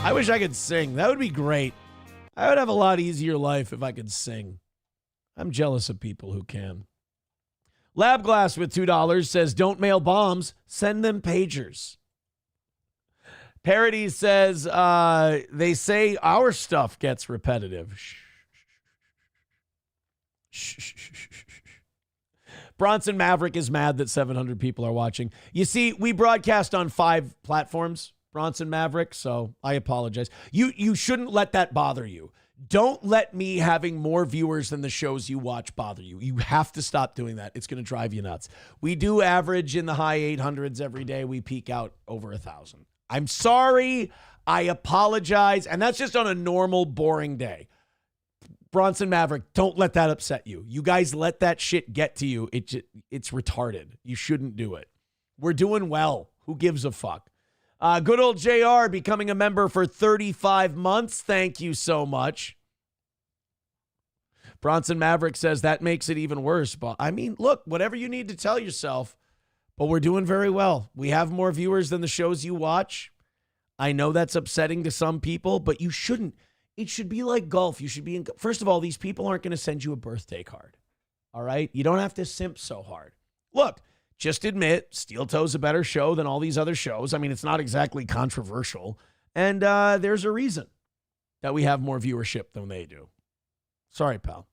I wish I could sing. That would be great. I would have a lot easier life if I could sing. I'm jealous of people who can. Lab Glass with $2 says, don't mail bombs, send them pagers. Parody says, they say our stuff gets repetitive. Bronson Maverick is mad that 700 people are watching. You see, we broadcast on 5 platforms, Bronson Maverick, so I apologize. You shouldn't let that bother you. Don't let me having more viewers than the shows you watch bother you. You have to stop doing that. It's going to drive you nuts. We do average in the high 800s every day. We peak out over 1,000. I'm sorry. I apologize. And that's just on a normal, boring day. Bronson Maverick, don't let that upset you. You guys let that shit get to you. It's retarded. You shouldn't do it. We're doing well. Who gives a fuck? Good old JR becoming a member for 35 months. Thank you so much. Bronson Maverick says that makes it even worse. But I mean, look, whatever you need to tell yourself, but we're doing very well. We have more viewers than the shows you watch. I know that's upsetting to some people, but you shouldn't. It should be like golf. You should be first of all, these people aren't going to send you a birthday card. All right? You don't have to simp so hard. Look, just admit Steel Toe's a better show than all these other shows. I mean, it's not exactly controversial. And there's a reason that we have more viewership than they do. Sorry, pal.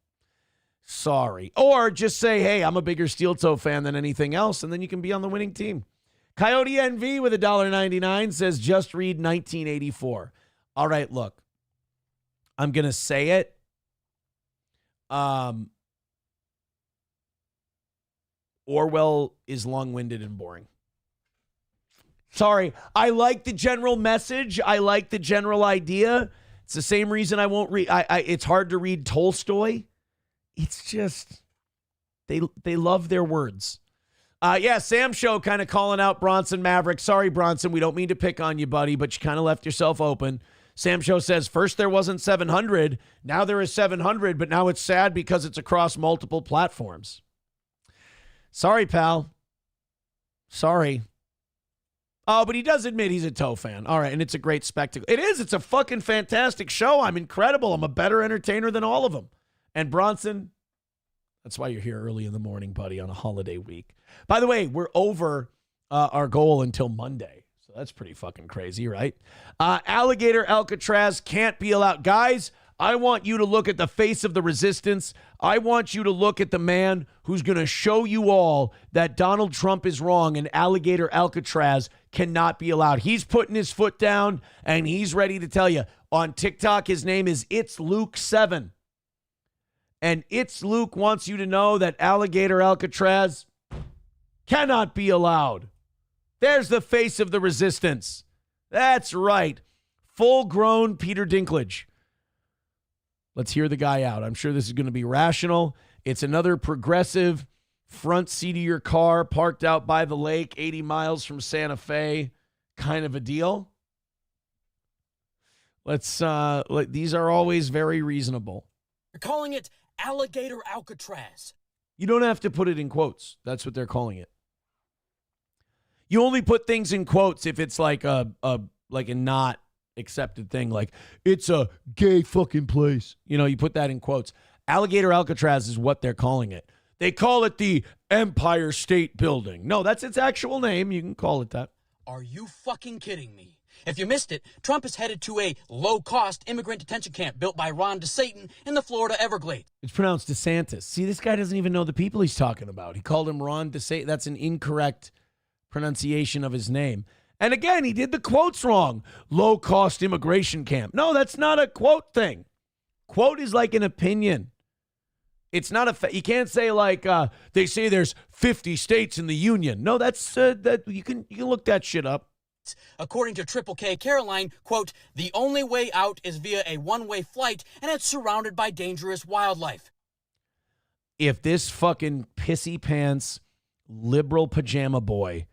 Sorry. Or just say, hey, I'm a bigger Steel Toe fan than anything else, and then you can be on the winning team. Coyote NV with $1.99 says, just read 1984. All right, look. I'm going to say it. Orwell is long-winded and boring. Sorry. I like the general message. I like the general idea. It's the same reason I won't read. It's hard to read Tolstoy. It's just, they love their words. Yeah, Sam Show kind of calling out Bronson Maverick. Sorry, Bronson, we don't mean to pick on you, buddy, but you kind of left yourself open. Sam Show says, first there wasn't 700, now there is 700, but now it's sad because it's across multiple platforms. Sorry, pal. Sorry. Oh, but he does admit he's a Toe fan. All right, and it's a great spectacle. It is. It's a fucking fantastic show. I'm incredible. I'm a better entertainer than all of them. And Bronson, that's why you're here early in the morning, buddy, on a holiday week. By the way, we're over our goal until Monday. So that's pretty fucking crazy, right? Alligator Alcatraz can't be allowed. Guys, I want you to look at the face of the resistance. I want you to look at the man who's going to show you all that Donald Trump is wrong and Alligator Alcatraz cannot be allowed. He's putting his foot down, and he's ready to tell you. On TikTok, his name is It's Luke 7. And It's Luke wants you to know that Alligator Alcatraz cannot be allowed. There's the face of the resistance. That's right. Full-grown Peter Dinklage. Let's hear the guy out. I'm sure this is going to be rational. It's another progressive front seat of your car parked out by the lake, 80 miles from Santa Fe kind of a deal. These are always very reasonable. They're calling it Alligator Alcatraz. You don't have to put it in quotes. That's what they're calling it. You only put things in quotes if it's like a not accepted thing, like it's a gay fucking place. You put that in quotes. Alligator Alcatraz is what they're calling it. They call it the Empire State Building. No, that's its actual name. You can call it that. Are you fucking kidding me? If you missed it, Trump is headed to a low-cost immigrant detention camp built by Ron DeSatan in the Florida Everglades. It's pronounced DeSantis. See, this guy doesn't even know the people he's talking about. He called him Ron DeSatan. That's an incorrect pronunciation of his name. And again, he did the quotes wrong. Low-cost immigration camp. No, that's not a quote thing. Quote is like an opinion. It's not you can't say like they say there's 50 states in the union. No, that's that you can look that shit up. According to Triple K Caroline, quote, the only way out is via a one-way flight, and it's surrounded by dangerous wildlife. If this fucking pissy pants liberal pajama boy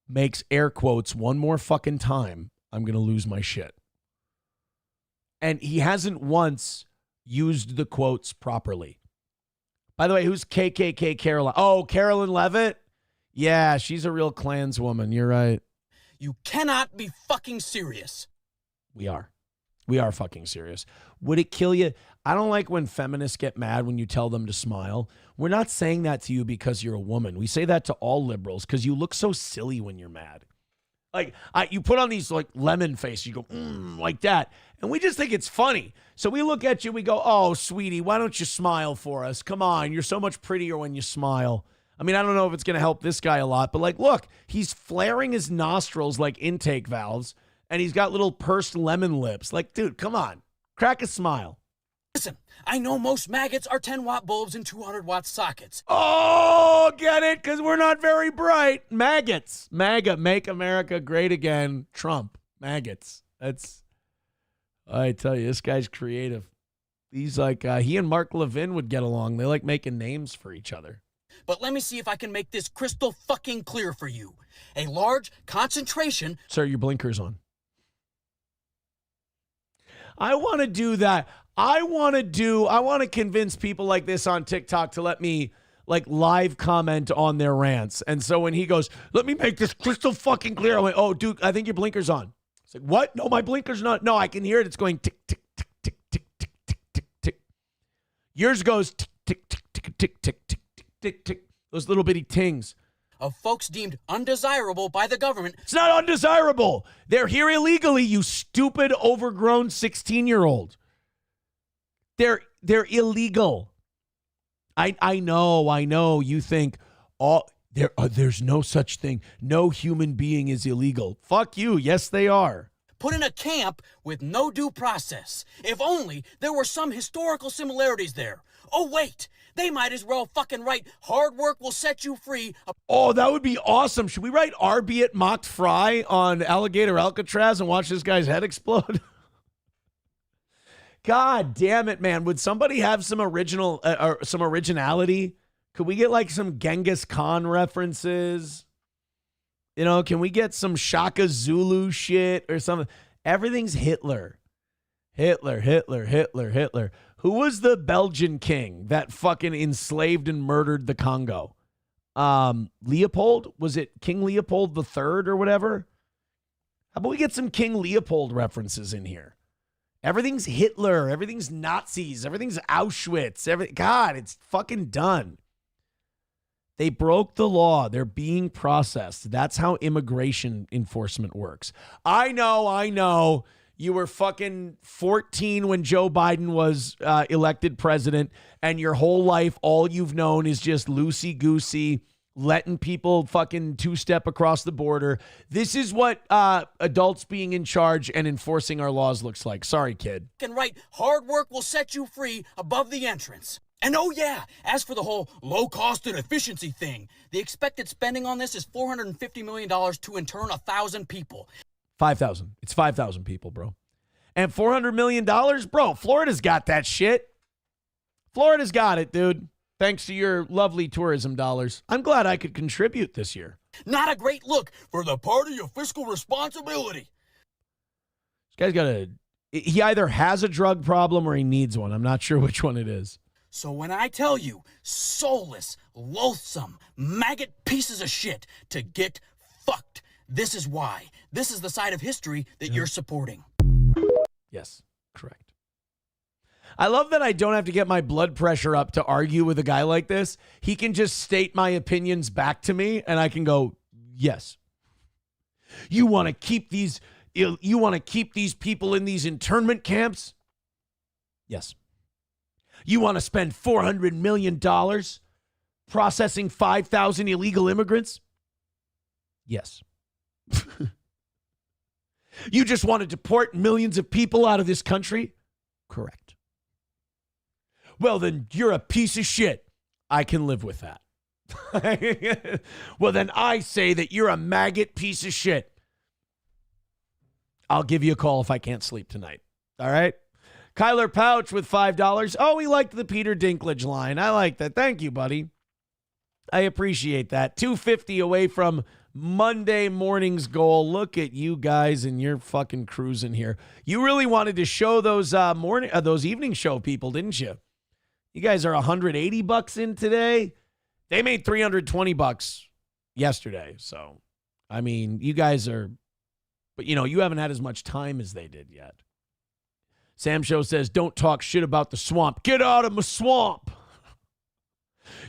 makes air quotes one more fucking time, I'm going to lose my shit. And he hasn't once used the quotes properly. By the way, who's KKK Caroline? Oh, Carolyn Levitt? Yeah, she's a real Klanswoman. You're right. You cannot be fucking serious. We are. We are fucking serious. Would it kill you? I don't like when feminists get mad when you tell them to smile. We're not saying that to you because you're a woman. We say that to all liberals because you look so silly when you're mad. Like, you put on these like lemon face, you go, like that. And we just think it's funny. So we look at you, we go, oh, sweetie, why don't you smile for us? Come on, you're so much prettier when you smile. I mean, I don't know if it's going to help this guy a lot, but like, look, he's flaring his nostrils like intake valves, and he's got little pursed lemon lips. Like, dude, come on, crack a smile. Listen, I know most maggots are 10-watt bulbs and 200-watt sockets. Oh, get it? Because we're not very bright. Maggots. MAGA, make America great again. Trump. Maggots. I tell you, this guy's creative. He's like, he and Mark Levin would get along. They like making names for each other. But let me see if I can make this crystal fucking clear for you. A large concentration... Sir, your blinker's on. I want to do that. I want to convince people like this on TikTok to let me like live comment on their rants. And so when he goes, let me make this crystal fucking clear. I went, oh, dude, I think your blinker's on. It's like, what? No, my blinker's not. No, I can hear it. It's going tick, tick, tick, tick, tick, tick, tick, tick, tick. Yours goes tick, tick, tick, tick, tick, tick, tick, tick, tick. Those little bitty tings. Of folks deemed undesirable by the government. It's not undesirable. They're here illegally, you stupid, overgrown 16-year-old. They're illegal. I know. You think, there's no such thing. No human being is illegal. Fuck you. Yes, they are. Put in a camp with no due process. If only there were some historical similarities there. Oh, wait. They might as well fucking write, hard work will set you free. Oh, that would be awesome. Should we write Arbiet mocked fry on Alligator Alcatraz and watch this guy's head explode? God damn it, man. Would somebody have some originality? Could we get like some Genghis Khan references? You know, can we get some Shaka Zulu shit or something? Everything's Hitler. Hitler. Who was the Belgian king that fucking enslaved and murdered the Congo? Leopold, was it King Leopold III or whatever? How about we get some King Leopold references in here? Everything's Hitler, everything's Nazis, everything's Auschwitz. God, it's fucking done. They broke the law. They're being processed. That's how immigration enforcement works. I know. You were fucking 14 when Joe Biden was elected president, and your whole life, all you've known is just loosey-goosey, letting people fucking two-step across the border. This is what adults being in charge and enforcing our laws looks like. Sorry, kid. And right, hard work will set you free above the entrance. And oh yeah, as for the whole low cost and efficiency thing, the expected spending on this is $450 million to intern 1,000 people. 5,000. It's 5,000 people, bro. And $400 million, bro. Florida's got that shit. Florida's got it, dude. Thanks to your lovely tourism dollars. I'm glad I could contribute this year. Not a great look for the party of fiscal responsibility. This guy's he either has a drug problem or he needs one. I'm not sure which one it is. So when I tell you soulless, loathsome, maggot pieces of shit to get fucked, this is why. This is the side of history that you're supporting. Yes, correct. I love that I don't have to get my blood pressure up to argue with a guy like this. He can just state my opinions back to me and I can go, yes. You want to keep these people in these internment camps? Yes. You want to spend $400 million processing 5,000 illegal immigrants? Yes. You just want to deport millions of people out of this country? Correct. Well, then you're a piece of shit. I can live with that. Well, then I say that you're a maggot piece of shit. I'll give you a call if I can't sleep tonight. All right? Kyler Pouch with $5. Oh, he liked the Peter Dinklage line. I like that. Thank you, buddy. I appreciate that. $250 away from Monday morning's goal. Look at you guys and you're fucking cruising here. You really wanted to show those those evening show people, didn't you? You guys are $180 in today. They made $320 yesterday. So, I mean, you guys are, but you haven't had as much time as they did yet. Sam Show says, don't talk shit about the swamp. Get out of my swamp.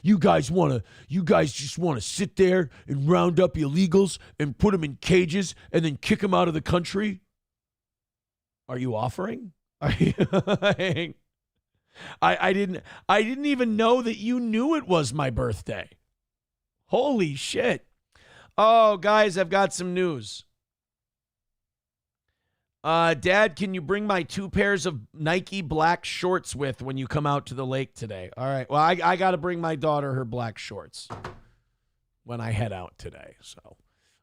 You guys just want to sit there and round up illegals and put them in cages and then kick them out of the country? Are you offering? Are you I didn't even know that you knew it was my birthday. Holy shit. Oh, guys, I've got some news. Dad, can you bring my 2 pairs of Nike black shorts with when you come out to the lake today? All right. Well, I got to bring my daughter her black shorts when I head out today. So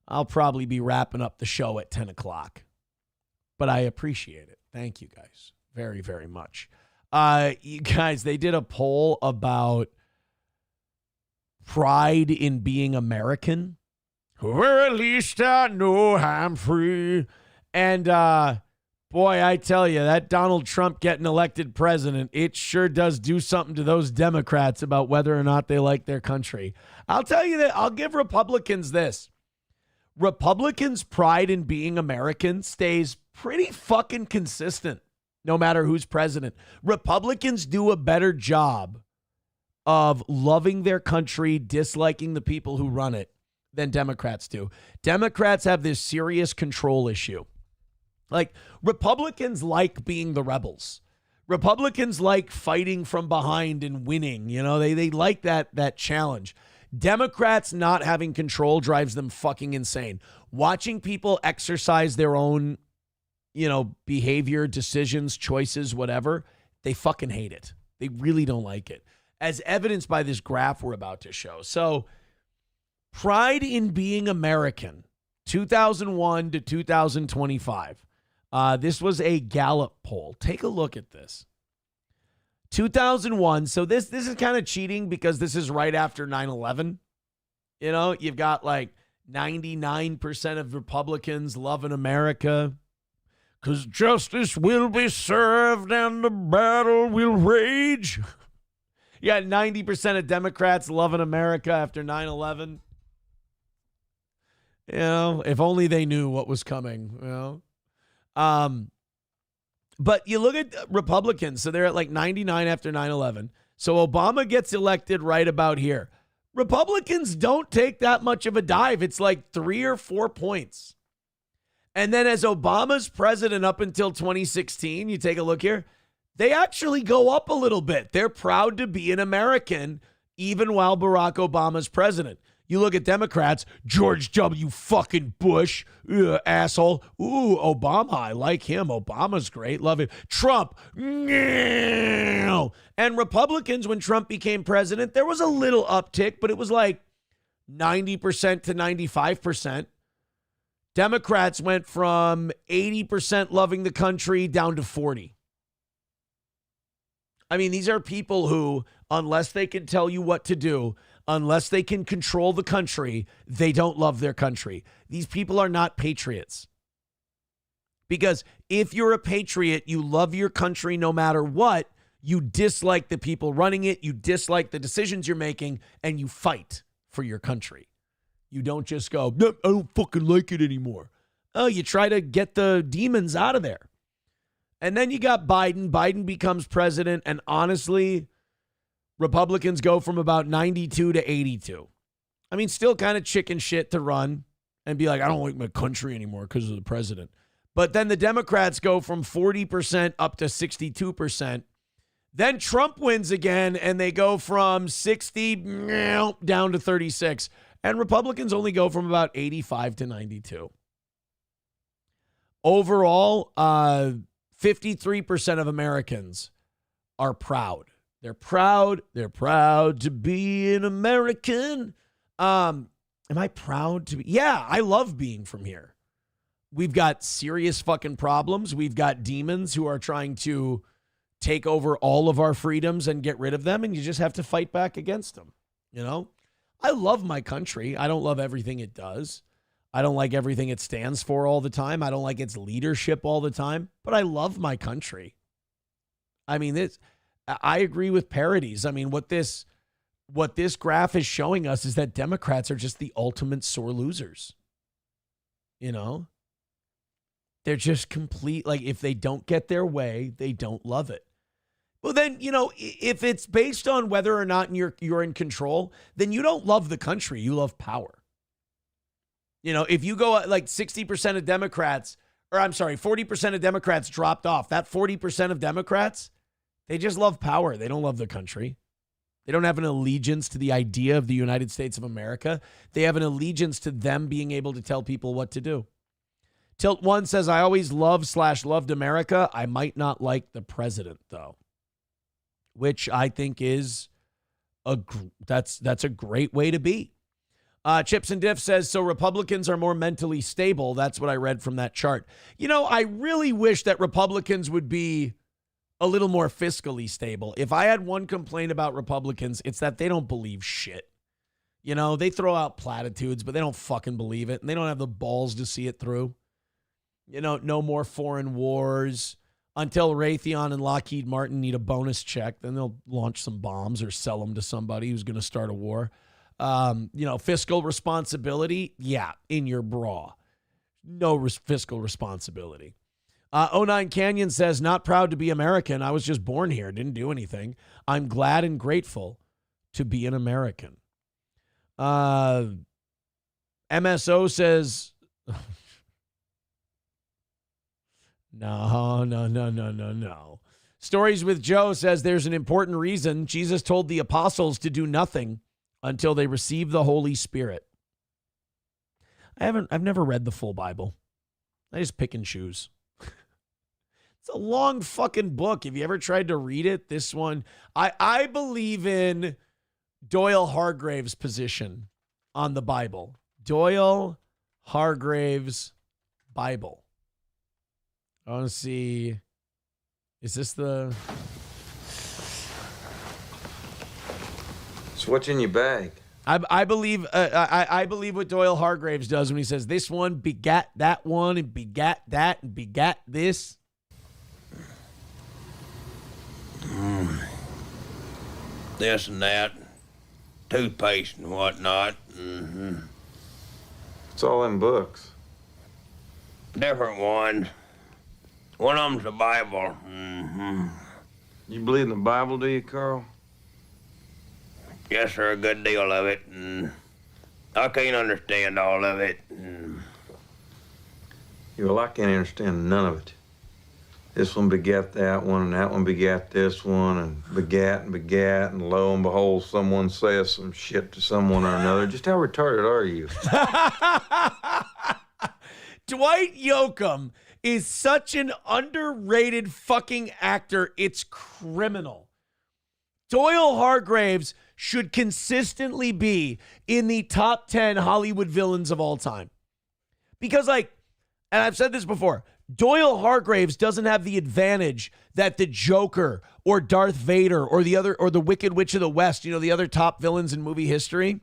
I'll probably be wrapping up the show at 10 o'clock. But I appreciate it. Thank you, guys. Very, very much. You guys, they did a poll about pride in being American. Or at least I know I'm free. And, boy, I tell you, that Donald Trump getting elected president, it sure does do something to those Democrats about whether or not they like their country. I'll tell you that I'll give Republicans this. Republicans' pride in being American stays pretty fucking consistent no matter who's president. Republicans do a better job of loving their country, disliking the people who run it than Democrats do. Democrats have this serious control issue. Like, Republicans like being the rebels. Republicans like fighting from behind and winning. They like that challenge. Democrats not having control drives them fucking insane. Watching people exercise their own, behavior, decisions, choices, whatever, they fucking hate it. They really don't like it. As evidenced by this graph we're about to show. So, pride in being American, 2001 to 2025. This was a Gallup poll. Take a look at this. 2001. So this is kind of cheating because this is right after 9/11. You've got like 99% of Republicans loving America because justice will be served and the battle will rage. Yeah, 90% of Democrats loving America after 9/11. You know, if only they knew what was coming, you know. But you look at Republicans, so they're at like 99 after 9/11. So Obama gets elected right about here. Republicans don't take that much of a dive. It's like 3 or 4 points. And then as Obama's president up until 2016, you take a look here, they actually go up a little bit. They're proud to be an American even while Barack Obama's president. You look at Democrats, George W. fucking Bush, asshole. Ooh, Obama, I like him. Obama's great, love him. Trump, no. And Republicans, when Trump became president, there was a little uptick, but it was like 90% to 95%. Democrats went from 80% loving the country down to 40%. I mean, these are people who, unless they can tell you what to do, unless they can control the country, they don't love their country. These people are not patriots. Because if you're a patriot, you love your country no matter what. You dislike the people running it. You dislike the decisions you're making, and you fight for your country. You don't just go, no, I don't fucking like it anymore. Oh, you try to get the demons out of there. And then you got Biden. Biden becomes president, and honestly, Republicans go from about 92 to 82. I mean, still kind of chicken shit to run and be like, I don't like my country anymore because of the president. But then the Democrats go from 40% up to 62%. Then Trump wins again, and they go from 60 down to 36. And Republicans only go from about 85 to 92. Overall, 53% of Americans are proud. They're proud. They're proud to be an American. Am I proud to be? Yeah, I love being from here. We've got serious fucking problems. We've got demons who are trying to take over all of our freedoms and get rid of them, and you just have to fight back against them. You know, I love my country. I don't love everything it does. I don't like everything it stands for all the time. I don't like its leadership all the time, but I love my country. I mean, I agree with parodies. I mean, what this graph is showing us is that Democrats are just the ultimate sore losers. You know, they're just complete. Like, if they don't get their way, they don't love it. Well, then, you know, if it's based on whether or not you're in control, then you don't love the country. You love power. You know, if you go like 60% of Democrats, or I'm sorry, 40% of Democrats dropped off. That 40% of Democrats, they just love power. They don't love the country. They don't have an allegiance to the idea of the United States of America. They have an allegiance to them being able to tell people what to do. Tilt One says, I always loved America. I might not like the president, though, which I think is that's a great way to be. Chips and Diff says, so Republicans are more mentally stable. That's what I read from that chart. You know, I really wish that Republicans would be a little more fiscally stable. If I had one complaint about Republicans, it's that they don't believe shit. You know, they throw out platitudes, but they don't fucking believe it. And they don't have the balls to see it through. You know, no more foreign wars. Until Raytheon and Lockheed Martin need a bonus check, then they'll launch some bombs or sell them to somebody who's going to start a war. You know, fiscal responsibility, yeah, in your bra. No fiscal responsibility. 09 Canyon says, not proud to be American. I was just born here, didn't do anything. I'm glad and grateful to be an American. MSO says, no. Stories with Joe says there's an important reason Jesus told the apostles to do nothing until they receive the Holy Spirit. I've never read the full Bible. I just pick and choose. It's a long fucking book. Have you ever tried to read it? This one, I believe in Doyle Hargrave's position on the Bible. Doyle Hargrave's Bible. I want to see. Is this the? So what's in your bag? I believe what Doyle Hargraves does when he says this one begat that one and begat that and begat this. this and that, toothpaste and whatnot. It's all in books. Different ones. One of them's the Bible. You believe in the Bible, do you, Carl? Yes, sir, a good deal of it. I can't understand all of it. Well, I can't understand none of it. This one begat that one, and that one begat this one, and begat, and lo and behold, someone says some shit to someone or another. Just how retarded are you? Dwight Yoakam is such an underrated fucking actor, it's criminal. Doyle Hargraves should consistently be in the top 10 Hollywood villains of all time. Because, like, and I've said this before, Doyle Hargraves doesn't have the advantage that the Joker or Darth Vader or the Wicked Witch of the West, you know, the other top villains in movie history.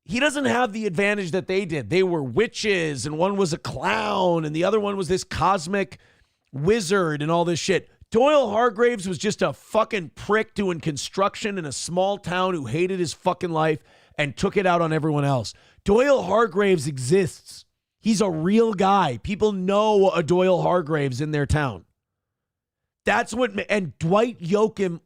He doesn't have the advantage that they did. They were witches, and one was a clown, and the other one was this cosmic wizard and all this shit. Doyle Hargraves was just a fucking prick doing construction in a small town who hated his fucking life and took it out on everyone else. Doyle Hargraves exists. He's a real guy. People know a Doyle Hargraves in their town. That's what, and Dwight Yoakam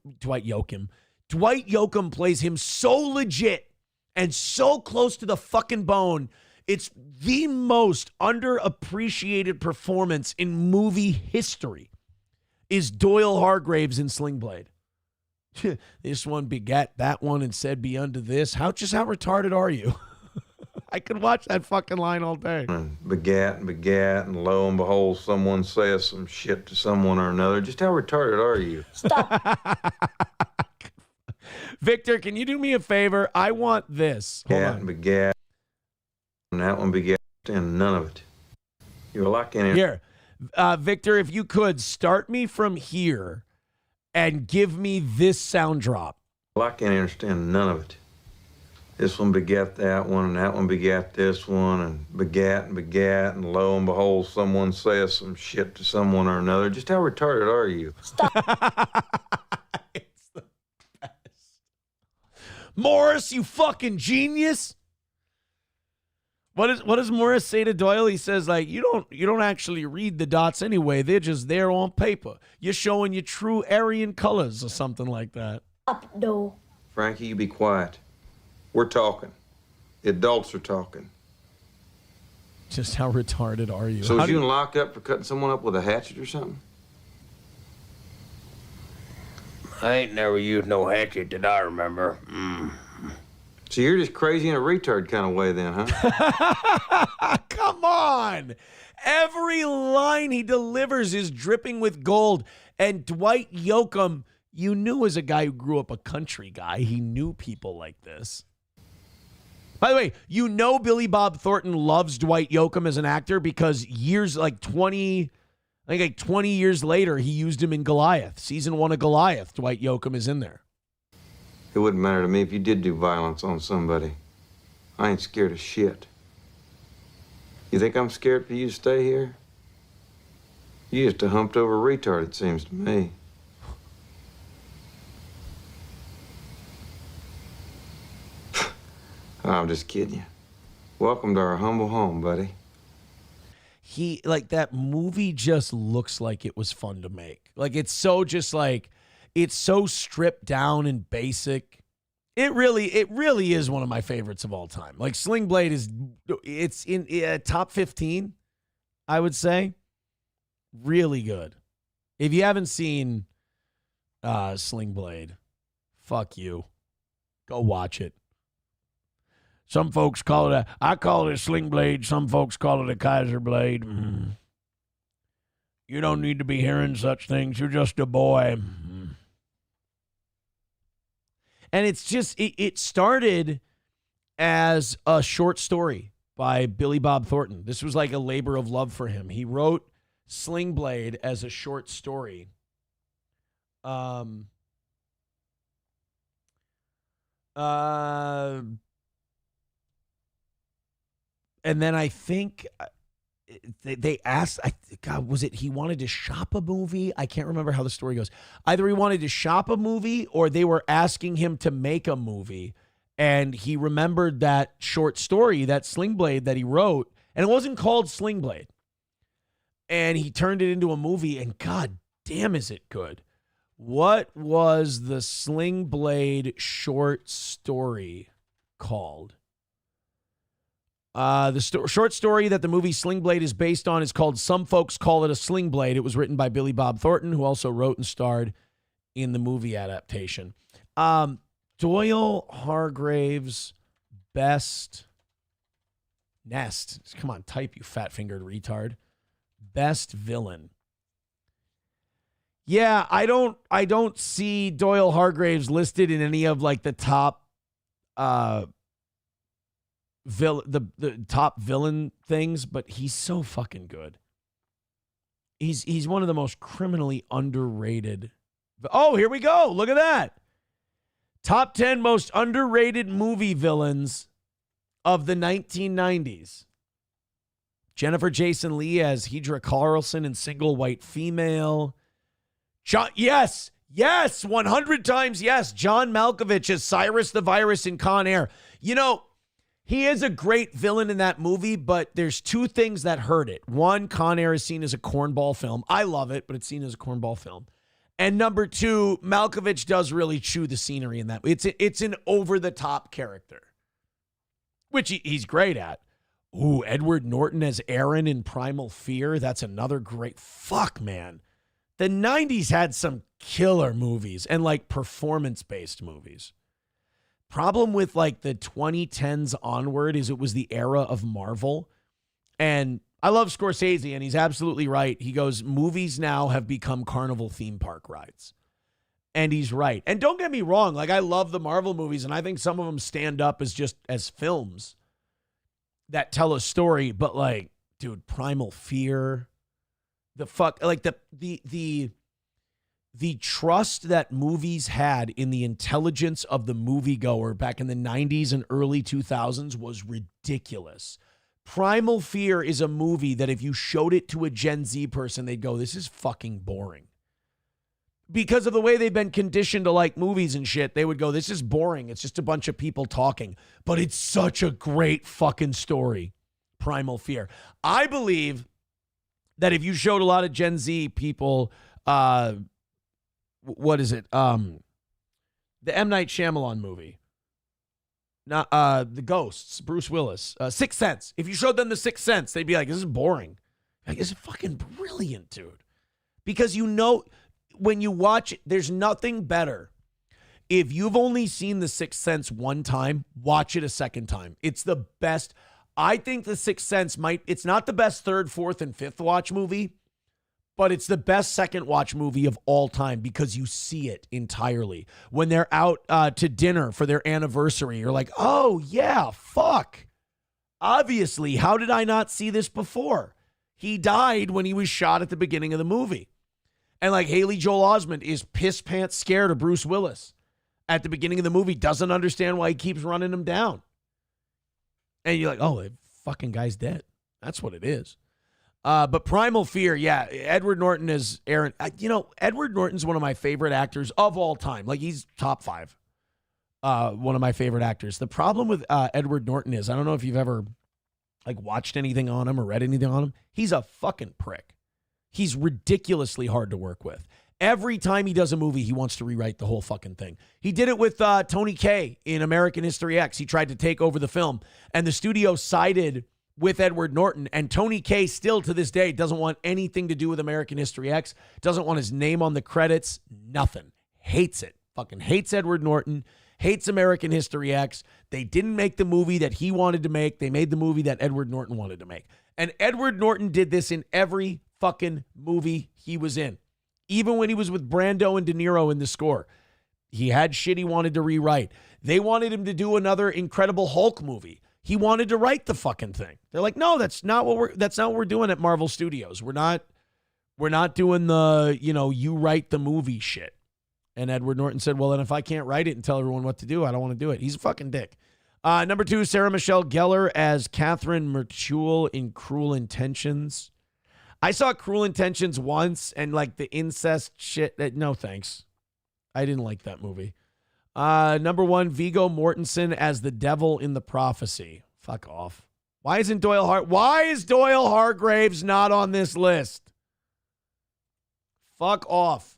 plays him so legit and so close to the fucking bone. It's the most underappreciated performance in movie history is Doyle Hargraves in Sling Blade. This one begat that one and said be unto this. How retarded are you? I could watch that fucking line all day. And begat, and lo and behold, someone says some shit to someone or another. Just how retarded are you? Stop. Victor, can you do me a favor? I want this. Begat, and that one begat, and none of it. You're locking Here, Victor, if you could, start me from here and give me this sound drop. Well, I can't understand none of it. This one begat that one, and that one begat this one, and begat, and lo and behold, someone says some shit to someone or another. Just how retarded are you? Stop. It's the best. Morris, you fucking genius. What does Morris say to Doyle? He says, like, you don't actually read the dots anyway. They're just there on paper. You're showing your true Aryan colors or something like that. Up, no. Frankie, you be quiet. We're talking. The adults are talking. Just how retarded are you? So was you locked up for cutting someone up with a hatchet or something? I ain't never used no hatchet that I remember. So you're just crazy in a retard kind of way then, huh? Come on. Every line he delivers is dripping with gold. And Dwight Yoakam, you knew as a guy who grew up a country guy, he knew people like this. By the way, you know Billy Bob Thornton loves Dwight Yoakam as an actor because years, like 20 years later, he used him in Goliath. Season 1 of Goliath, Dwight Yoakam is in there. It wouldn't matter to me if you did do violence on somebody. I ain't scared of shit. You think I'm scared for you to stay here? You just a humped over retard, it seems to me. I'm just kidding you. Welcome to our humble home, buddy. That movie just looks like it was fun to make. Like, it's so stripped down and basic. It really is one of my favorites of all time. Like, Sling Blade it's in top 15, I would say. Really good. If you haven't seen Sling Blade, fuck you. Go watch it. Some folks call it I call it a Sling Blade. Some folks call it a Kaiser Blade. You don't need to be hearing such things. You're just a boy. And it's just, it started as a short story by Billy Bob Thornton. This was like a labor of love for him. He wrote Sling Blade as a short story. And then I think they asked, God, was it he wanted to shop a movie? I can't remember how the story goes. Either he wanted to shop a movie or they were asking him to make a movie. And he remembered that short story, that Sling Blade that he wrote, and it wasn't called Sling Blade. And he turned it into a movie, and God damn, is it good. What was the Sling Blade short story called? The short story that the movie Sling Blade is based on is called Some Folks Call It a Sling Blade. It was written by Billy Bob Thornton, who also wrote and starred in the movie adaptation. Doyle Hargrave's best nest. Come on, type, you fat-fingered retard. Best villain. Yeah, I don't see Doyle Hargraves listed in any of like the top the top villain things, but he's so fucking good. He's one of the most criminally underrated. Oh, here we go. Look at that. Top 10 most underrated movie villains of the 1990s. Jennifer Jason Leigh as Hedra Carlson in Single White Female. Yes, 100 times yes. John Malkovich as Cyrus the Virus in Con Air. You know, he is a great villain in that movie, but there's two things that hurt it. One, Con Air is seen as a cornball film. I love it, but it's seen as a cornball film. And number two, Malkovich does really chew the scenery in that. It's an over-the-top character, which he's great at. Ooh, Edward Norton as Aaron in Primal Fear. That's another great. Fuck, man. The 90s had some killer movies and like performance-based movies. Problem with like the 2010s onward is it was the era of Marvel. And I love Scorsese, and he's absolutely right. He goes, movies now have become carnival theme park rides. And he's right. And don't get me wrong, like I love the Marvel movies, and I think some of them stand up as films that tell a story, but like, dude, Primal Fear, the trust that movies had in the intelligence of the moviegoer back in the 90s and early 2000s was ridiculous. Primal Fear is a movie that if you showed it to a Gen Z person, they'd go, this is fucking boring. Because of the way they've been conditioned to like movies and shit, they would go, this is boring. It's just a bunch of people talking. But it's such a great fucking story, Primal Fear. I believe that if you showed a lot of Gen Z people, what is it? The M. Night Shyamalan movie. Not the Ghosts, Bruce Willis, Sixth Sense. If you showed them the Sixth Sense, they'd be like, this is boring. Like, this is fucking brilliant, dude. Because you know, when you watch it, there's nothing better. If you've only seen the Sixth Sense one time, watch it a second time. It's the best. I think the Sixth Sense it's not the best third, fourth, and fifth watch movie, but it's the best second watch movie of all time because you see it entirely. When they're out to dinner for their anniversary, you're like, oh, yeah, fuck. Obviously, how did I not see this before? He died when he was shot at the beginning of the movie. And like Haley Joel Osment is piss pants scared of Bruce Willis at the beginning of the movie, doesn't understand why he keeps running him down. And you're like, oh, the fucking guy's dead. That's what it is. But Primal Fear, yeah, Edward Norton is Aaron. Edward Norton's one of my favorite actors of all time. Like, he's top 5. One of my favorite actors. The problem with Edward Norton is, I don't know if you've ever like watched anything on him or read anything on him. He's a fucking prick. He's ridiculously hard to work with. Every time he does a movie, he wants to rewrite the whole fucking thing. He did it with Tony Kaye in American History X. He tried to take over the film, and the studio sided with Edward Norton, and Tony Kaye still to this day doesn't want anything to do with American History X, doesn't want his name on the credits, nothing. Hates it. Fucking hates Edward Norton, hates American History X. They didn't make the movie that he wanted to make. They made the movie that Edward Norton wanted to make. And Edward Norton did this in every fucking movie he was in. Even when he was with Brando and De Niro in The Score. He had shit he wanted to rewrite. They wanted him to do another Incredible Hulk movie. He wanted to write the fucking thing. They're like, no, that's not what we're doing at Marvel Studios. We're not doing the, you write the movie shit. And Edward Norton said, well, then if I can't write it and tell everyone what to do, I don't want to do it. He's a fucking dick. Number 2, Sarah Michelle Gellar as Catherine Merchule in Cruel Intentions. I saw Cruel Intentions once, and like the incest shit, no thanks. I didn't like that movie. Number 1, Viggo Mortensen as the devil in The Prophecy. Fuck off. Why is Doyle Hargraves not on this list? Fuck off.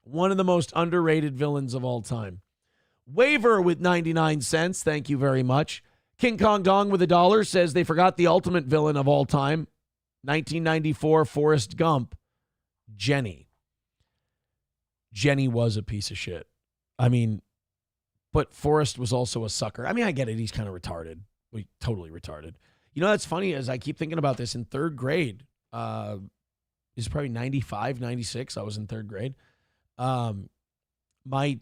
One of the most underrated villains of all time. Waver with 99 cents. Thank you very much. King Kong Dong with $1 says they forgot the ultimate villain of all time. 1994 Forrest Gump. Jenny. Jenny was a piece of shit. I mean, but Forrest was also a sucker. I mean, I get it. He's kind of retarded. Totally retarded. You know, that's funny as I keep thinking about this in third grade. It's probably 95, 96. I was in third grade. That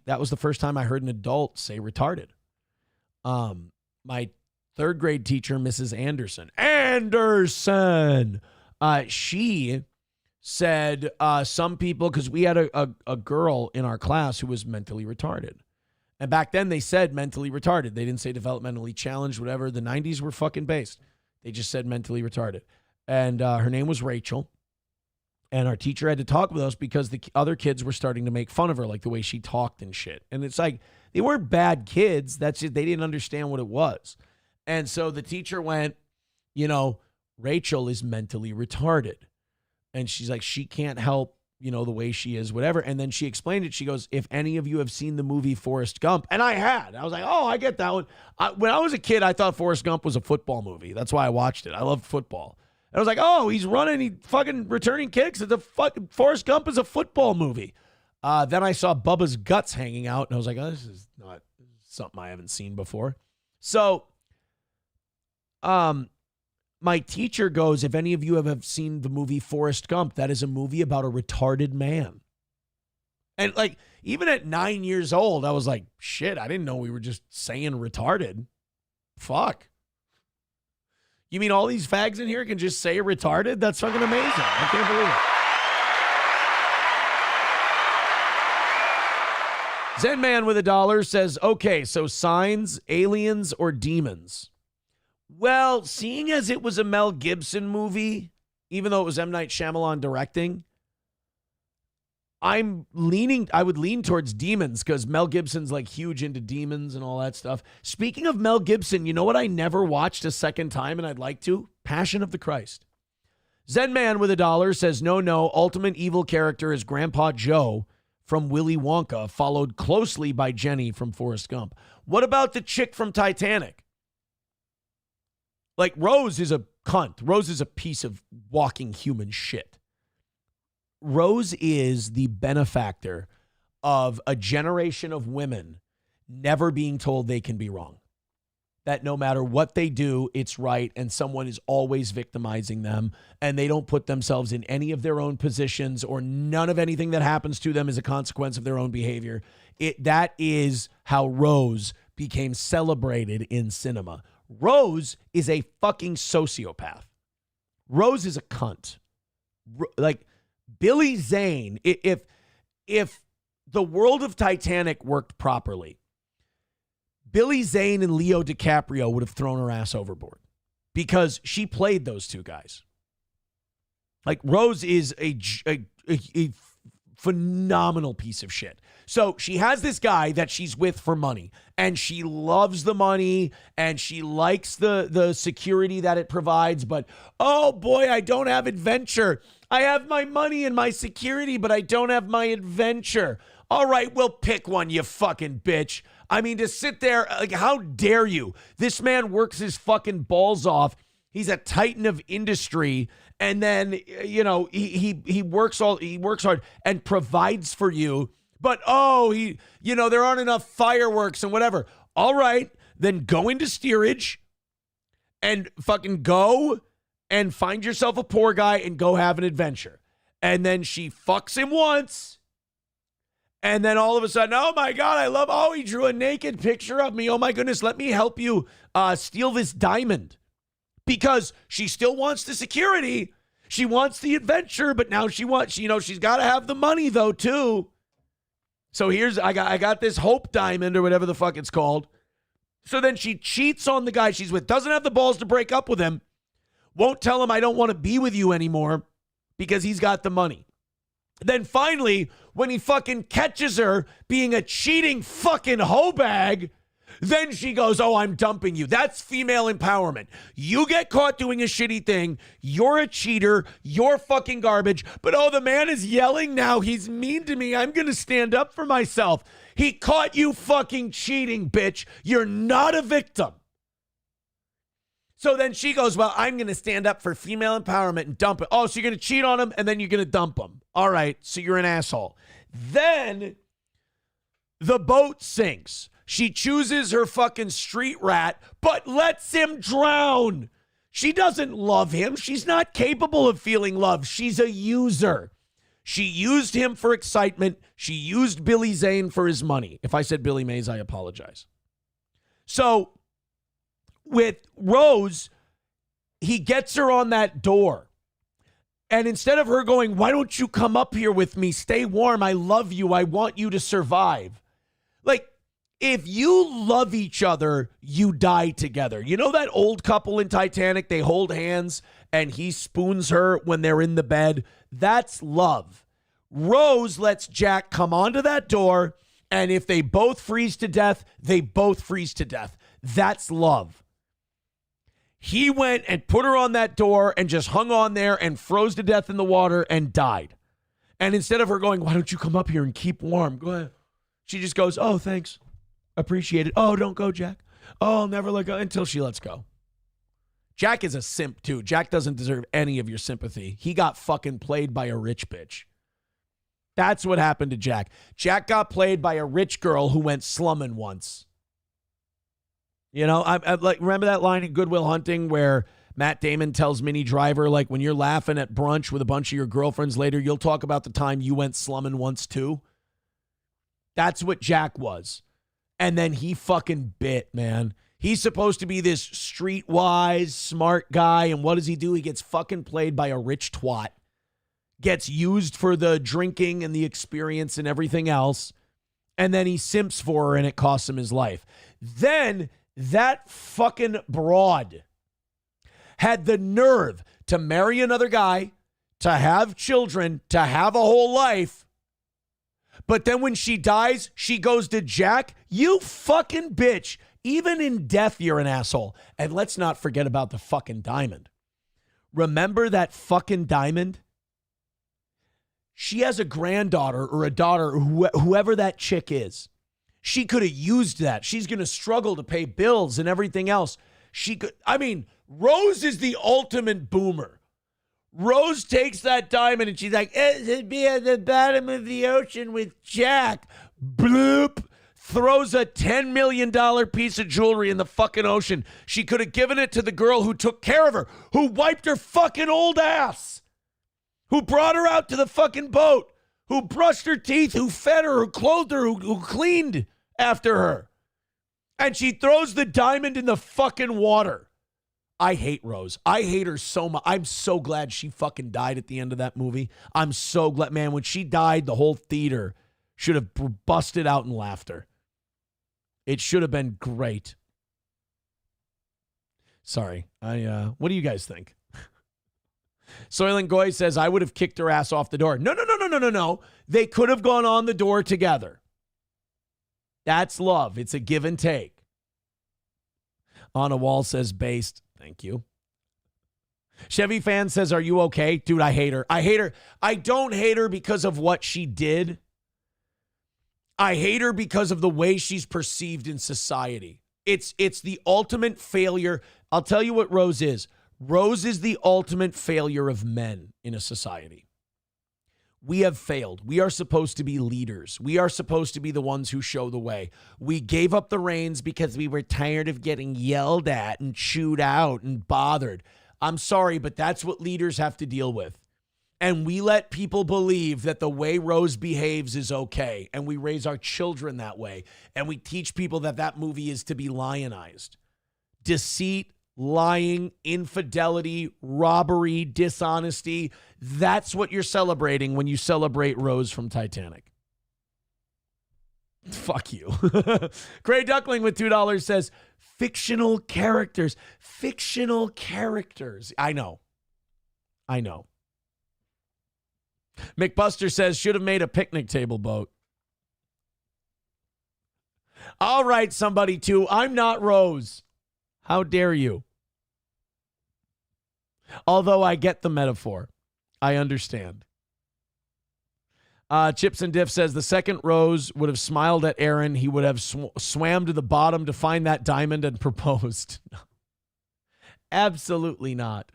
was the first time I heard an adult say retarded. My third grade teacher, Mrs. Anderson, she said some people, because we had a girl in our class who was mentally retarded. And back then they said mentally retarded. They didn't say developmentally challenged, whatever. The 90s were fucking based. They just said mentally retarded. And her name was Rachel. And our teacher had to talk with us because the other kids were starting to make fun of her, like the way she talked and shit. And it's like, they weren't bad kids. That's just, they didn't understand what it was. And so the teacher went, Rachel is mentally retarded. And she's like, she can't help, the way she is, whatever. And then she explained it. She goes, if any of you have seen the movie Forrest Gump, and I had, I was like, oh, I get that one. When I was a kid, I thought Forrest Gump was a football movie. That's why I watched it. I loved football. And I was like, oh, he's running, he fucking returning kicks. It's a fucking Forrest Gump is a football movie. Then I saw Bubba's guts hanging out, and I was like, oh, this is not something I haven't seen before. So, my teacher goes, if any of you have seen the movie Forrest Gump, that is a movie about a retarded man. And like, even at 9 years old, I was like, shit, I didn't know we were just saying retarded. Fuck. You mean all these fags in here can just say retarded? That's fucking amazing. I can't believe it. Zen Man with $1 says, okay, so signs, aliens, or demons? Well, seeing as it was a Mel Gibson movie, even though it was M. Night Shyamalan directing, I would lean towards demons because Mel Gibson's like huge into demons and all that stuff. Speaking of Mel Gibson, you know what I never watched a second time and I'd like to? Passion of the Christ. Zen Man with $1 says, no, ultimate evil character is Grandpa Joe from Willy Wonka, followed closely by Jenny from Forrest Gump. What about the chick from Titanic? Like, Rose is a cunt. Rose is a piece of walking human shit. Rose is the benefactor of a generation of women never being told they can be wrong. That no matter what they do, it's right, and someone is always victimizing them, and they don't put themselves in any of their own positions, or none of anything that happens to them is a consequence of their own behavior. That is how Rose became celebrated in cinema. Rose is a fucking sociopath. Rose is a cunt. Like, Billy Zane, if the world of Titanic worked properly, Billy Zane and Leo DiCaprio would have thrown her ass overboard because she played those two guys. Like, Rose is a phenomenal piece of shit. So she has this guy that she's with for money, and she loves the money, and she likes the security that it provides, but, oh boy, I don't have adventure. I have my money and my security, but I don't have my adventure. All right, we'll pick one, you fucking bitch. I mean, to sit there, like, how dare you? This man works his fucking balls off. He's a titan of industry, and then, he works hard and provides for you. But, there aren't enough fireworks and whatever. All right, then go into steerage and fucking go and find yourself a poor guy and go have an adventure. And then she fucks him once. And then all of a sudden, oh my God, he drew a naked picture of me. Oh my goodness, let me help you steal this diamond. Because she still wants the security. She wants the adventure, but now she's got to have the money though too. So I got this Hope Diamond or whatever the fuck it's called. So then she cheats on the guy she's with, doesn't have the balls to break up with him, won't tell him I don't want to be with you anymore because he's got the money. Then finally, when he fucking catches her being a cheating fucking hoe bag, then she goes, oh, I'm dumping you. That's female empowerment. You get caught doing a shitty thing. You're a cheater. You're fucking garbage. But oh, the man is yelling now. He's mean to me. I'm going to stand up for myself. He caught you fucking cheating, bitch. You're not a victim. So then she goes, well, I'm going to stand up for female empowerment and dump it. Oh, so you're going to cheat on him and then you're going to dump him. All right, so you're an asshole. Then the boat sinks. She chooses her fucking street rat, but lets him drown. She doesn't love him. She's not capable of feeling love. She's a user. She used him for excitement. She used Billy Zane for his money. If I said Billy Mays, I apologize. So with Rose, he gets her on that door. And instead of her going, why don't you come up here with me? Stay warm. I love you. I want you to survive. Like, if you love each other, you die together. You know that old couple in Titanic? They hold hands and he spoons her when they're in the bed. That's love. Rose lets Jack come onto that door, and if they both freeze to death, they both freeze to death. That's love. He went and put her on that door and just hung on there and froze to death in the water and died. And instead of her going, why don't you come up here and keep warm? Go ahead. She just goes, oh, thanks. Appreciate it. Oh, don't go, Jack. Oh, I'll never let go until she lets go. Jack is a simp, too. Jack doesn't deserve any of your sympathy. He got fucking played by a rich bitch. That's what happened to Jack. Jack got played by a rich girl who went slumming once. You know, I like, remember that line in Good Will Hunting where Matt Damon tells Minnie Driver, like, when you're laughing at brunch with a bunch of your girlfriends later, you'll talk about the time you went slumming once, too? That's what Jack was. And then he fucking bit, man. He's supposed to be this streetwise, smart guy. And what does he do? He gets fucking played by a rich twat. Gets used for the drinking and the experience and everything else. And then he simps for her and it costs him his life. Then that fucking broad had the nerve to marry another guy, to have children, to have a whole life. But then when she dies, she goes to Jack. You fucking bitch. Even in death, you're an asshole. And let's not forget about the fucking diamond. Remember that fucking diamond? She has a granddaughter or a daughter, or whoever that chick is. She could have used that. She's going to struggle to pay bills and everything else. She could. I mean, Rose is the ultimate boomer. Rose takes that diamond and she's like, it'd be at the bottom of the ocean with Jack. Bloop. Throws a $10 million piece of jewelry in the fucking ocean. She could have given it to the girl who took care of her, who wiped her fucking old ass, who brought her out to the fucking boat, who brushed her teeth, who fed her, who clothed her, who cleaned after her. And she throws the diamond in the fucking water. I hate Rose. I hate her so much. I'm so glad she fucking died at the end of that movie. I'm so glad, man. When she died, the whole theater should have busted out in laughter. It should have been great. Sorry. What do you guys think? Soylent Goy says, I would have kicked her ass off the door. No. They could have gone on the door together. That's love. It's a give and take. On a Wall says, based. Thank you. Chevy Fan says, are you okay? Dude, I hate her. I hate her. I don't hate her because of what she did. I hate her because of the way she's perceived in society. It's the ultimate failure. I'll tell you what Rose is. Rose is the ultimate failure of men in a society. We have failed. We are supposed to be leaders. We are supposed to be the ones who show the way. We gave up the reins because we were tired of getting yelled at and chewed out and bothered. I'm sorry, but that's what leaders have to deal with. And we let people believe that the way Rose behaves is okay. And we raise our children that way. And we teach people that that movie is to be lionized. Deceit, lying, infidelity, robbery, dishonesty. That's what you're celebrating when you celebrate Rose from Titanic. Fuck you. Gray Duckling with $2 says, fictional characters. Fictional characters. I know. McBuster says, should have made a picnic table boat. All right, somebody too. I'm not Rose. How dare you? Although I get the metaphor. I understand. Chips and Diff says the second Rose would have smiled at Aaron. He would have swam to the bottom to find that diamond and proposed. Absolutely not.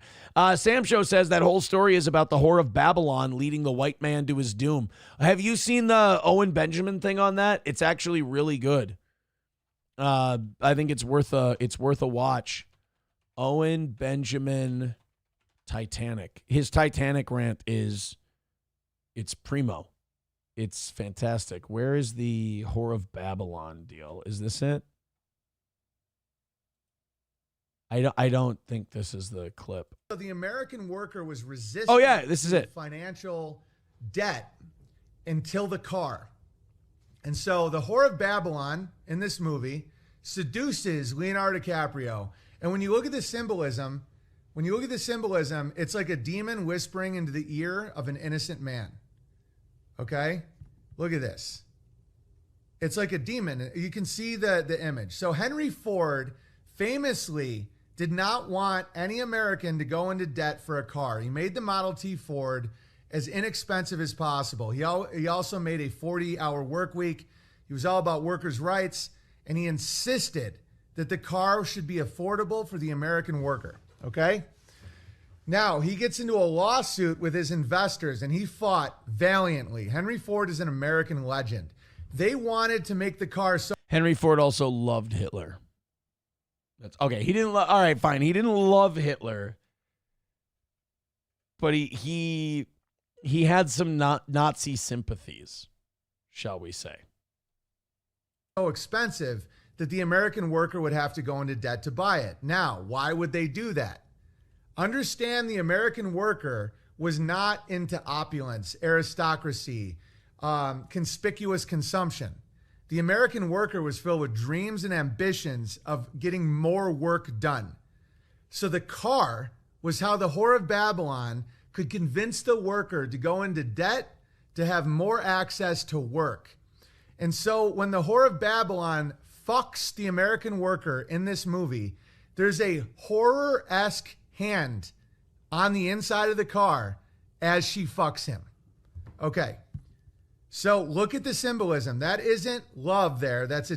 Sam Show says that whole story is about the whore of Babylon leading the white man to his doom. Have you seen the Owen Benjamin thing on that? It's actually really good. I think it's worth a watch. Owen Benjamin Titanic. His Titanic rant it's primo. It's fantastic. Where is the whore of Babylon deal? Is this it? I don't think this is the clip. So the American worker was resisting. Oh yeah, this is it. Financial debt until the car. And so the whore of Babylon in this movie seduces Leonardo DiCaprio. And when you look at the symbolism, it's like a demon whispering into the ear of an innocent man. Okay? Look at this. It's like a demon. You can see the image. So Henry Ford famously did not want any American to go into debt for a car. He made the Model T Ford as inexpensive as possible. He also made a 40-hour work week. He was all about workers' rights, and he insisted that the car should be affordable for the American worker. Okay? Now, he gets into a lawsuit with his investors, and he fought valiantly. Henry Ford is an American legend. They wanted to make the car so... Henry Ford also loved Hitler. That's okay. He didn't. All right, fine. He didn't love Hitler, but he had some Nazi sympathies, shall we say? So expensive that the American worker would have to go into debt to buy it. Now, why would they do that? Understand the American worker was not into opulence, aristocracy, conspicuous consumption. The American worker was filled with dreams and ambitions of getting more work done. So the car was how the whore of Babylon could convince the worker to go into debt to have more access to work. And so when the whore of Babylon fucks the American worker in this movie, there's a horror-esque hand on the inside of the car as she fucks him. Okay. So look at the symbolism. That isn't love there. That's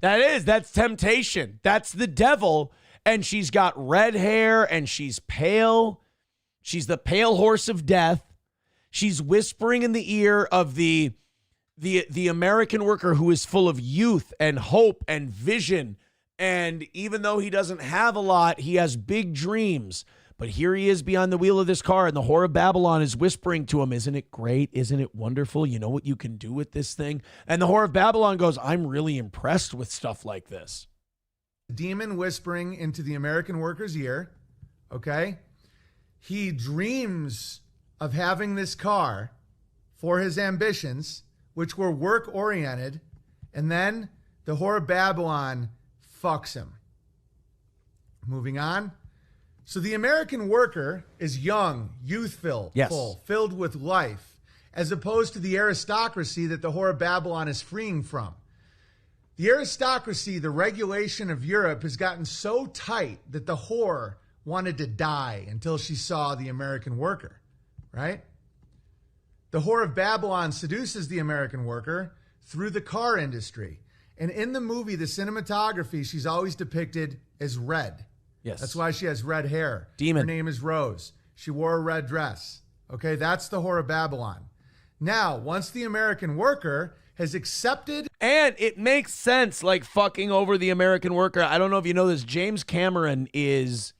temptation. That's the devil. And she's got red hair and she's pale. She's the pale horse of death. She's whispering in the ear of the American worker who is full of youth and hope and vision. And even though he doesn't have a lot, he has big dreams. But here he is behind the wheel of this car, and the whore of Babylon is whispering to him, isn't it great? Isn't it wonderful? You know what you can do with this thing? And the whore of Babylon goes, I'm really impressed with stuff like this. Demon whispering into the American worker's ear, okay? He dreams of having this car for his ambitions, which were work-oriented, and then the whore of Babylon fucks him. Moving on. So the American worker is young, youthful, filled with life, as opposed to the aristocracy that the whore of Babylon is freeing from. The aristocracy, the regulation of Europe, has gotten so tight that the whore wanted to die until she saw the American worker, right? The whore of Babylon seduces the American worker through the car industry. And in the movie, the cinematography, she's always depicted as red. Yes. That's why she has red hair. Demon. Her name is Rose. She wore a red dress. Okay, that's the whore of Babylon. Now, once the American worker has accepted... And it makes sense, like fucking over the American worker. I don't know if you know this. James Cameron is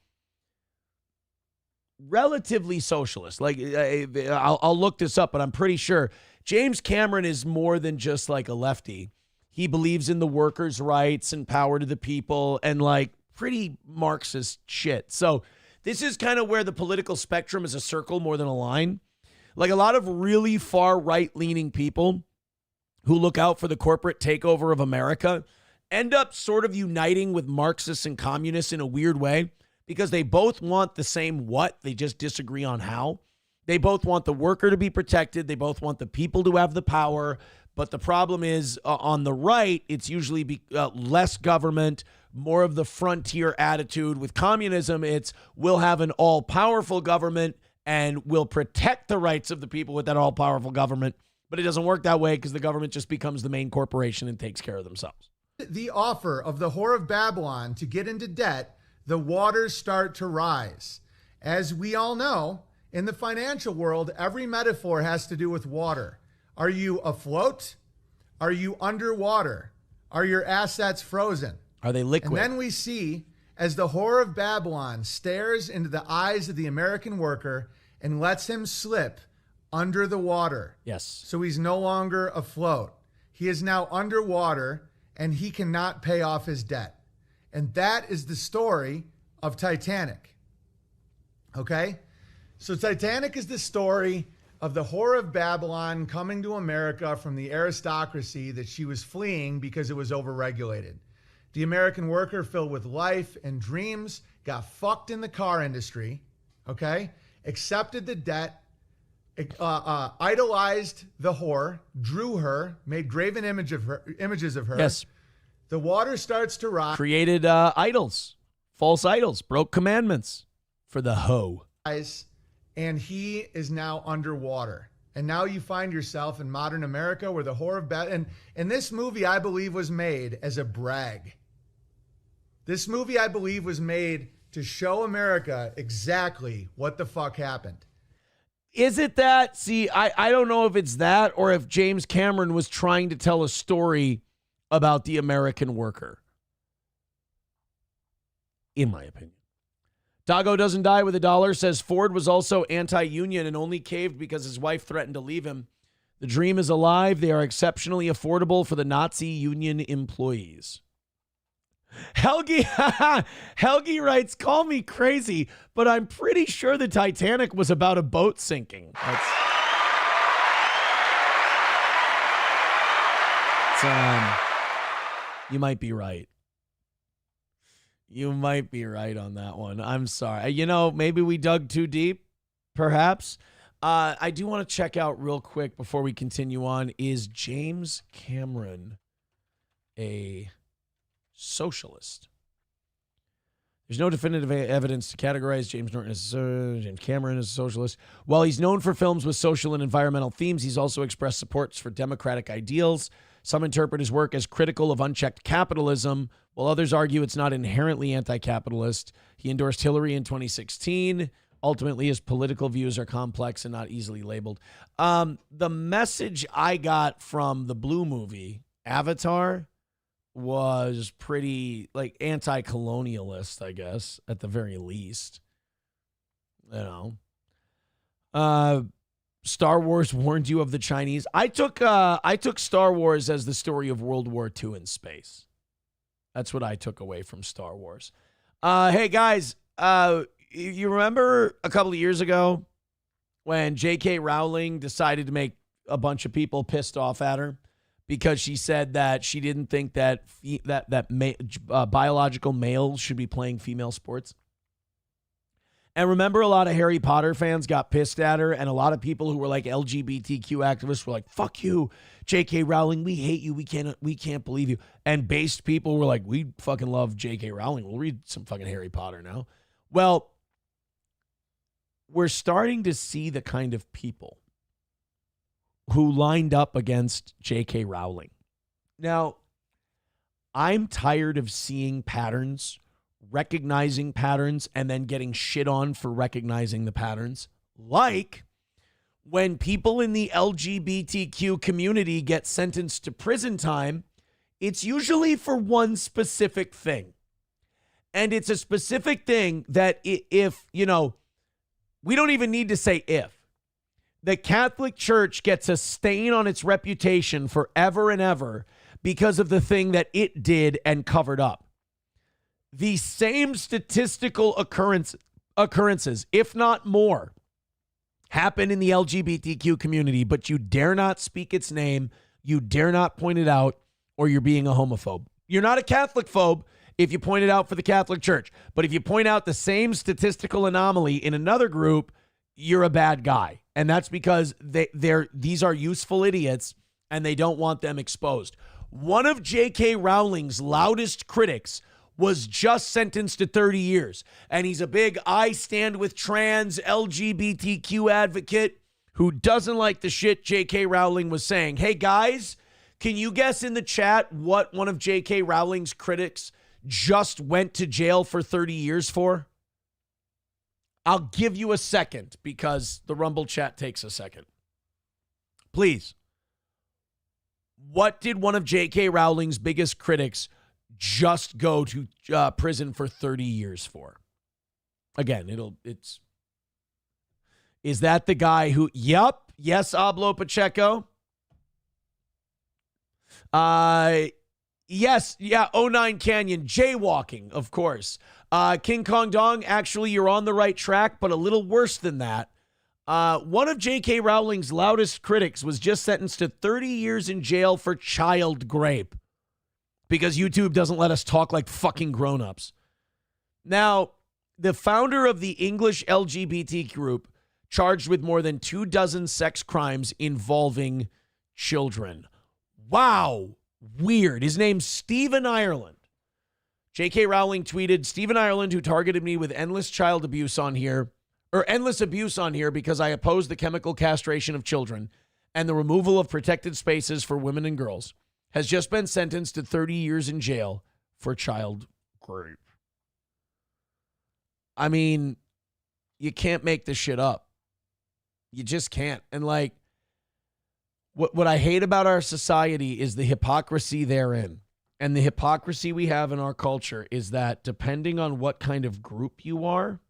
relatively socialist. Like, I'll look this up, but I'm pretty sure James Cameron is more than just like a lefty. He believes in the workers' rights and power to the people and like pretty Marxist shit. So this is kind of where the political spectrum is a circle more than a line. Like a lot of really far right-leaning people who look out for the corporate takeover of America end up sort of uniting with Marxists and communists in a weird way because they both want the same what, they just disagree on how. They both want the worker to be protected. They both want the people to have the power. But the problem is on the right, it's usually less government, more of the frontier attitude. With communism, it's we'll have an all-powerful government and we'll protect the rights of the people with that all-powerful government. But it doesn't work that way because the government just becomes the main corporation and takes care of themselves. The offer of the Whore of Babylon to get into debt, the waters start to rise. As we all know, in the financial world, every metaphor has to do with water. Are you afloat? Are you underwater? Are your assets frozen? Are they liquid? And then we see as the Whore of Babylon stares into the eyes of the American worker and lets him slip under the water. Yes. So he's no longer afloat. He is now underwater and he cannot pay off his debt. And that is the story of Titanic. Okay? So Titanic is the story of the Whore of Babylon coming to America from the aristocracy that she was fleeing because it was overregulated. The American worker, filled with life and dreams, got fucked in the car industry, okay? Accepted the debt, idolized the whore, drew her, made graven images of her. Yes. The water starts to rise. Created idols, false idols, broke commandments for the hoe. And he is now underwater. And now you find yourself in modern America where the Whore of Babylon, and this movie, I believe, was made as a brag. This movie, I believe, was made to show America exactly what the fuck happened. Is it that? See, I don't know if it's that or if James Cameron was trying to tell a story about the American worker. In my opinion. Doggo Doesn't Die with $1 says Ford was also anti-union and only caved because his wife threatened to leave him. The dream is alive. They are exceptionally affordable for the Nazi union employees. Helgi writes, call me crazy, but I'm pretty sure the Titanic was about a boat sinking. You might be right. You might be right on that one. I'm sorry. You know, maybe we dug too deep, perhaps. I do want to check out real quick before we continue on. Is James Cameron a socialist? There's no definitive evidence to categorize James Cameron as a socialist. While he's known for films with social and environmental themes, he's also expressed support for democratic ideals. Some interpret his work as critical of unchecked capitalism, while others argue it's not inherently anti-capitalist. He endorsed Hillary in 2016. Ultimately, his political views are complex and not easily labeled. The message I got from the Blue movie, Avatar, was pretty like anti-colonialist, I guess, at the very least. You know. Star Wars warned you of the Chinese. I took Star Wars as the story of World War II in space. That's what I took away from Star Wars. Hey, guys, you remember a couple of years ago when JK Rowling decided to make a bunch of people pissed off at her because she said that she didn't think that biological males should be playing female sports? And remember, a lot of Harry Potter fans got pissed at her, and a lot of people who were like LGBTQ activists were like, fuck you, JK Rowling, we hate you, we can't believe you. And based people were like, we fucking love JK Rowling, we'll read some fucking Harry Potter now. Well, we're starting to see the kind of people who lined up against JK Rowling. Now, I'm tired of seeing patterns, recognizing patterns, and then getting shit on for recognizing the patterns. Like when people in the LGBTQ community get sentenced to prison time, it's usually for one specific thing. And it's a specific thing that if, you know, we don't even need to say if. The Catholic Church gets a stain on its reputation forever and ever because of the thing that it did and covered up. The same statistical occurrences, if not more, happen in the LGBTQ community, but you dare not speak its name, You dare not point it out, or you're being a homophobe. You're not a Catholic phobe if you point it out for the Catholic Church. But if you point out the same statistical anomaly in another group, you're a bad guy. And that's because these are useful idiots, and they don't want them exposed. One of JK Rowling's loudest critics was just sentenced to 30 years. And he's a big I stand with trans LGBTQ advocate who doesn't like the shit JK Rowling was saying. Hey, guys, can you guess in the chat what one of JK Rowling's critics just went to jail for 30 years for? I'll give you a second because the Rumble chat takes a second. Please. What did one of J.K. Rowling's biggest critics just go to prison for 30 years for? Again, is that the guy who, yep, yes, Ablo Pacheco. Yes, yeah, 09 Canyon, jaywalking, of course. King Kong Dong, actually, you're on the right track, but a little worse than that. One of J.K. Rowling's loudest critics was just sentenced to 30 years in jail for child grape because YouTube doesn't let us talk like fucking grown-ups. Now, the founder of the English LGBT group charged with more than 24 sex crimes involving children. Wow. Weird. His name's Stephen Ireland. J.K. Rowling tweeted, Stephen Ireland, who targeted me with endless abuse on here because I oppose the chemical castration of children and the removal of protected spaces for women and girls, has just been sentenced to 30 years in jail for child grape. I mean, you can't make this shit up. You just can't. And like, what I hate about our society is the hypocrisy therein. And the hypocrisy we have in our culture is that depending on what kind of group you are,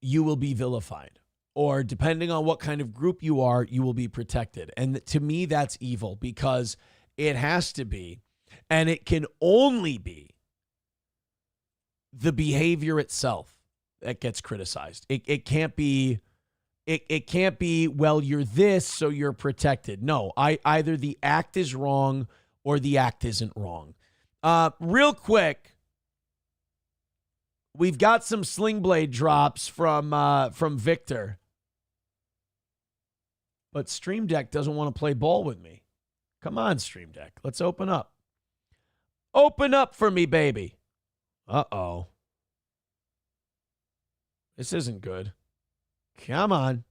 you will be vilified. Or depending on what kind of group you are, you will be protected. And to me, that's evil because it has to be, and it can only be, the behavior itself that gets criticized. It can't be... It can't be, well, you're this, so you're protected. No, either the act is wrong or the act isn't wrong. Real quick, we've got some Sling Blade drops from Victor. But Stream Deck doesn't want to play ball with me. Come on, Stream Deck. Let's open up. Open up for me, baby. Uh-oh. This isn't good. Come on.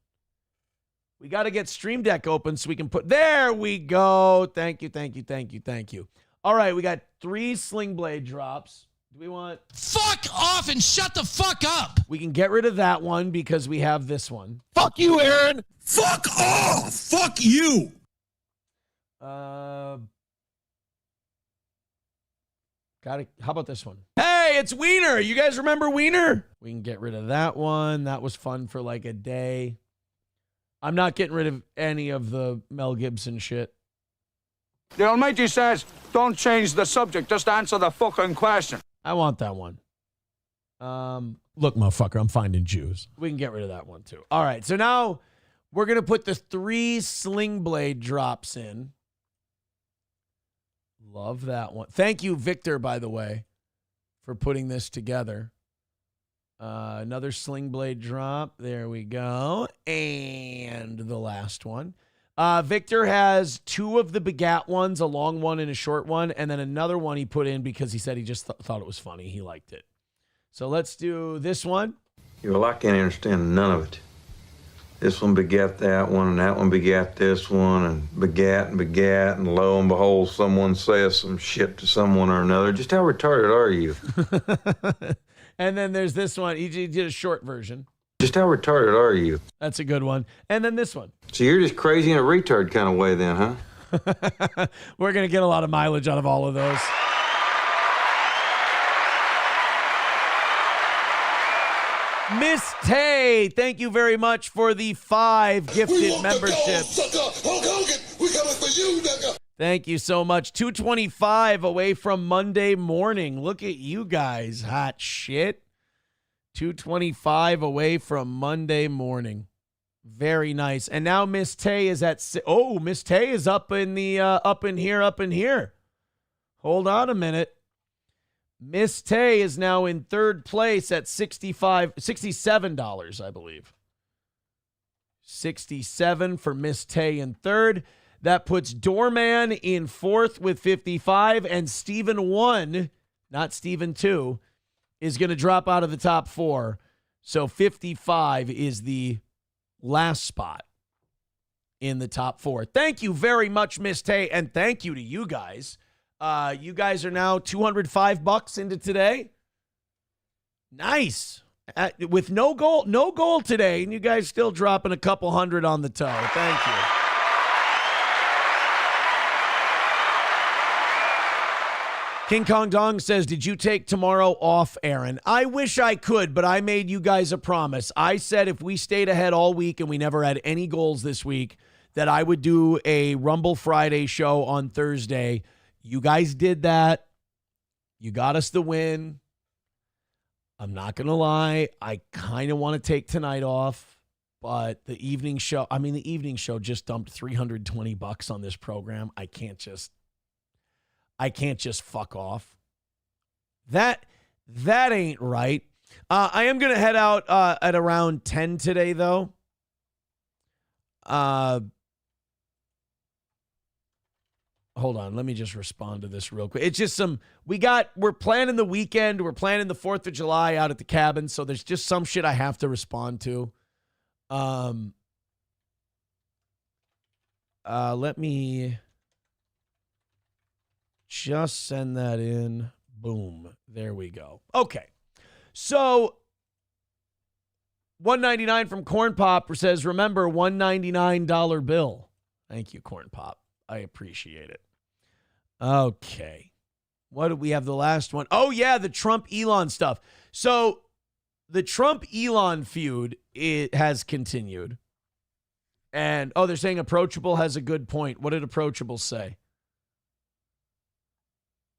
We got to get Stream Deck open so we can put... There we go. Thank you. All right, we got 3 Sling Blade drops. Do we want... Fuck off and shut the fuck up. We can get rid of that one because we have this one. Fuck you, Aaron. Fuck off. Fuck you. How about this one? Hey, it's Wiener. You guys remember Wiener? We can get rid of that one. That was fun for like a day. I'm not getting rid of any of the Mel Gibson shit. The Almighty says, don't change the subject, just answer the fucking question. I want that one. Look, motherfucker, I'm finding Jews. We can get rid of that one too. All right, so now we're going to put the 3 Sling Blade drops in. Love that one. Thank you, Victor, by the way, for putting this together. Another Sling Blade drop. There we go. And the last one. Victor has 2 of the Begat ones, a long one and a short one, and then another one he put in because he said he just thought it was funny. He liked it. So let's do this one. Yeah, well, I can't understand none of it. This one begat that one, and that one begat this one, and begat, and lo and behold, someone says some shit to someone or another. Just how retarded are you? And then there's this one. He did a short version. Just how retarded are you? That's a good one. And then this one. So you're just crazy in a retard kind of way then, huh? We're going to get a lot of mileage out of all of those. Miss Tay, thank you very much for the 5 gifted memberships. Hulk Hogan, we coming for you, nigga. Thank you so much. 225 away from Monday morning. Look at you guys, hot shit. 225 away from Monday morning. Very nice. And now Miss Tay is at, Miss Tay is up in the, up in here. Hold on a minute. Miss Tay is now in third place at $67, I believe. 67 for Miss Tay in third. That puts Doorman in fourth with 55, and Steven 1, not Steven 2, is going to drop out of the top 4. So 55 is the last spot in the top 4. Thank you very much, Miss Tay, and thank you to you guys. You guys are now $205 into today. Nice. With no goal today, and you guys still dropping a couple hundred on the toe. Thank you. King Kong Dong says, did you take tomorrow off, Aaron? I wish I could, but I made you guys a promise. I said if we stayed ahead all week and we never had any goals this week, that I would do a Rumble Friday show on Thursday. You guys did that. You got us the win. I'm not going to lie. I kind of want to take tonight off, but the evening show just dumped $320 on this program. I can't just fuck off. That ain't right. I am going to head out at around 10 today, though. Hold on. Let me just respond to this real quick. It's just we're planning the weekend. We're planning the 4th of July out at the cabin. So there's just some shit I have to respond to. Let me just send that in. Boom. There we go. Okay. So $1.99 from Corn Pop says, remember, $1.99 bill. Thank you, Corn Pop. I appreciate it. Okay. What do we have the last one? Oh, yeah, the Trump-Elon stuff. So the Trump-Elon feud, it has continued. And, they're saying Approachable has a good point. What did Approachable say?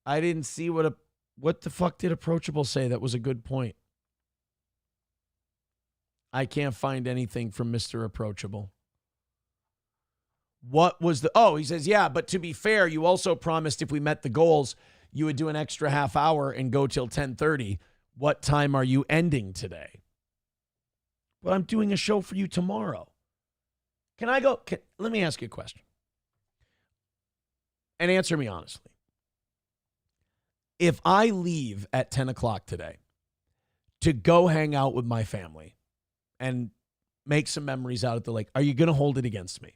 I didn't see what the fuck did Approachable say that was a good point? I can't find anything from Mr. Approachable. What was he says, yeah, but to be fair, you also promised if we met the goals, you would do an extra half hour and go till 10:30. What time are you ending today? Well, I'm doing a show for you tomorrow. Can I go? Let me ask you a question. And answer me honestly. If I leave at 10 o'clock today to go hang out with my family and make some memories out at the lake, are you going to hold it against me?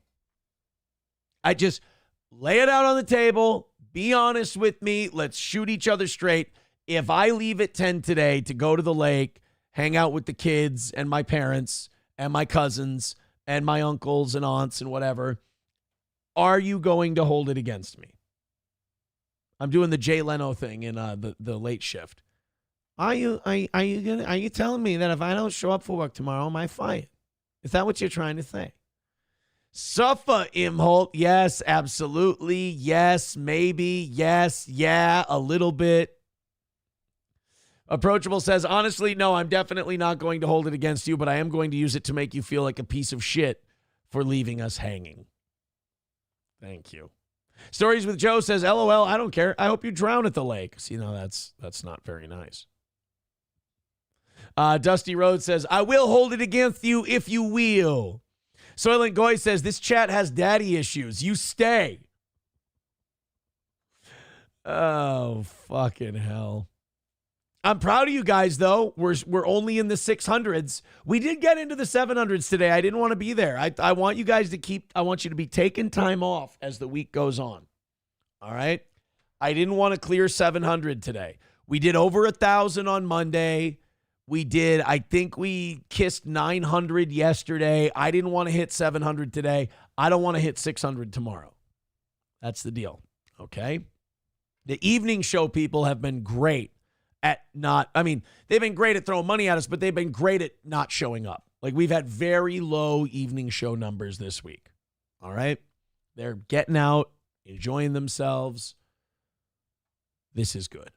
I just lay it out on the table. Be honest with me. Let's shoot each other straight. If I leave at 10 today to go to the lake, hang out with the kids and my parents and my cousins and my uncles and aunts and whatever, are you going to hold it against me? I'm doing the Jay Leno thing in the late shift. Are you telling me that if I don't show up for work tomorrow, am I fired? Is that what you're trying to say? Suffer, Imholt. Yes, absolutely. Yes, maybe. Yes, yeah, a little bit. Approachable says, honestly, no, I'm definitely not going to hold it against you, but I am going to use it to make you feel like a piece of shit for leaving us hanging. Thank you. Stories with Joe says, LOL, I don't care. I hope you drown at the lake. See, no, that's not very nice. Dusty Rhodes says, I will hold it against you if you will. Soylent Goy says, this chat has daddy issues. You stay. Oh, fucking hell. I'm proud of you guys, though. We're only in the 600s. We did get into the 700s today. I didn't want to be there. I want you guys I want you to be taking time off as the week goes on. All right? I didn't want to clear 700 today. We did over 1,000 on Monday. I think we kissed 900 yesterday. I didn't want to hit 700 today. I don't want to hit 600 tomorrow. That's the deal. Okay? The evening show people have been great at they've been great at throwing money at us, but they've been great at not showing up. Like, we've had very low evening show numbers this week. All right? They're getting out, enjoying themselves. This is good.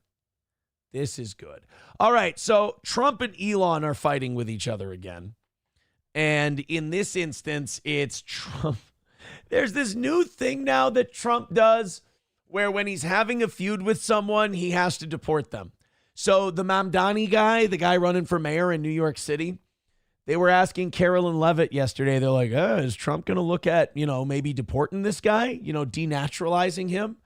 This is good. All right, so Trump and Elon are fighting with each other again. And in this instance, it's Trump. There's this new thing now that Trump does where when he's having a feud with someone, he has to deport them. So the Mamdani guy, the guy running for mayor in New York City, they were asking Carolyn Levitt yesterday. They're like, is Trump going to look at, maybe deporting this guy, denaturalizing him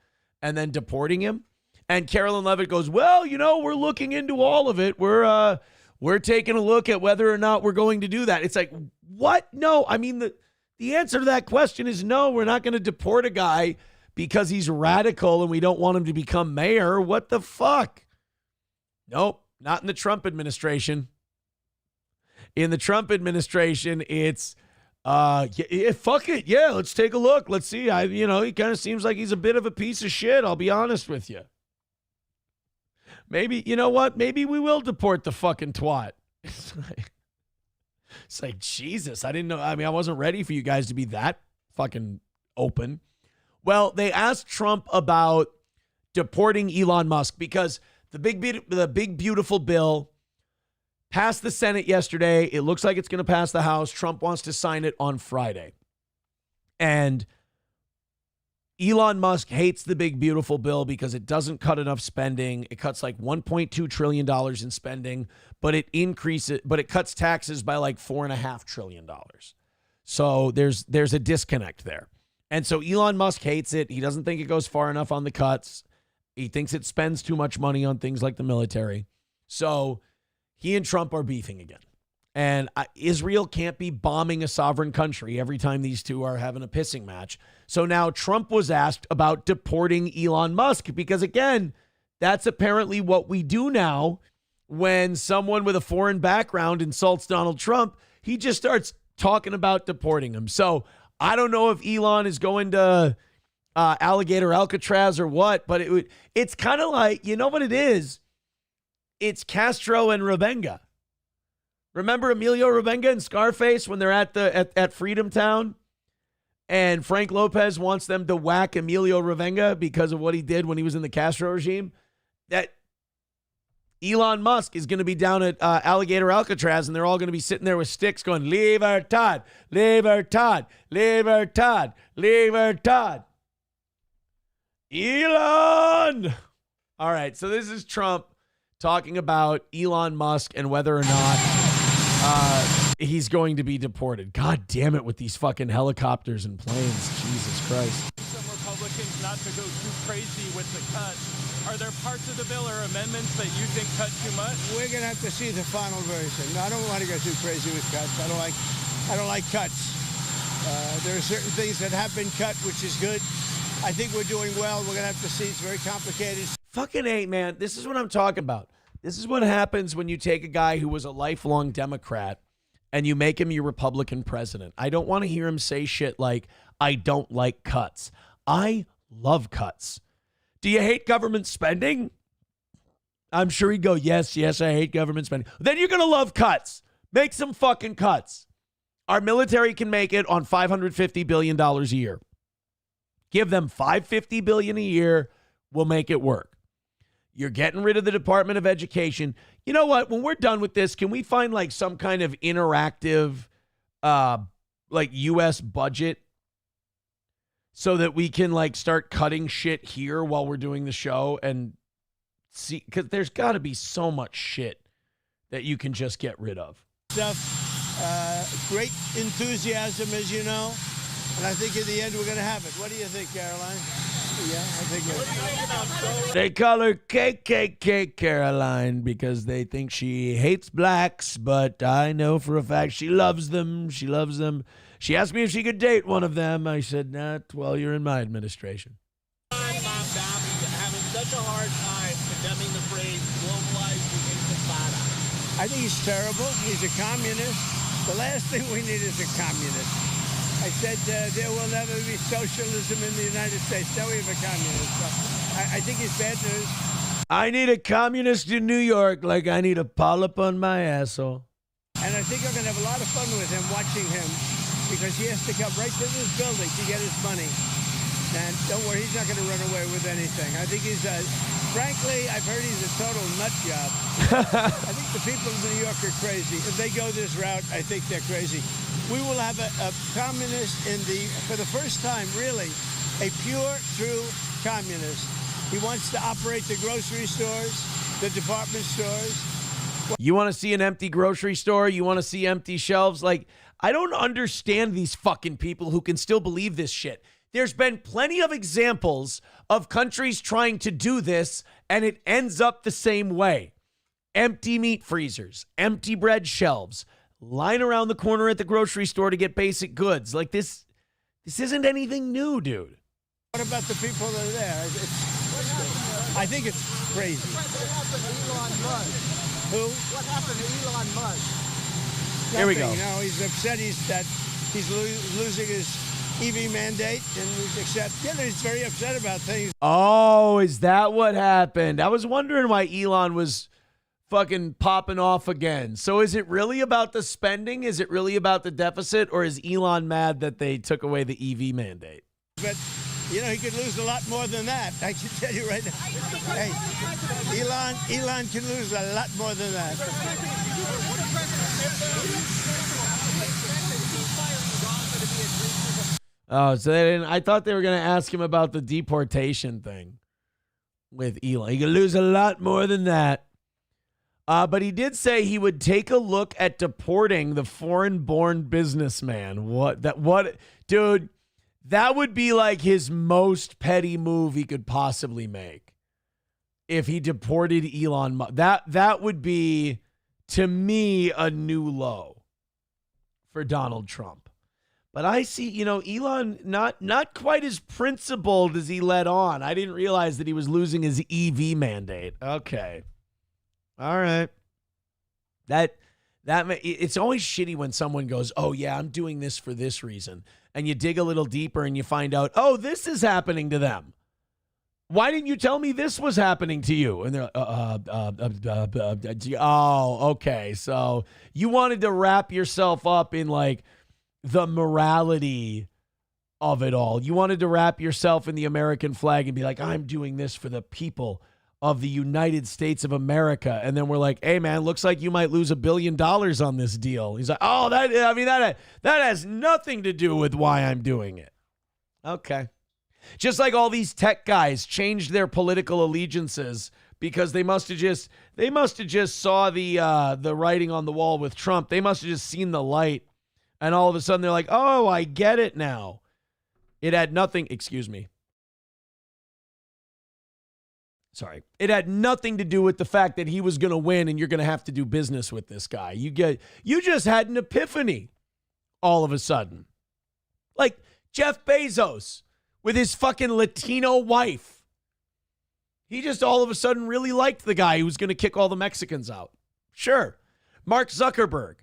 and then deporting him? And Carolyn Levitt goes, well, we're looking into all of it. We're taking a look at whether or not we're going to do that. It's like, what? No, I mean, the answer to that question is no, we're not going to deport a guy because he's radical and we don't want him to become mayor. What the fuck? Nope, not in the Trump administration. In the Trump administration, it's, fuck it. Yeah, let's take a look. Let's see. He kind of seems like he's a bit of a piece of shit. I'll be honest with you. Maybe, you know what? Maybe we will deport the fucking twat. It's like, Jesus, I didn't know. I mean, I wasn't ready for you guys to be that fucking open. Well, they asked Trump about deporting Elon Musk because the big beautiful bill passed the Senate yesterday. It looks like it's going to pass the House. Trump wants to sign it on Friday. And Elon Musk hates the big beautiful bill because it doesn't cut enough spending. It cuts like $1.2 trillion in spending, but it cuts taxes by like $4.5 trillion. So there's a disconnect there. And so Elon Musk hates it. He doesn't think it goes far enough on the cuts. He thinks it spends too much money on things like the military. So he and Trump are beefing again. And Israel can't be bombing a sovereign country every time these two are having a pissing match. So now Trump was asked about deporting Elon Musk because, again, that's apparently what we do now when someone with a foreign background insults Donald Trump. He just starts talking about deporting him. So I don't know if Elon is going to Alligator Alcatraz or what, but it's kind of like, you know what it is? It's Castro and Rebenga. Remember Emilio Rebenga and Scarface when they're at Freedom Town? And Frank Lopez wants them to whack Emilio Rebenga because of what he did when he was in the Castro regime. That Elon Musk is going to be down at Alligator Alcatraz, and they're all going to be sitting there with sticks going, Libertad, Libertad, Libertad, Libertad. Elon! All right, so this is Trump talking about Elon Musk and whether or not he's going to be deported. God damn it with these fucking helicopters and planes. Jesus Christ. Some Republicans not to go too crazy with the cuts. Are there parts of the bill or amendments that you think cut too much? We're going to have to see the final version. No, I don't want to go too crazy with cuts. I don't like cuts. There are certain things that have been cut, which is good. I think we're doing well. We're going to have to see. It's very complicated. Fucking A, man. This is what I'm talking about. This is what happens when you take a guy who was a lifelong Democrat and you make him your Republican president. I don't want to hear him say shit like, I don't like cuts. I love cuts. Do you hate government spending? I'm sure he'd go, yes, I hate government spending. Then you're going to love cuts. Make some fucking cuts. Our military can make it on $550 billion a year. Give them $550 billion a year. We'll make it work. You're getting rid of the Department of Education. You know what? When we're done with this, can we find like some kind of interactive like U.S. budget so that we can like start cutting shit here while we're doing the show and see? Because there's got to be so much shit that you can just get rid of. Great enthusiasm, as you know. And I think in the end, we're going to have it. What do you think, Caroline? Yeah, I think it. They call her KKK Caroline because they think she hates blacks, but I know for a fact she loves them. She loves them. She asked me if she could date one of them. I said, not while you're in my administration. Having such a hard time condemning the phrase globalized intifada. I think he's terrible. He's a communist. The last thing we need is a communist. I said there will never be socialism in the United States. Now we have a communist. So I think he's bad news. I need a communist in New York like I need a polyp on my asshole. And I think I'm going to have a lot of fun with him, watching him, because he has to come right to this building to get his money. And don't worry, he's not going to run away with anything. I think he's frankly, I've heard he's a total nut job. I think the people of New York are crazy. If they go this route, I think they're crazy. We will have a communist for the first time, really, a pure, true communist. He wants to operate the grocery stores, the department stores. You want to see an empty grocery store? You want to see empty shelves? Like, I don't understand these fucking people who can still believe this shit. There's been plenty of examples of countries trying to do this, and it ends up the same way. Empty meat freezers, empty bread shelves, line around the corner at the grocery store to get basic goods. Like, this isn't anything new, dude. What about the people that are there? I think it's crazy. What happened to Elon Musk? Who? What happened to Elon Musk? Here we go. You know, he's upset he's losing his EV mandate, and he's very upset about things. Oh, is that what happened? I was wondering why Elon was fucking popping off again. So is it really about the spending? Is it really about the deficit? Or is Elon mad that they took away the EV mandate? But, you know, he could lose a lot more than that. I can tell you right now. Hey, Elon can lose a lot more than that. Oh, so they didn't. I thought they were going to ask him about the deportation thing with Elon. He could lose a lot more than that. But he did say he would take a look at deporting the foreign-born businessman. Dude, that would be like his most petty move he could possibly make if he deported Elon Musk. That would be, to me, a new low for Donald Trump. But I see, Elon not quite as principled as he let on. I didn't realize that he was losing his EV mandate. Okay. All right. It's always shitty when someone goes, "Oh yeah, I'm doing this for this reason." And you dig a little deeper and you find out, "Oh, this is happening to them. Why didn't you tell me this was happening to you?" And they're oh, okay. So you wanted to wrap yourself up in like the morality of it all. You wanted to wrap yourself in the American flag and be like, "I'm doing this for the people of the United States of America." And then we're like, "Hey man, looks like you might lose $1 billion on this deal." He's like, "Oh, that has nothing to do with why I'm doing it." Okay. Just like all these tech guys changed their political allegiances because they must have just saw the writing on the wall with Trump. They must have just seen the light. And all of a sudden they're like, "Oh, I get it now." It had nothing, excuse me. Sorry. It had nothing to do with the fact that he was going to win and you're going to have to do business with this guy. You just had an epiphany all of a sudden. Like Jeff Bezos with his fucking Latino wife. He just all of a sudden really liked the guy who was going to kick all the Mexicans out. Sure. Mark Zuckerberg,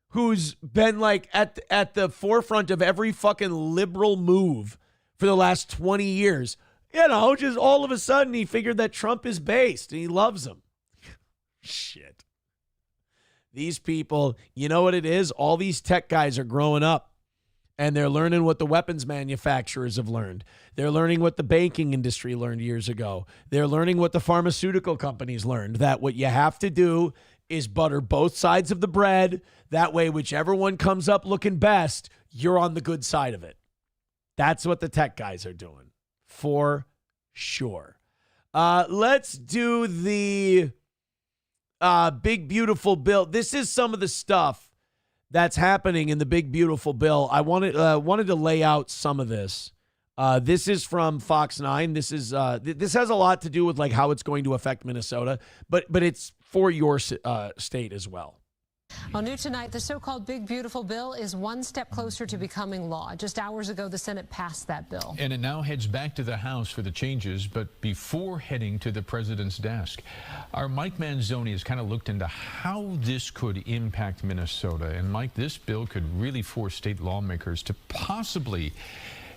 who's been like at the forefront of every fucking liberal move for the last 20 years. Just all of a sudden he figured that Trump is based and he loves him. Shit. These people, you know what it is? All these tech guys are growing up and they're learning what the weapons manufacturers have learned. They're learning what the banking industry learned years ago. They're learning what the pharmaceutical companies learned, that what you have to do is butter both sides of the bread. That way, whichever one comes up looking best, you're on the good side of it. That's what the tech guys are doing. For sure. Let's do the big, beautiful bill. This is some of the stuff that's happening in the big, beautiful bill. I wanted to lay out some of this. This is from Fox 9. This has a lot to do with like how it's going to affect Minnesota, but it's for your state as well. Well, new tonight, the so-called Big Beautiful Bill is one step closer to becoming law. Just hours ago, the Senate passed that bill. And it now heads back to the House for the changes, but before heading to the president's desk. Our Mike Manzoni has kind of looked into how this could impact Minnesota. And Mike, this bill could really force state lawmakers to possibly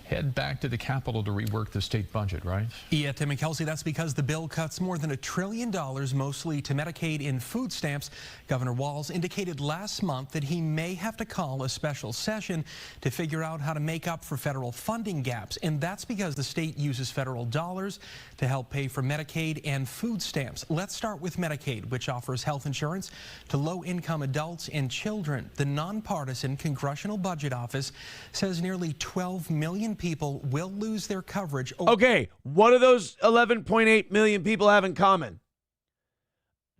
head back to the Capitol to rework the state budget, right? Yeah, Tim and Kelsey, that's because the bill cuts more than $1 trillion, mostly to Medicaid and food stamps. Governor Walz indicated last month that he may have to call a special session to figure out how to make up for federal funding gaps. And that's because the state uses federal dollars to help pay for Medicaid and food stamps. Let's start with Medicaid, which offers health insurance to low-income adults and children. The nonpartisan Congressional Budget Office says nearly 12 million people will lose their coverage. Okay, what do those 11.8 million people have in common?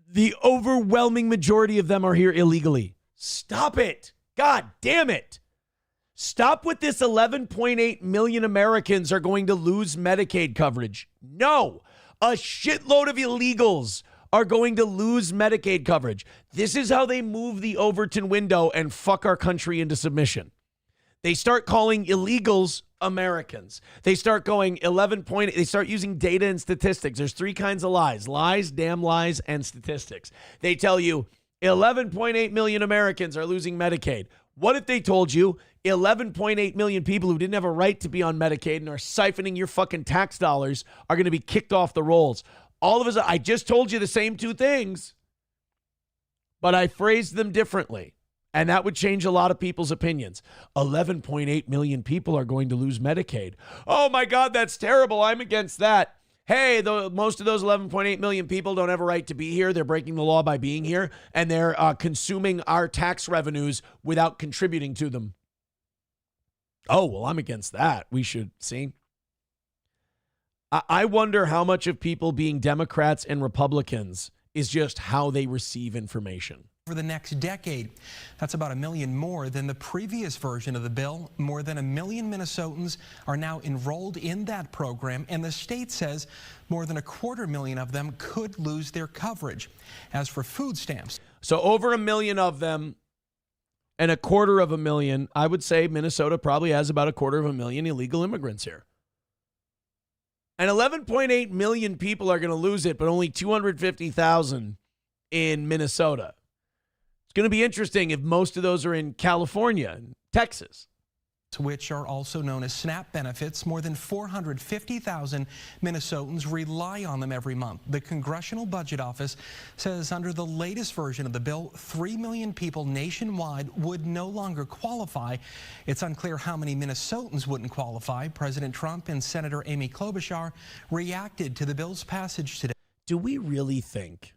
The overwhelming majority of them are here illegally. Stop it. God damn it. Stop with this 11.8 million Americans are going to lose Medicaid coverage. No, a shitload of illegals are going to lose Medicaid coverage. This is how they move the Overton window and fuck our country into submission. They start calling illegals Americans. They start going they start using data and statistics. There's three kinds of lies: lies, damn lies, and statistics. They tell you 11.8 million Americans are losing Medicaid. What if they told you 11.8 million people who didn't have a right to be on Medicaid and are siphoning your fucking tax dollars are going to be kicked off the rolls? All of us, I just told you the same two things, but I phrased them differently. And that would change a lot of people's opinions. 11.8 million people are going to lose Medicaid. Oh my God, that's terrible. I'm against that. Hey, most of those 11.8 million people don't have a right to be here. They're breaking the law by being here, and they're consuming our tax revenues without contributing to them. Oh, well, I'm against that. We should see. I wonder how much of people being Democrats and Republicans is just how they receive information. For the next decade. That's about 1 million more than the previous version of the bill. More than 1 million Minnesotans are now enrolled in that program, and the state says more than 250,000 of them could lose their coverage. As for food stamps. So over 1 million of them and 250,000, I would say Minnesota probably has about 250,000 illegal immigrants here. And 11.8 million people are going to lose it, but only 250,000 in Minnesota. Going to be interesting if most of those are in California and Texas, which are also known as SNAP benefits. More than 450,000 Minnesotans rely on them every month. The Congressional Budget Office says under the latest version of the bill, 3 million people nationwide would no longer qualify. It's unclear how many Minnesotans wouldn't qualify. President Trump and Senator Amy Klobuchar reacted to the bill's passage today. Do we really think,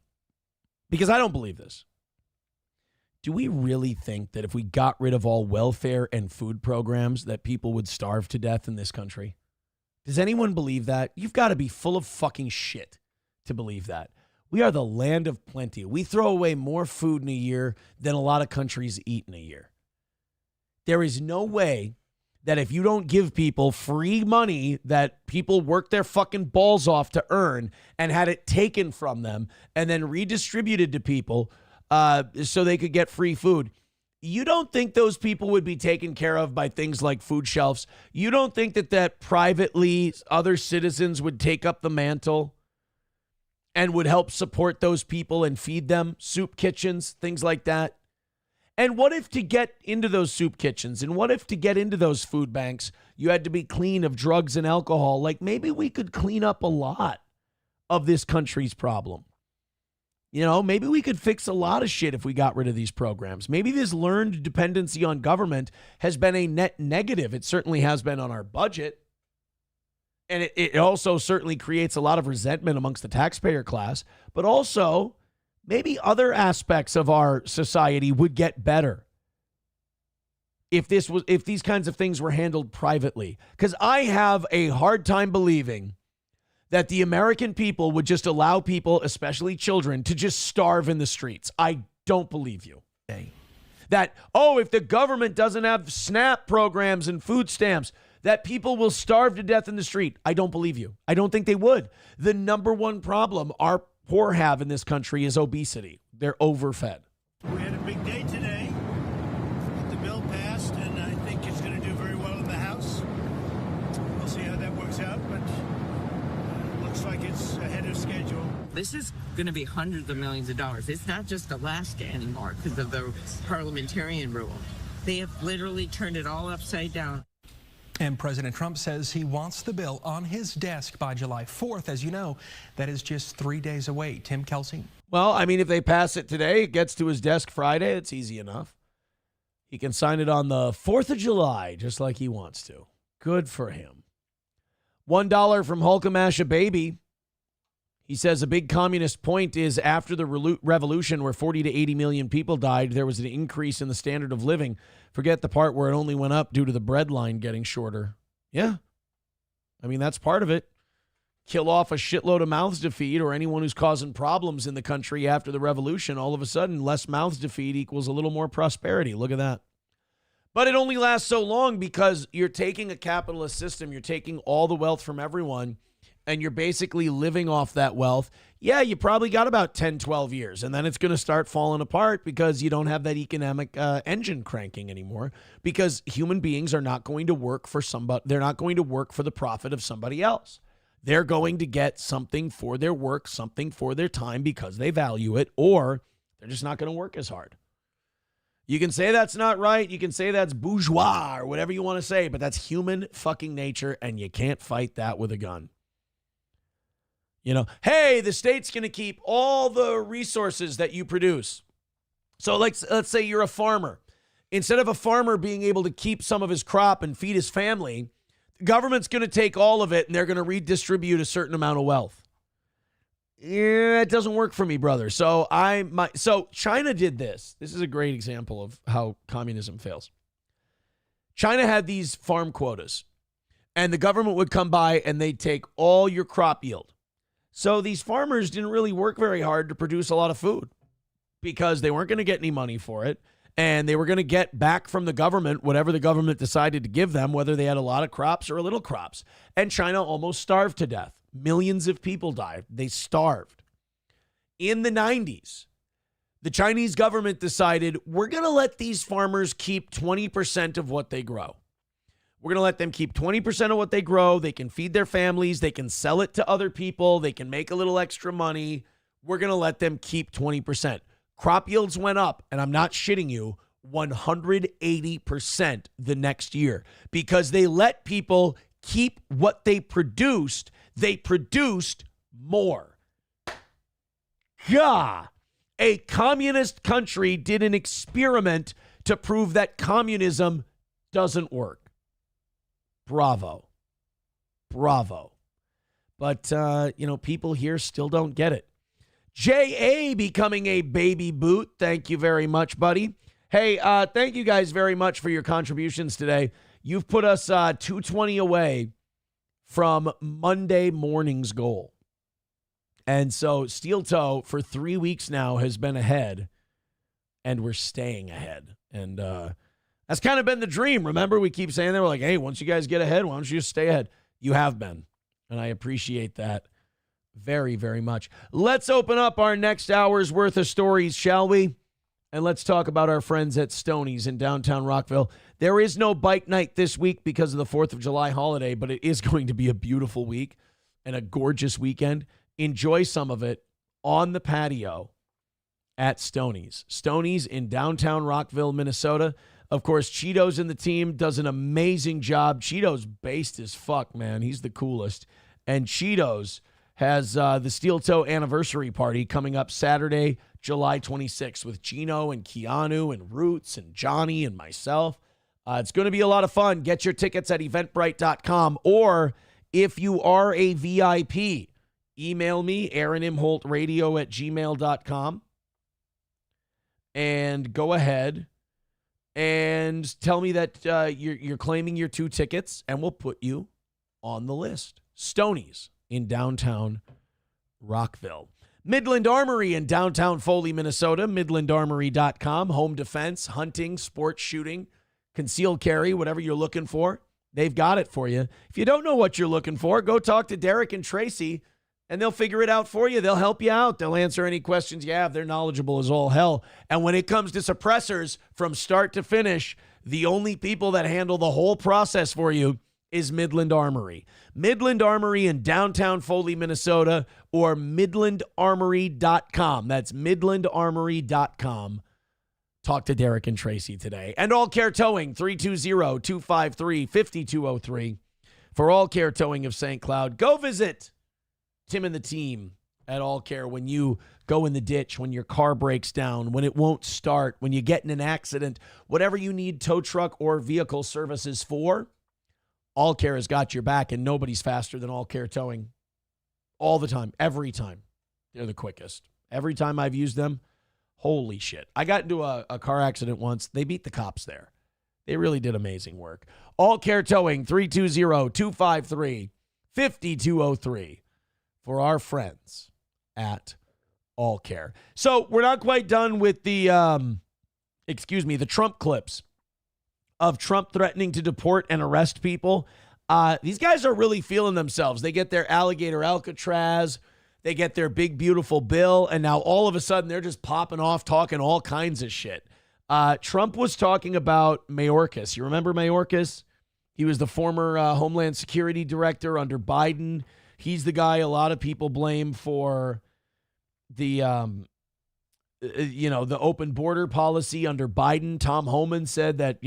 because I don't believe this, do we really think that if we got rid of all welfare and food programs that people would starve to death in this country? Does anyone believe that? You've got to be full of fucking shit to believe that. We are the land of plenty. We throw away more food in a year than a lot of countries eat in a year. There is no way that if you don't give people free money that people work their fucking balls off to earn and had it taken from them and then redistributed to people so they could get free food. You don't think those people would be taken care of by things like food shelves? You don't think that privately other citizens would take up the mantle and would help support those people and feed them? Soup kitchens, things like that. And what if to get into those soup kitchens and what if to get into those food banks, you had to be clean of drugs and alcohol? Like maybe we could clean up a lot of this country's problem. You know, maybe we could fix a lot of shit if we got rid of these programs. Maybe this learned dependency on government has been a net negative. It certainly has been on our budget. And it also certainly creates a lot of resentment amongst the taxpayer class. But also, maybe other aspects of our society would get better if these kinds of things were handled privately. Because I have a hard time believing that the American people would just allow people, especially children, to just starve in the streets. I don't believe you. That, if the government doesn't have SNAP programs and food stamps, that people will starve to death in the street. I don't believe you. I don't think they would. The number one problem our poor have in this country is obesity. They're overfed. We had a big day today. The bill passed, and I think it's going to do very well in the House. We'll see how that works out, but looks like it's ahead of schedule. This is going to be hundreds of millions of dollars. It's not just Alaska anymore because of the parliamentarian rule. They have literally turned it all upside down. And President Trump says he wants the bill on his desk by July 4th. As you know, that is just 3 days away. Tim Kelsey. Well, I mean, if they pass it today, it gets to his desk Friday. It's easy enough. He can sign it on the 4th of July, just like he wants to. Good for him. $1 from Hulkamash a Baby. He says a big communist point is after the revolution where 40 to 80 million people died, there was an increase in the standard of living. Forget the part where it only went up due to the bread line getting shorter. Yeah. I mean, that's part of it. Kill off a shitload of mouths to feed, or anyone who's causing problems in the country after the revolution. All of a sudden, less mouths to feed equals a little more prosperity. Look at that. But it only lasts so long because you're taking a capitalist system. You're taking all the wealth from everyone, and you're basically living off that wealth. Yeah, you probably got about 10, 12 years, and then it's going to start falling apart because you don't have that economic engine cranking anymore, because human beings are not going to work for somebody. They're not going to work for the profit of somebody else. They're going to get something for their work, something for their time because they value it, or they're just not going to work as hard. You can say that's not right. You can say that's bourgeois or whatever you want to say, but that's human fucking nature, and you can't fight that with a gun. You know, hey, the state's going to keep all the resources that you produce. So let's say you're a farmer. Instead of a farmer being able to keep some of his crop and feed his family, the government's going to take all of it and they're going to redistribute a certain amount of wealth. Yeah, it doesn't work for me, brother. So China did this. This is a great example of how communism fails. China had these farm quotas, and the government would come by and they'd take all your crop yield. So these farmers didn't really work very hard to produce a lot of food because they weren't going to get any money for it. And they were going to get back from the government whatever the government decided to give them, whether they had a lot of crops or a little crops. And China almost starved to death. Millions of people died. They starved. In the 90s, the Chinese government decided we're going to let these farmers keep 20% of what they grow. We're going to let them keep 20% of what they grow. They can feed their families. They can sell it to other people. They can make a little extra money. We're going to let them keep 20%. Crop yields went up, and I'm not shitting you, 180% the next year because they let people keep what they produced. They produced more. Gah! A communist country did an experiment to prove that communism doesn't work. Bravo. Bravo. But, people here still don't get it. J.A. becoming a baby boot. Thank you very much, buddy. Hey, thank you guys very much for your contributions today. You've put us 220 away from Monday morning's goal. And so Steel Toe for 3 weeks now has been ahead, and we're staying ahead. And that's kind of been the dream. Remember, we keep saying that. We're like, hey, once you guys get ahead, why don't you just stay ahead? You have been, and I appreciate that very, very much. Let's open up our next hour's worth of stories, shall we? And let's talk about our friends at Stoney's in downtown Rockville. There is no bike night this week because of the 4th of July holiday, but it is going to be a beautiful week and a gorgeous weekend. Enjoy some of it on the patio at Stoney's. Stoney's in downtown Rockville, Minnesota. Of course, Cheeto's in the team, does an amazing job. Cheeto's based as fuck, man. He's the coolest. And Cheeto's has the Steel Toe anniversary party coming up Saturday, July 26th with Gino and Keanu and Roots and Johnny and myself. It's going to be a lot of fun. Get your tickets at eventbrite.com, or if you are a VIP, email me, aaronimholtradio@gmail.com, and go ahead and tell me that you're claiming your 2 tickets, and we'll put you on the list. Stoney's in downtown Rockville. Midland Armory in downtown Foley, Minnesota. MidlandArmory.com. Home defense, hunting, sports shooting, concealed carry, whatever you're looking for, they've got it for you. If you don't know what you're looking for, go talk to Derek and Tracy, and they'll figure it out for you. They'll help you out. They'll answer any questions you have. They're knowledgeable as all hell. And when it comes to suppressors from start to finish, the only people that handle the whole process for you is Midland Armory. Midland Armory in downtown Foley, Minnesota, or MidlandArmory.com. That's MidlandArmory.com. talk to Derek and Tracy today. And All Care Towing, 320-253-5203. For All Care Towing of St. Cloud, go visit Tim and the team at All Care when you go in the ditch, when your car breaks down, when it won't start, when you get in an accident, whatever you need tow truck or vehicle services for, All Care has got your back, and nobody's faster than All Care Towing. All the time, every time. They're the quickest. Every time I've used them, holy shit. I got into a car accident once. They beat the cops there. They really did amazing work. All Care Towing, 320-253-5203 for our friends at All Care. So we're not quite done with the Trump clips of Trump threatening to deport and arrest people. These guys are really feeling themselves. They get their Alligator Alcatraz. They get their big, beautiful bill. And now all of a sudden they're just popping off, talking all kinds of shit. Trump was talking about Mayorkas. You remember Mayorkas? He was the former Homeland Security Director under Biden. He's the guy a lot of people blame for the open border policy under Biden. Tom Homan said that,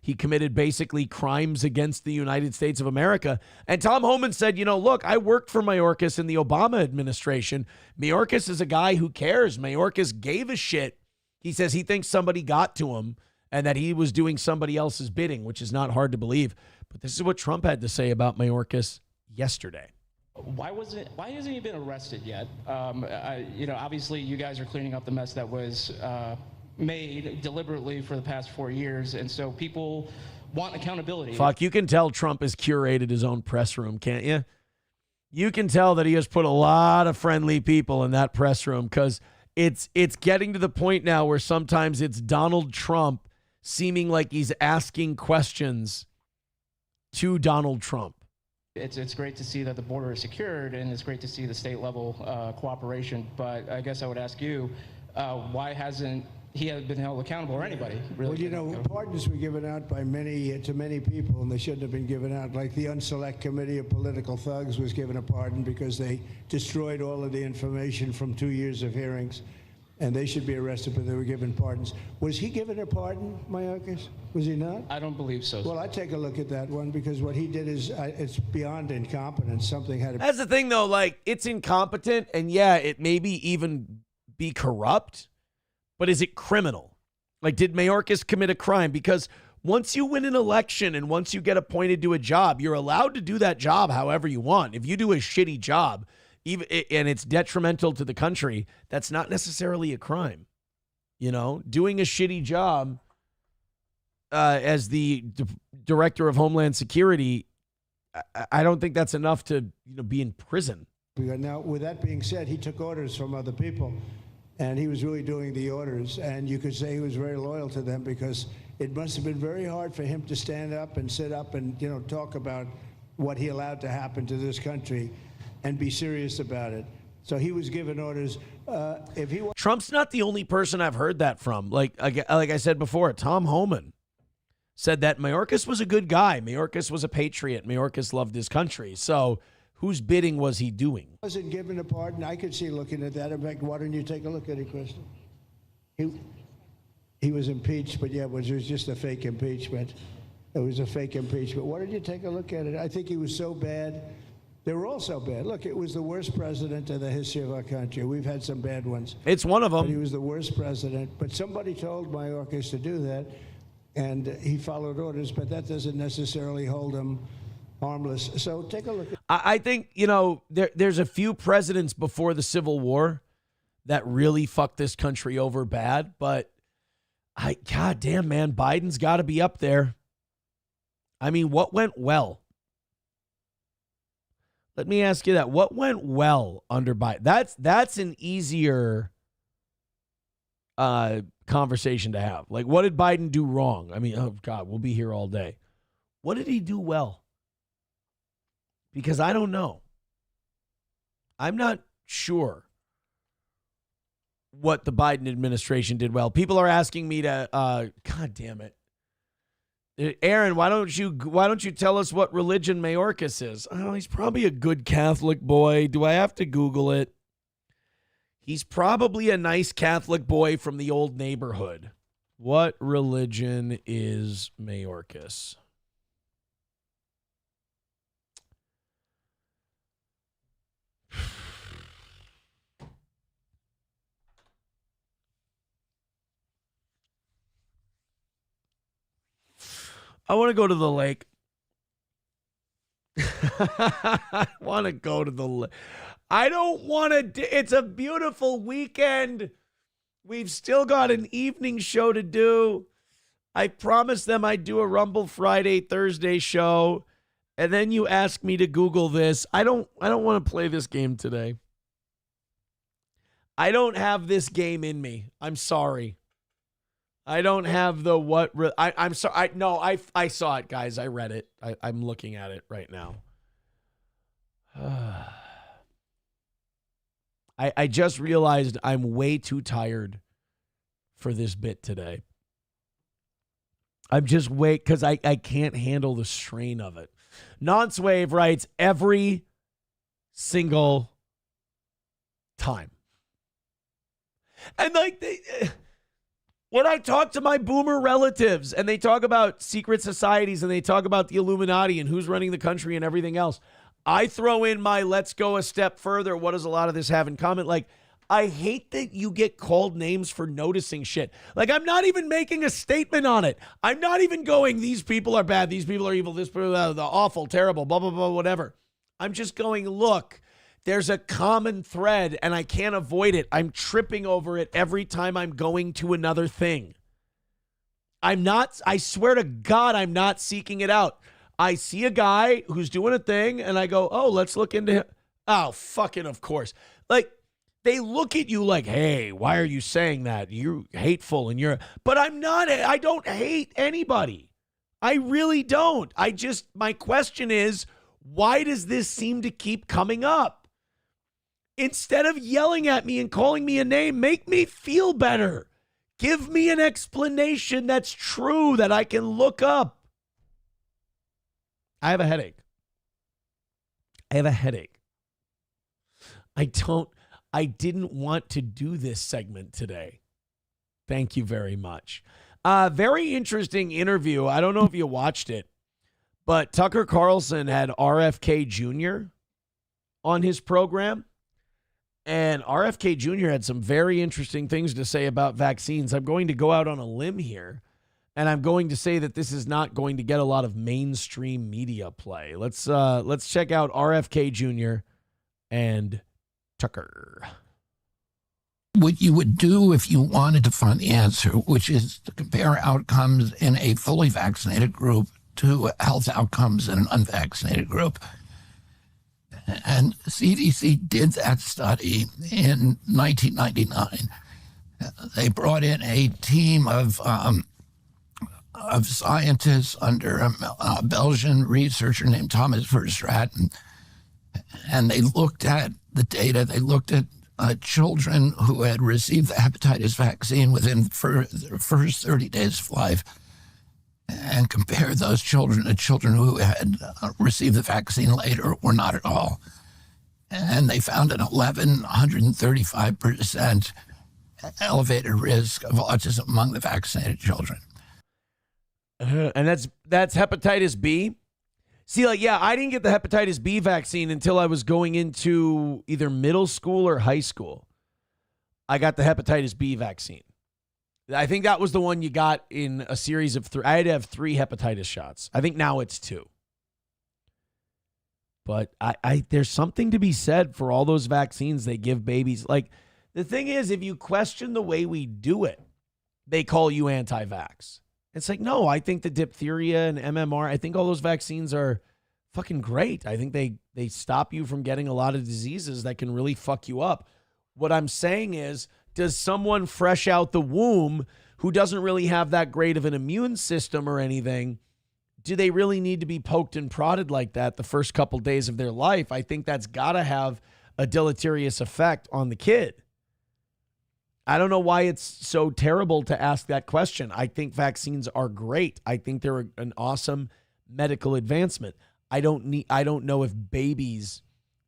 he committed basically crimes against the United States of America. And Tom Homan said, look, I worked for Mayorkas in the Obama administration. Mayorkas is a guy who cares. Mayorkas gave a shit. He says he thinks somebody got to him and that he was doing somebody else's bidding, which is not hard to believe. But this is what Trump had to say about Mayorkas yesterday. Why hasn't he been arrested yet? Obviously you guys are cleaning up the mess that was made deliberately for the past 4 years, and so people want accountability. Fuck, you can tell Trump has curated his own press room, can't you? You can tell that he has put a lot of friendly people in that press room, because it's getting to the point now where sometimes it's Donald Trump seeming like he's asking questions to Donald Trump. It's great to see that the border is secured, and it's great to see the state level cooperation. But I guess I would ask you, why hasn't he been held accountable, or anybody really? Well, pardons were given out by to many people, and they shouldn't have been given out. Like the Unselect Committee of Political Thugs was given a pardon because they destroyed all of the information from 2 years of hearings, and they should be arrested, but they were given pardons. Was he given a pardon, Mayorkas? Was he not? I don't believe so. Well, I'd take a look at that one, because what he did is it's beyond incompetence. Something had to. That's the thing, though. Like, it's incompetent, and yeah, it maybe even be corrupt, but is it criminal? Like, did Mayorkas commit a crime? Because once you win an election and once you get appointed to a job, you're allowed to do that job however you want. If you do a shitty job, even and it's detrimental to the country, that's not necessarily a crime. Doing a shitty job as the director of Homeland Security, I don't think that's enough to be in prison. Now, with that being said, he took orders from other people, and he was really doing the orders. And you could say he was very loyal to them, because it must have been very hard for him to stand up and sit up and talk about what he allowed to happen to this country and be serious about it. So he was given orders. Trump's not the only person I've heard that from. Like I said before, Tom Homan said that Mayorkas was a good guy. Mayorkas was a patriot. Mayorkas loved his country. So whose bidding was he doing? Wasn't given a pardon. I could see looking at that. In fact, why don't you take a look at it, Kristen? He was impeached, but yeah, it was just a fake impeachment. It was a fake impeachment. Why don't you take a look at it? I think he was so bad. They were all so bad. Look, it was the worst president in the history of our country. We've had some bad ones. It's one of them. But he was the worst president. But somebody told Mayorkas to do that, and he followed orders, but that doesn't necessarily hold him harmless. So take a look. I think, there's a few presidents before the Civil War that really fucked this country over bad, but God damn, man, Biden's got to be up there. I mean, what went well? Let me ask you that. What went well under Biden? That's an easier conversation to have. Like, what did Biden do wrong? I mean, oh, God, we'll be here all day. What did he do well? Because I don't know. I'm not sure what the Biden administration did well. People are asking me to, God damn it. Aaron, why don't you tell us what religion Mayorkas is? Oh, he's probably a good Catholic boy. Do I have to Google it? He's probably a nice Catholic boy from the old neighborhood. What religion is Mayorkas? I want to go to the lake. I want to go to the lake. I don't want to. It's a beautiful weekend. We've still got an evening show to do. I promised them I'd do a Rumble Friday, Thursday show. And then you ask me to Google this. I don't want to play this game today. I don't have this game in me. I'm sorry. I don't have the what. I'm sorry. I saw it, guys. I read it. I'm looking at it right now. I just realized I'm way too tired for this bit today. I'm just because I can't handle the strain of it. Nonswave writes every single time. And like when I talk to my boomer relatives and they talk about secret societies and they talk about the Illuminati and who's running the country and everything else, I throw in my let's go a step further. What does a lot of this have in common? Like, I hate that you get called names for noticing shit. Like, I'm not even making a statement on it. I'm not even going, these people are bad, these people are evil, this people are awful, terrible, blah, blah, blah, whatever. I'm just going, look, there's a common thread and I can't avoid it. I'm tripping over it every time I'm going to another thing. I swear to God, I'm not seeking it out. I see a guy who's doing a thing and I go, oh, let's look into him. Oh, fucking of course. Like, they look at you like, hey, why are you saying that? You're hateful and but I'm not. I don't hate anybody. I really don't. My question is, why does this seem to keep coming up? Instead of yelling at me and calling me a name, make me feel better. Give me an explanation that's true that I can look up. I have a headache. I didn't want to do this segment today. Thank you very much. Very interesting interview. I don't know if you watched it, but Tucker Carlson had RFK Jr. on his program. And RFK Jr. had some very interesting things to say about vaccines. I'm going to go out on a limb here, and I'm going to say that this is not going to get a lot of mainstream media play. Let's check out RFK Jr. and Tucker. What you would do if you wanted to find the answer, which is to compare outcomes in a fully vaccinated group to health outcomes in an unvaccinated group. And CDC did that study in 1999. They brought in a team of scientists under a Belgian researcher named Thomas Verstraeten, and they looked at the data. They looked at children who had received the hepatitis vaccine within the first 30 days of life and compared those children to children who had received the vaccine later or not at all. And they found an 135% elevated risk of autism among the vaccinated children. And that's hepatitis B? See, like, yeah, I didn't get the hepatitis B vaccine until I was going into either middle school or high school. I got the hepatitis B vaccine. I think that was the one you got in a series of three. I had to have 3 hepatitis shots. I think now it's 2. But there's something to be said for all those vaccines they give babies. Like, the thing is, if you question the way we do it, they call you anti-vax. It's like, no, I think the diphtheria and MMR, I think all those vaccines are fucking great. I think they stop you from getting a lot of diseases that can really fuck you up. What I'm saying is, does someone fresh out the womb who doesn't really have that great of an immune system or anything, do they really need to be poked and prodded like that the first couple days of their life? I think that's got to have a deleterious effect on the kid. I don't know why it's so terrible to ask that question. I think vaccines are great. I think they're an awesome medical advancement. I don't know if babies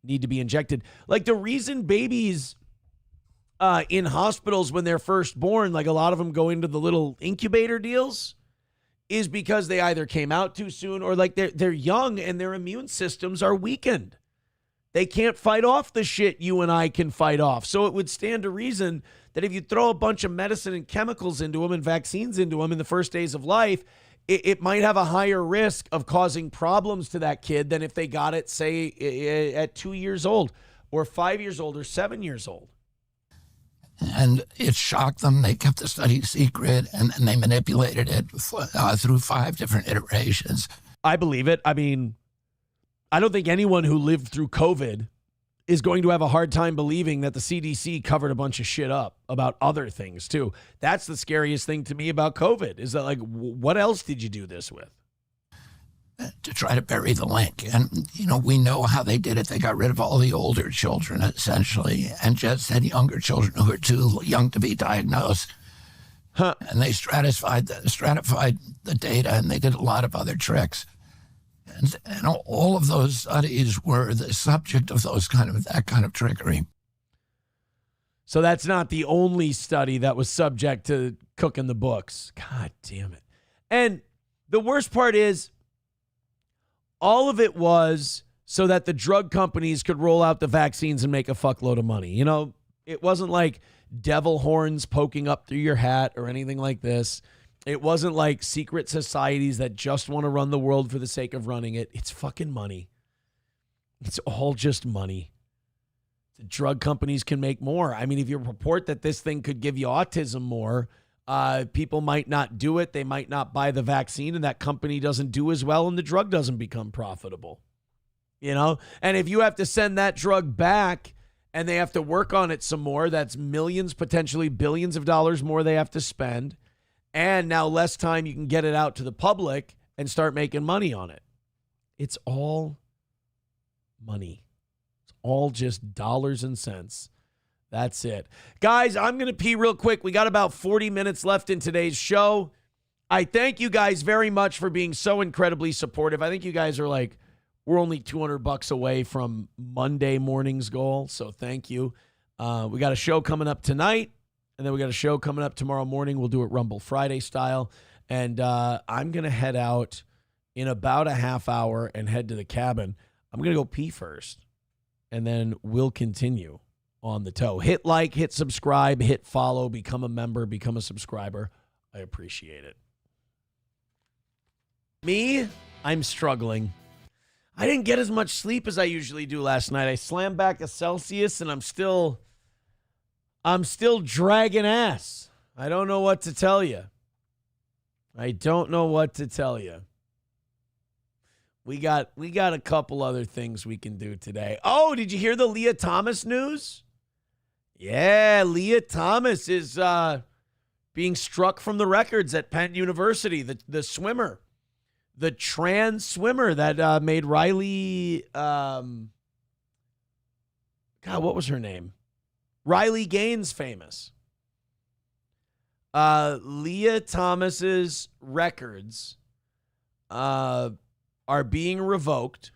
need to be injected. Like, the reason babies in hospitals when they're first born, like a lot of them go into the little incubator deals, is because they either came out too soon or like they're young and their immune systems are weakened. They can't fight off the shit you and I can fight off. So it would stand to reason that if you throw a bunch of medicine and chemicals into them and vaccines into them in the first days of life, it might have a higher risk of causing problems to that kid than if they got it, say, at 2 years old or 5 years old or 7 years old. And it shocked them. They kept the study secret, and then they manipulated it through 5 different iterations. I believe it. I mean, I don't think anyone who lived through COVID is going to have a hard time believing that the CDC covered a bunch of shit up about other things, too. That's the scariest thing to me about COVID, is that, like, what else did you do this with? To try to bury the link. And, you know, we know how they did it. They got rid of all the older children, essentially, and just had younger children who were too young to be diagnosed. And they stratified the data, and they did a lot of other tricks. And all of those studies were the subject of that kind of trickery. So that's not the only study that was subject to cooking the books. God damn it. And the worst part is, all of it was so that the drug companies could roll out the vaccines and make a fuckload of money. You know, it wasn't like devil horns poking up through your hat or anything like this. It wasn't like secret societies that just want to run the world for the sake of running it. It's fucking money. It's all just money. The drug companies can make more. I mean, if you report that this thing could give you autism more, people might not do it. They might not buy the vaccine, and that company doesn't do as well, and the drug doesn't become profitable. You know? And if you have to send that drug back and they have to work on it some more, that's millions, potentially billions of dollars more they have to spend. And now less time you can get it out to the public and start making money on it. It's all money. It's all just dollars and cents. That's it. Guys, I'm going to pee real quick. We got about 40 minutes left in today's show. I thank you guys very much for being so incredibly supportive. I think you guys are like, we're only $200 away from Monday morning's goal. So thank you. We got a show coming up tonight. And then we got a show coming up tomorrow morning. We'll do it Rumble Friday style. And I'm going to head out in about a half hour and head to the cabin. I'm going to go pee first. And then we'll continue on the toe. Hit like, hit subscribe, hit follow, become a member, become a subscriber. I appreciate it. Me, I'm struggling. I didn't get as much sleep as I usually do last night. I slammed back a Celsius and I'm still dragging ass. I don't know what to tell you. We got a couple other things we can do today. Oh, did you hear the Leah Thomas news? Yeah, Leah Thomas is being struck from the records at Penn University, the swimmer. The trans swimmer that made Riley, God, what was her name? Riley Gaines famous. Leah Thomas's records are being revoked.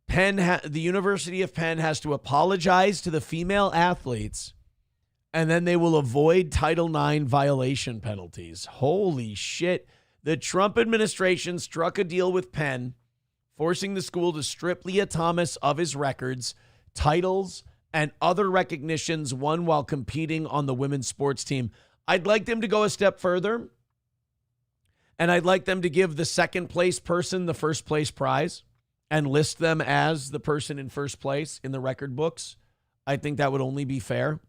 The University of Penn has to apologize to the female athletes, and then they will avoid Title IX violation penalties. Holy shit. The Trump administration struck a deal with Penn, forcing the school to strip Leah Thomas of his records, titles, and other recognitions won while competing on the women's sports team. I'd like them to go a step further, and I'd like them to give the second place person the first place prize and list them as the person in first place in the record books. I think that would only be fair.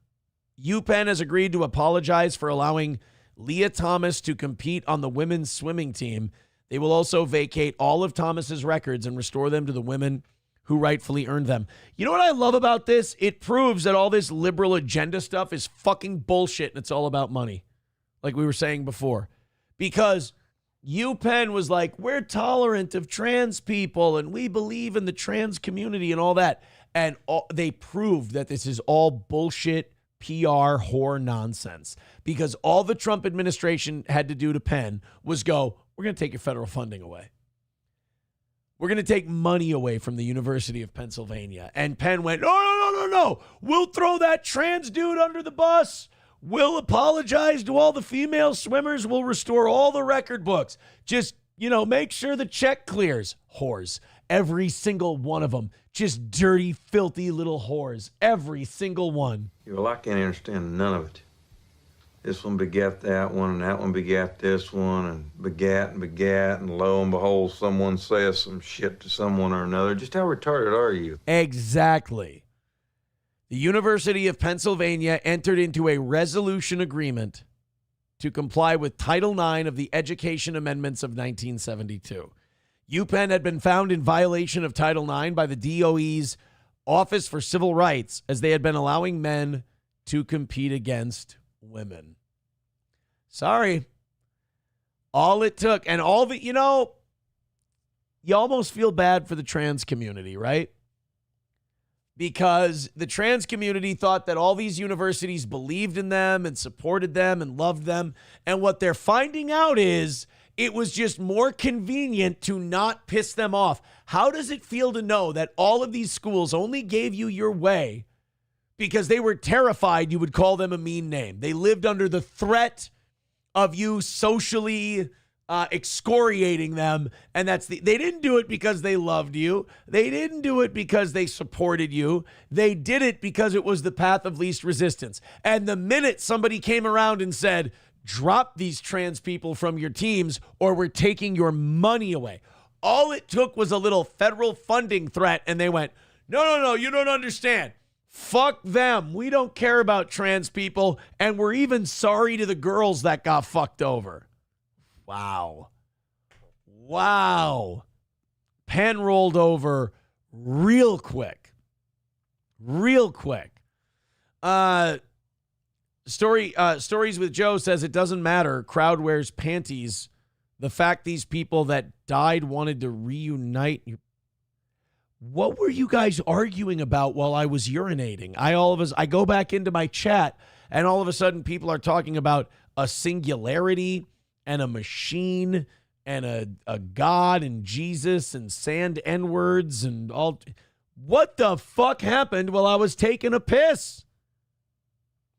UPenn has agreed to apologize for allowing Leah Thomas to compete on the women's swimming team. They will also vacate all of Thomas's records and restore them to the women who rightfully earned them. You know what I love about this? It proves that all this liberal agenda stuff is fucking bullshit and it's all about money, like we were saying before. Because UPenn was like, we're tolerant of trans people and we believe in the trans community and all that. And they proved that this is all bullshit, PR, whore nonsense. Because all the Trump administration had to do to Penn was go, we're going to take your federal funding away. We're going to take money away from the University of Pennsylvania. And Penn went, no. We'll throw that trans dude under the bus. We'll apologize to all the female swimmers. We'll restore all the record books. Just, make sure the check clears. Whores. Every single one of them. Just dirty, filthy little whores. Every single one. Well, I can't understand none of it. This one begat that one, and that one begat this one, and begat, and lo and behold, someone says some shit to someone or another. Just how retarded are you? Exactly. The University of Pennsylvania entered into a resolution agreement to comply with Title IX of the Education Amendments of 1972. UPenn had been found in violation of Title IX by the DOE's Office for Civil Rights, as they had been allowing men to compete against women. Sorry. All it took, and all the, you almost feel bad for the trans community, right? Because the trans community thought that all these universities believed in them and supported them and loved them. And what they're finding out is it was just more convenient to not piss them off. How does it feel to know that all of these schools only gave you your way because they were terrified you would call them a mean name? They lived under the threat of you socially excoriating them, and they didn't do it because they loved you. They didn't do it because they supported you. They did it because it was the path of least resistance. And the minute somebody came around and said, drop these trans people from your teams or we're taking your money away, all it took was a little federal funding threat, and they went, no, you don't understand. Fuck them. We don't care about trans people, and we're even sorry to the girls that got fucked over. Wow. Penn rolled over real quick. Stories with Joe says it doesn't matter. Crowd wears panties. The fact these people that died wanted to reunite. What were you guys arguing about while I was urinating? I go back into my chat, and all of a sudden people are talking about a singularity and a machine and a God and Jesus and sand N-words and all. What the fuck happened while I was taking a piss?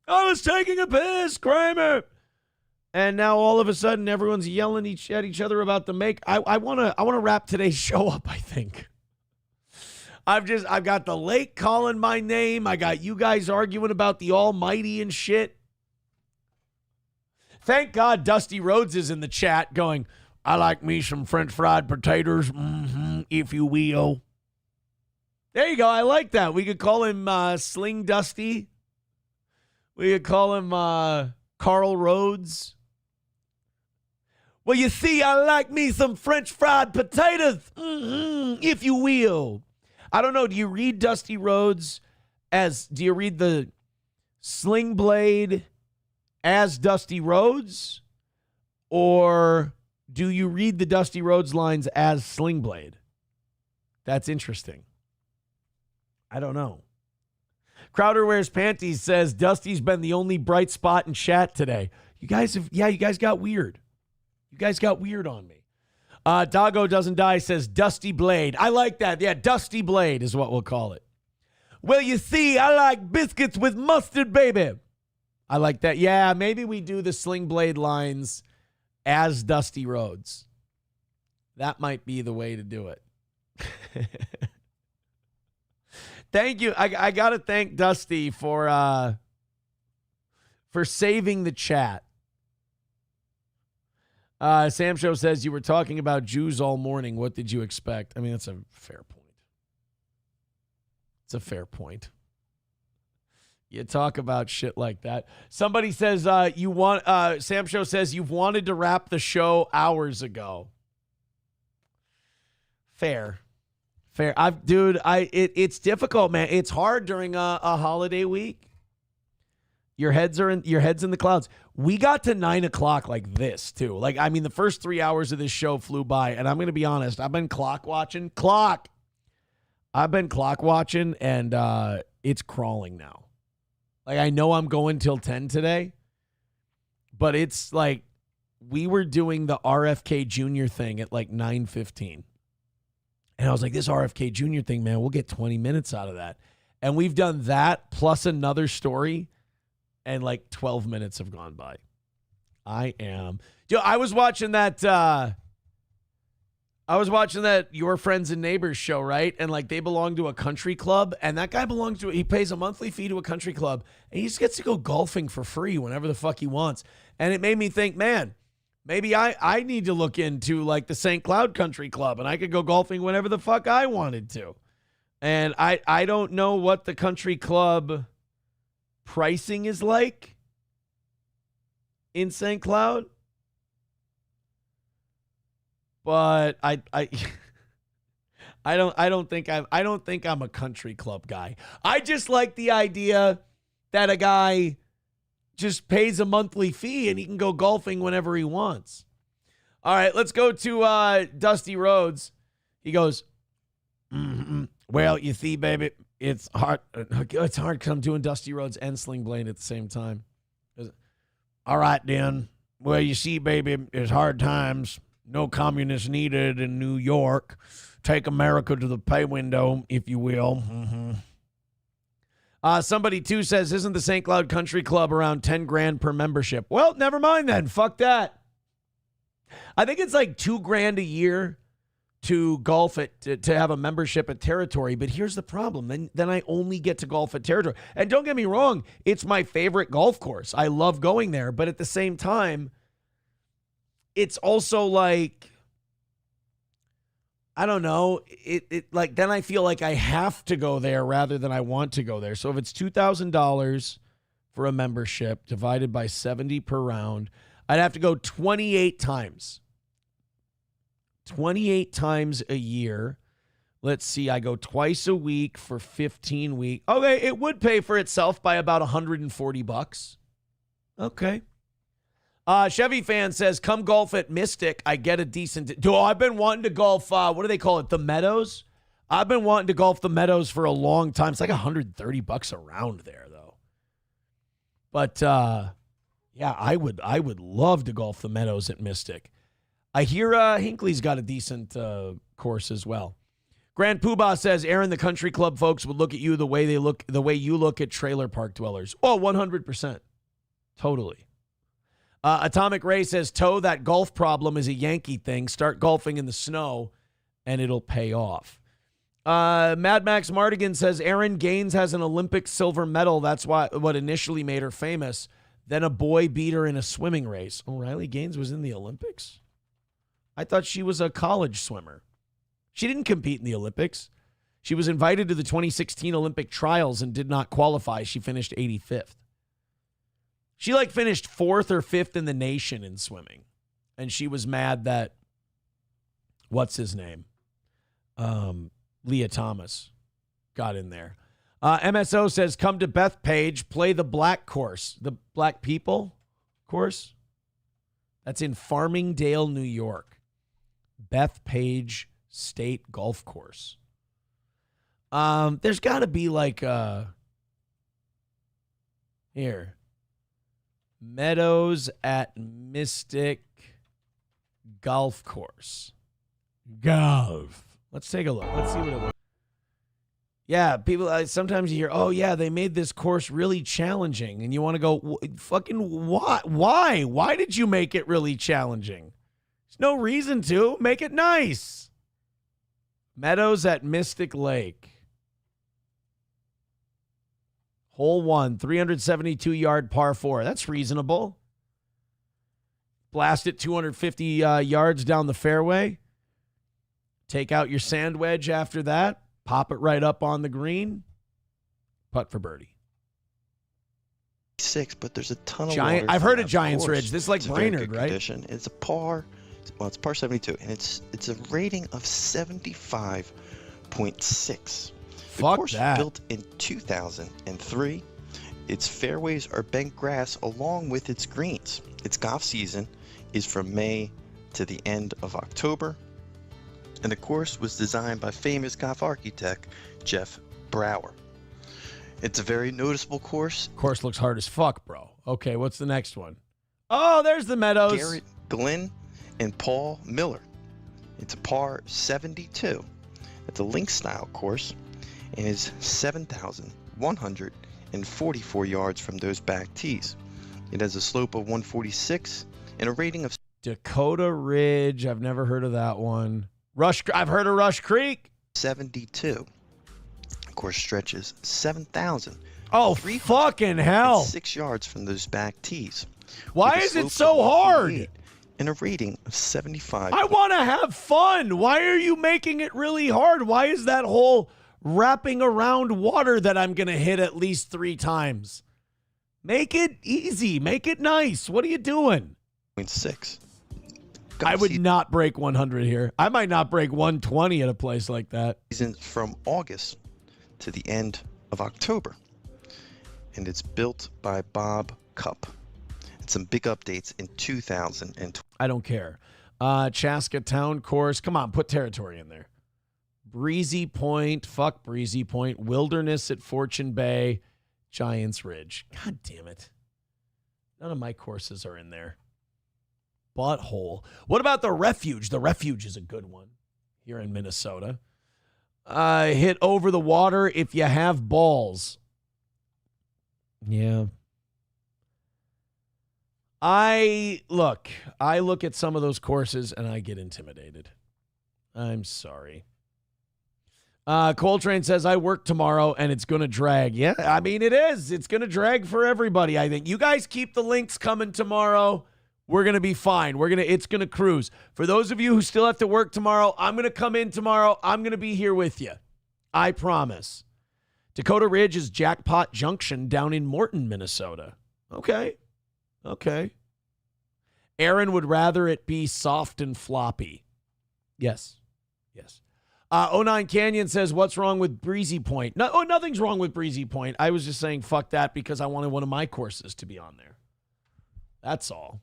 I was taking a piss, Kramer. And now all of a sudden everyone's yelling at each other about the make. I want to wrap today's show up, I think. I've got the lake calling my name. I got you guys arguing about the almighty and shit. Thank God Dusty Rhodes is in the chat going, I like me some French fried potatoes, if you will. There you go. I like that. We could call him Sling Dusty. We could call him Carl Rhodes. Well, you see, I like me some French fried potatoes, if you will. I don't know. Do you read Dusty Rhodes do you read the Sling Blade as Dusty Rhodes? Or do you read the Dusty Rhodes lines as Sling Blade? That's interesting. I don't know. Crowder Wears Panties says Dusty's been the only bright spot in chat today. You guys got weird. You guys got weird on me. Doggo Doesn't Die says Dusty Blade. I like that. Yeah, Dusty Blade is what we'll call it. Well, you see, I like biscuits with mustard, baby. I like that. Yeah, maybe we do the Sling Blade lines as Dusty Rhodes. That might be the way to do it. Thank you. I got to thank Dusty for saving the chat. Sam Show says you were talking about Jews all morning. What did you expect? I mean, that's a fair point. It's a fair point. You talk about shit like that. Somebody says Sam Show says you've wanted to wrap the show hours ago. Fair. It's difficult, man. It's hard during a holiday week. Your head's in the clouds. We got to 9 o'clock like this too. Like, I mean, the first 3 hours of this show flew by, and I'm going to be honest. I've been clock watching, and it's crawling now. Like, I know I'm going till 10 today, but it's like we were doing the RFK Jr. thing at like 9:15. And I was like, this RFK Jr. thing, man, we'll get 20 minutes out of that. And we've done that plus another story, and like 12 minutes have gone by. I was watching that Your Friends and Neighbors show, right? And like they belong to a country club, and that guy he pays a monthly fee to a country club, and he just gets to go golfing for free whenever the fuck he wants. And it made me think, man, maybe I need to look into like the St. Cloud Country Club, and I could go golfing whenever the fuck I wanted to. And I don't know what the country club pricing is like in St. Cloud, but I don't think I'm a country club guy. I just like the idea that a guy just pays a monthly fee and he can go golfing whenever he wants. All right, let's go to Dusty Rhodes. He goes, well, you see, baby, it's hard. It's hard because I'm doing Dusty Rhodes and Sling Blade at the same time. All right, then. Well, you see, baby, it's hard times. No communists needed in New York. Take America to the pay window, if you will. Somebody, too, says, isn't the St. Cloud Country Club around 10 grand per membership? Well, never mind then. Fuck that. I think it's like $2,000 a year to golf to have a membership at Territory. But here's the problem. Then I only get to golf at Territory. And don't get me wrong, it's my favorite golf course. I love going there. But at the same time, it's also like, I don't know. It like then I feel like I have to go there rather than I want to go there. So if it's $2,000 for a membership divided by 70 per round, I'd have to go 28 times. 28 times a year. Let's see. I go twice a week for 15 weeks. Okay, it would pay for itself by about $140. Okay. Chevy fan says, come golf at Mystic. I get a decent... I've been wanting to golf, what do they call it? The Meadows? I've been wanting to golf the Meadows for a long time. It's like $130 a round there, though. But, yeah, I would love to golf the Meadows at Mystic. I hear Hinckley's got a decent course as well. Grand Poobah says, Aaron, the country club folks would look at you the way you look at trailer park dwellers. Oh, 100%. Totally. Atomic Ray says, Toe, that golf problem is a Yankee thing. Start golfing in the snow, and it'll pay off. Mad Max Mardigan says, Aaron Gaines has an Olympic silver medal. That's what initially made her famous. Then a boy beat her in a swimming race. Oh, Riley Gaines was in the Olympics? I thought she was a college swimmer. She didn't compete in the Olympics. She was invited to the 2016 Olympic trials and did not qualify. She finished 85th. She finished 4th or 5th in the nation in swimming. And she was mad that, what's his name? Leah Thomas got in there. MSO says, come to Bethpage, play the black course. The Black People course? That's in Farmingdale, New York. Bethpage State Golf Course. There's got to be here. Meadows at Mystic Golf Course. Golf. Let's take a look. Let's see what it looks. Yeah, people, sometimes you hear, oh, yeah, they made this course really challenging. And you want to go, fucking why? Why? Why did you make it really challenging? There's no reason to. Make it nice. Meadows at Mystic Lake. Hole 1, 372-yard par 4. That's reasonable. Blast it 250 yards down the fairway. Take out your sand wedge after that. Pop it right up on the green. Putt for birdie. 6, but there's a ton of Giant. water. I've heard of Giants Ridge. This is like Brainerd, right? Condition. It's a par. Well, it's par 72, and it's a rating of 75.6. The course was built in 2003. Its fairways are bent grass along with its greens. Its golf season is from May to the end of October. And the course was designed by famous golf architect Jeff Brower. It's a very noticeable course. Course looks hard as fuck, bro. Okay, what's the next one? Oh, there's the Meadows. Garrett Glenn and Paul Miller. It's a par 72. It's a link style course and is 7,144 yards from those back tees. It has a slope of 146 and a rating of Dakota Ridge. I've never heard of that one. I've heard of Rush Creek. 72. The course stretches 7,000. Oh, fucking hell. 6 yards from those back tees. Why is it so hard? And a rating of 75. I want to have fun. Why are you making it really hard? Why is that whole wrapping around water that I'm going to hit at least 3 times? Make it easy. Make it nice. What are you doing? 0.6. I would not break 100 here. I might not break 120 at a place like that. Season from August to the end of October. And it's built by Bob Cupp. And some big updates in 2020. I don't care. Chaska Town Course. Come on, put territory in there. Breezy Point. Fuck Breezy Point. Wilderness at Fortune Bay. Giants Ridge. God damn it. None of my courses are in there. Butthole. What about the Refuge? The Refuge is a good one here in Minnesota. Hit over the water if you have balls. Yeah. I look at some of those courses and I get intimidated. I'm sorry. Coltrane says, I work tomorrow and it's going to drag. Yeah, I mean, it is. It's going to drag for everybody, I think. You guys keep the links coming tomorrow. We're going to be fine. It's going to cruise. For those of you who still have to work tomorrow, I'm going to come in tomorrow. I'm going to be here with you. I promise. Dakota Ridge is Jackpot Junction down in Morton, Minnesota. Okay. Aaron would rather it be soft and floppy. Yes. 09 Canyon says, what's wrong with Breezy Point? No, nothing's wrong with Breezy Point. I was just saying fuck that because I wanted one of my courses to be on there. That's all.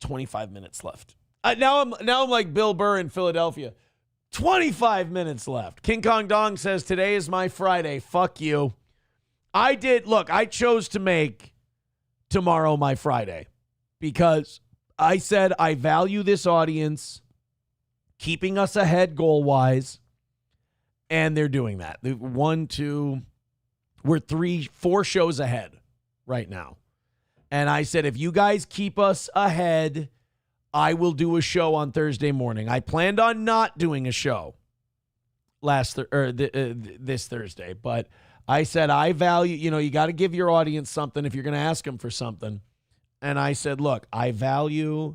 25 minutes left. Now I'm like Bill Burr in Philadelphia. 25 minutes left. King Kong Dong says, today is my Friday. Fuck you. I chose to make tomorrow my Friday because I said I value this audience keeping us ahead goal-wise, and they're doing that. 4 shows ahead right now. And I said, if you guys keep us ahead, I will do a show on Thursday morning. I planned on not doing a show this Thursday, but I said I value, you got to give your audience something if you're going to ask them for something. And I said, look, I value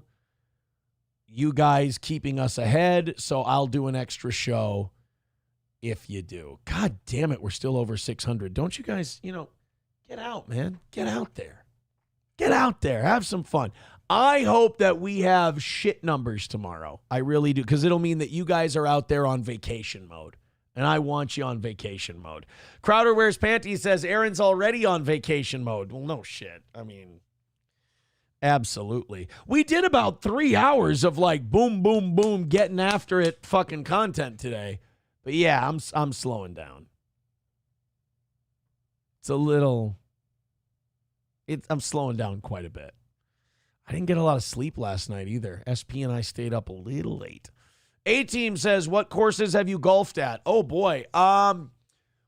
you guys keeping us ahead, so I'll do an extra show if you do. God damn it, we're still over 600. Don't you guys, get out, man. Get out there. Get out there. Have some fun. I hope that we have shit numbers tomorrow. I really do, because it'll mean that you guys are out there on vacation mode. And I want you on vacation mode. Crowder Wears Panties says Aaron's already on vacation mode. Well, no shit. I mean, absolutely. We did about 3 hours of like boom, boom, boom, getting after it fucking content today. But yeah, I'm slowing down. I'm slowing down quite a bit. I didn't get a lot of sleep last night either. SP and I stayed up a little late. A-Team says, what courses have you golfed at? Oh, boy. Well,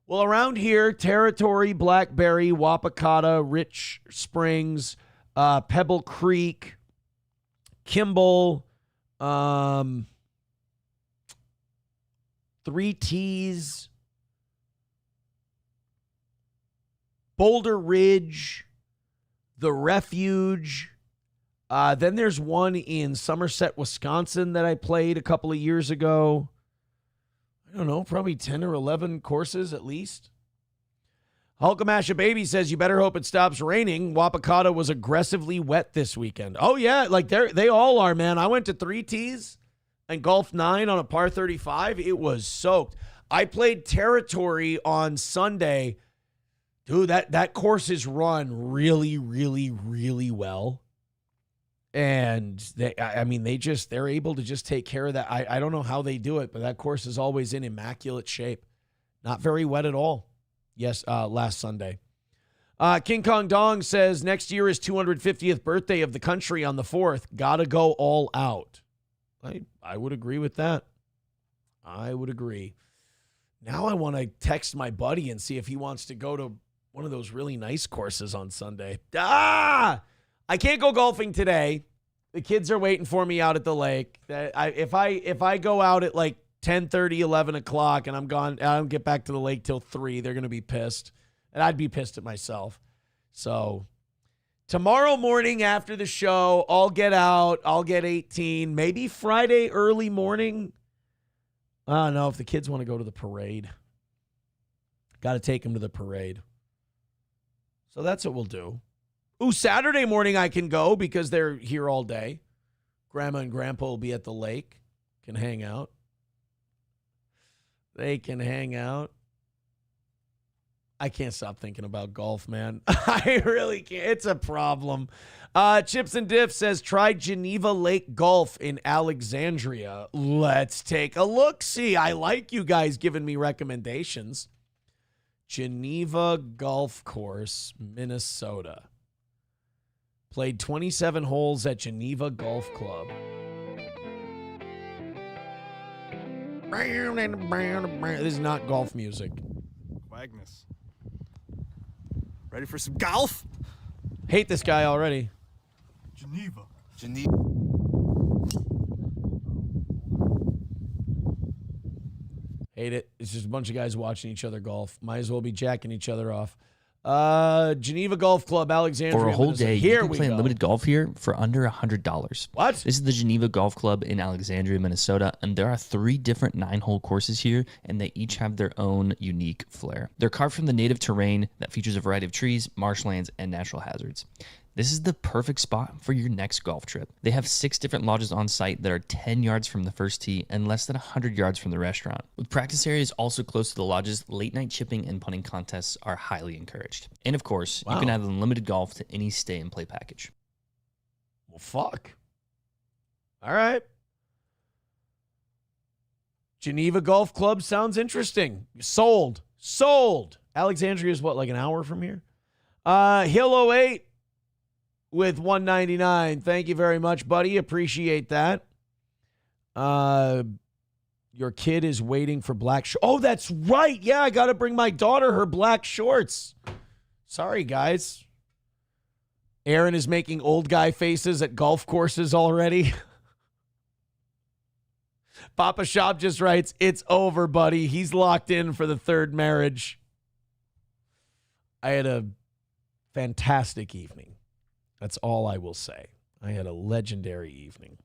around here, Territory, Blackberry, Wapakata, Rich Springs, Pebble Creek, Kimball, 3 T's, Boulder Ridge, The Refuge. Then there's one in Somerset, Wisconsin that I played a couple of years ago. I don't know, probably 10 or 11 courses at least. Hulkamasha Baby says, you better hope it stops raining. Wapakata was aggressively wet this weekend. Oh, yeah, like they all are, man. I went to 3 T's and golfed 9 on a par 35. It was soaked. I played Territory on Sunday. Dude, that course is run really, really, really well. And they're able to just take care of that. I don't know how they do it, but that course is always in immaculate shape. Not very wet at all. Yes, last Sunday. King Kong Dong says, next year is 250th birthday of the country on the 4th. Gotta go all out. I would agree with that. I would agree. Now I want to text my buddy and see if he wants to go to one of those really nice courses on Sunday. I can't go golfing today. The kids are waiting for me out at the lake. If I go out at like 10:30, 11 o'clock and I'm gone, I don't get back to the lake till 3, they're going to be pissed. And I'd be pissed at myself. So tomorrow morning after the show, I'll get out. I'll get 18. Maybe Friday early morning. I don't know if the kids want to go to the parade. Got to take them to the parade. So that's what we'll do. Ooh, Saturday morning I can go because they're here all day. Grandma and Grandpa will be at the lake. Can hang out. They can hang out. I can't stop thinking about golf, man. I really can't. It's a problem. Chips and Diff says, try Geneva Lake Golf in Alexandria. Let's take a look. See, I like you guys giving me recommendations. Geneva Golf Course, Minnesota. Played 27 holes at Geneva Golf Club. This is not golf music. Wagnus. Ready for some golf? Hate this guy already. Geneva. Hate it. It's just a bunch of guys watching each other golf. Might as well be jacking each other off. Geneva Golf Club, Alexandria. For a whole day, here you can play unlimited golf here for under $100. What? This is the Geneva Golf Club in Alexandria, Minnesota, and there are 3 different 9-hole courses here, and they each have their own unique flair. They're carved from the native terrain that features a variety of trees, marshlands, and natural hazards. This is the perfect spot for your next golf trip. They have 6 different lodges on site that are 10 yards from the first tee and less than 100 yards from the restaurant. With practice areas also close to the lodges, late night chipping and putting contests are highly encouraged. And of course, you can add unlimited golf to any stay and play package. Well, fuck. All right. Geneva Golf Club sounds interesting. Sold. Alexandria is what, like an hour from here? Hill 08. With $1.99. Thank you very much, buddy. Appreciate that. Your kid is waiting for black shorts. Oh, that's right. Yeah, I got to bring my daughter her black shorts. Sorry, guys. Aaron is making old guy faces at golf courses already. Papa Shop just writes, it's over, buddy. He's locked in for the 3rd marriage. I had a fantastic evening. That's all I will say. I had a legendary evening.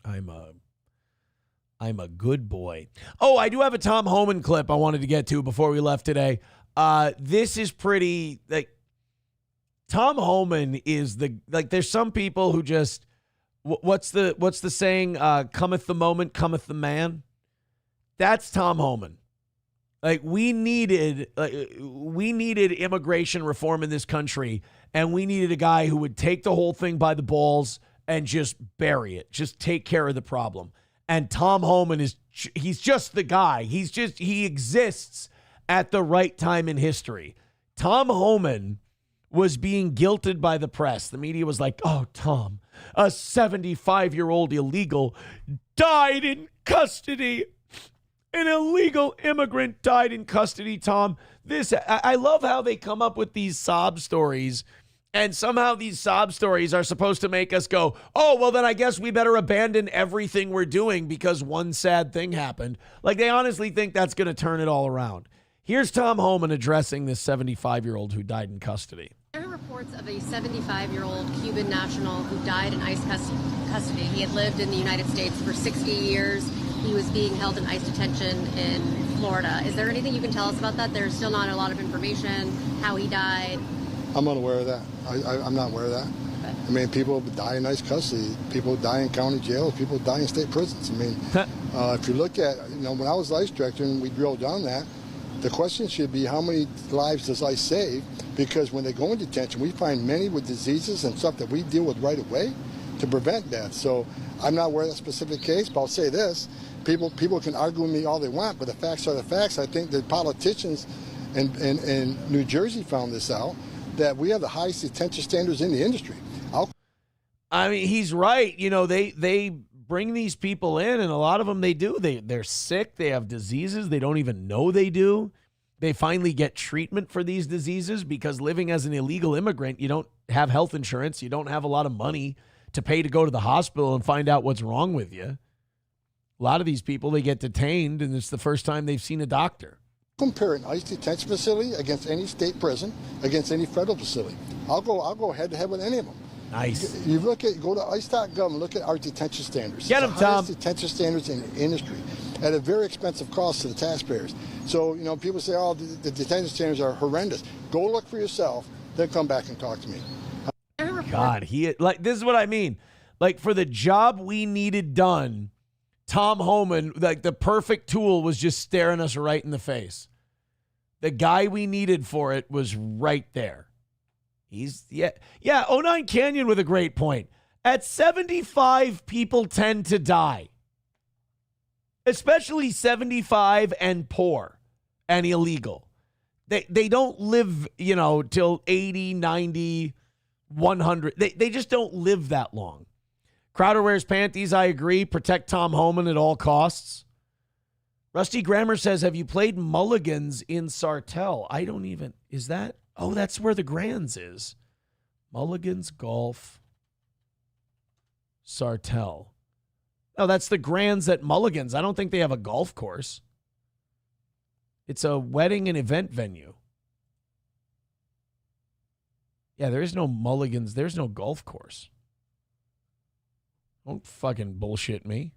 I'm a good boy. Oh, I do have a Tom Homan clip I wanted to get to before we left today. This is pretty, like, Tom Homan is there's some people who just, what's the saying? Cometh the moment, cometh the man. That's Tom Homan. Like, we needed immigration reform in this country. And we needed a guy who would take the whole thing by the balls and just bury it. Just take care of the problem. And Tom Homan he's just the guy. He exists at the right time in history. Tom Homan was being guilted by the press. The media was like, oh, Tom, a 75-year-old illegal died in custody. An illegal immigrant died in custody, Tom. I love how they come up with these sob stories. And somehow these sob stories are supposed to make us go, oh, well, then I guess we better abandon everything we're doing because one sad thing happened. Like, they honestly think that's going to turn it all around. Here's Tom Homan addressing this 75-year-old who died in custody. There are reports of a 75-year-old Cuban national who died in ICE custody. He had lived in the United States for 60 years. He was being held in ICE detention in Florida. Is there anything you can tell us about that? There's still not a lot of information, how he died. I'm unaware of that. I'm not aware of that. Okay. I mean, people die in ICE custody. People die in county jails. People die in state prisons. I mean, if you look at, when I was ICE director and we drilled down that, the question should be how many lives does ICE save? Because when they go in detention, we find many with diseases and stuff that we deal with right away to prevent death. So I'm not aware of that specific case, but I'll say this. People can argue with me all they want, but the facts are the facts. I think the politicians in New Jersey found this out, that we have the highest detention standards in the industry. I mean, he's right. They bring these people in, and a lot of them, they're sick, they have diseases they don't even know they do. They finally get treatment for these diseases because living as an illegal immigrant, you don't have health insurance, you don't have a lot of money to pay to go to the hospital and find out what's wrong with you. A lot of these people, they get detained, and it's the first time they've seen a doctor. Compare an ICE detention facility against any state prison, against any federal facility. I'll go head to head with any of them. Nice. You go to ICE.gov and look at our detention standards. Get them, Tom. Detention standards in the industry at a very expensive cost to the taxpayers. So, people say, oh, the detention standards are horrendous. Go look for yourself, then come back and talk to me. God, this is what I mean. Like, for the job we needed done, Tom Homan, like, the perfect tool was just staring us right in the face. The guy we needed for it was right there. Yeah, 09 Canyon with a great point. At 75, people tend to die. Especially 75 and poor and illegal. They don't live, till 80, 90, 100. They just don't live that long. Crowder wears panties, I agree. Protect Tom Homan at all costs. Rusty Grammer says, have you played Mulligan's in Sartell? I don't even, is that? Oh, that's where the Grands is. Mulligan's Golf, Sartell. Oh, that's the Grands at Mulligan's. I don't think they have a golf course. It's a wedding and event venue. Yeah, there is no Mulligan's. There's no golf course. Don't fucking bullshit me.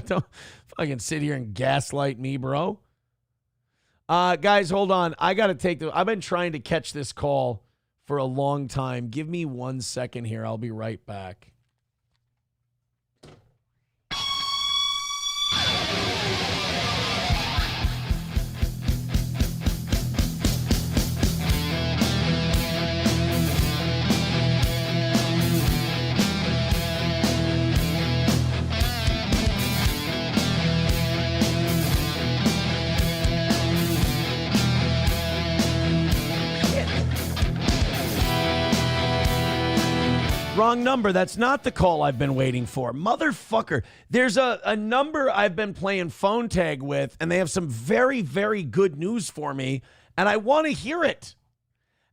Don't fucking sit here and gaslight me, bro. Guys, hold on. I got to take I've been trying to catch this call for a long time. Give me 1 second here. I'll be right back. Wrong number. That's not the call I've been waiting for. Motherfucker. There's a number I've been playing phone tag with, and they have some very, very good news for me, and I want to hear it.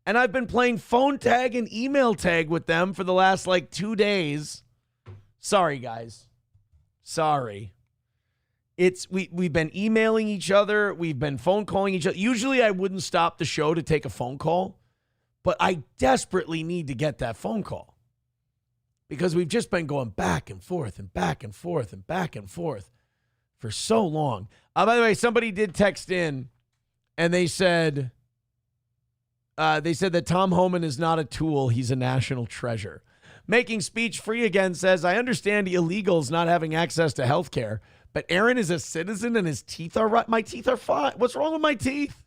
And I've been playing phone tag and email tag with them for the last, 2 days. Sorry, guys. Sorry. We've been emailing each other. We've been phone calling each other. Usually I wouldn't stop the show to take a phone call, but I desperately need to get that phone call. Because we've just been going back and forth and back and forth and back and forth for so long. By the way, somebody did text in, and they said that Tom Homan is not a tool. He's a national treasure. Making Speech Free Again says, I understand illegals not having access to health care, but Aaron is a citizen and his teeth are right. My teeth are fine. What's wrong with my teeth?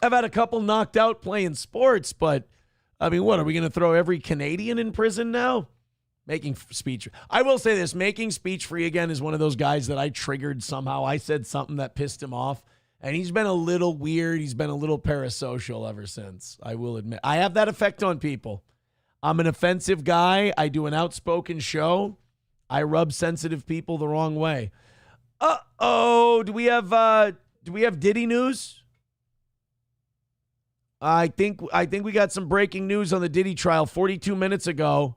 I've had a couple knocked out playing sports, but what, are we going to throw every Canadian in prison now? Making Speech. I will say this, Making Speech Free Again is one of those guys that I triggered somehow. I said something that pissed him off, and he's been a little weird. He's been a little parasocial ever since, I will admit. I have that effect on people. I'm an offensive guy. I do an outspoken show. I rub sensitive people the wrong way. Uh-oh, do we have Diddy news? I think we got some breaking news on the Diddy trial 42 minutes ago.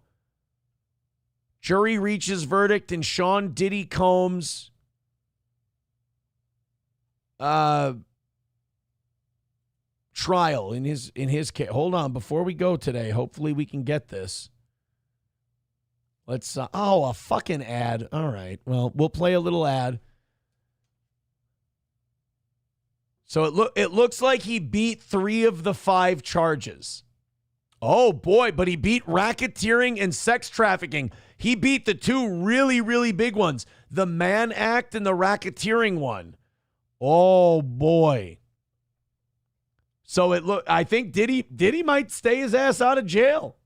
Jury reaches verdict in Sean Diddy Combs' trial in his case. Hold on, before we go today, hopefully we can get this. Let's a fucking ad. All right. Well, we'll play a little ad. So it looks like he beat 3 of the 5 charges. Oh, boy, but he beat racketeering and sex trafficking. He beat the 2 really, really big ones, the Mann Act and the racketeering one. Oh, boy. So I think Diddy might stay his ass out of jail.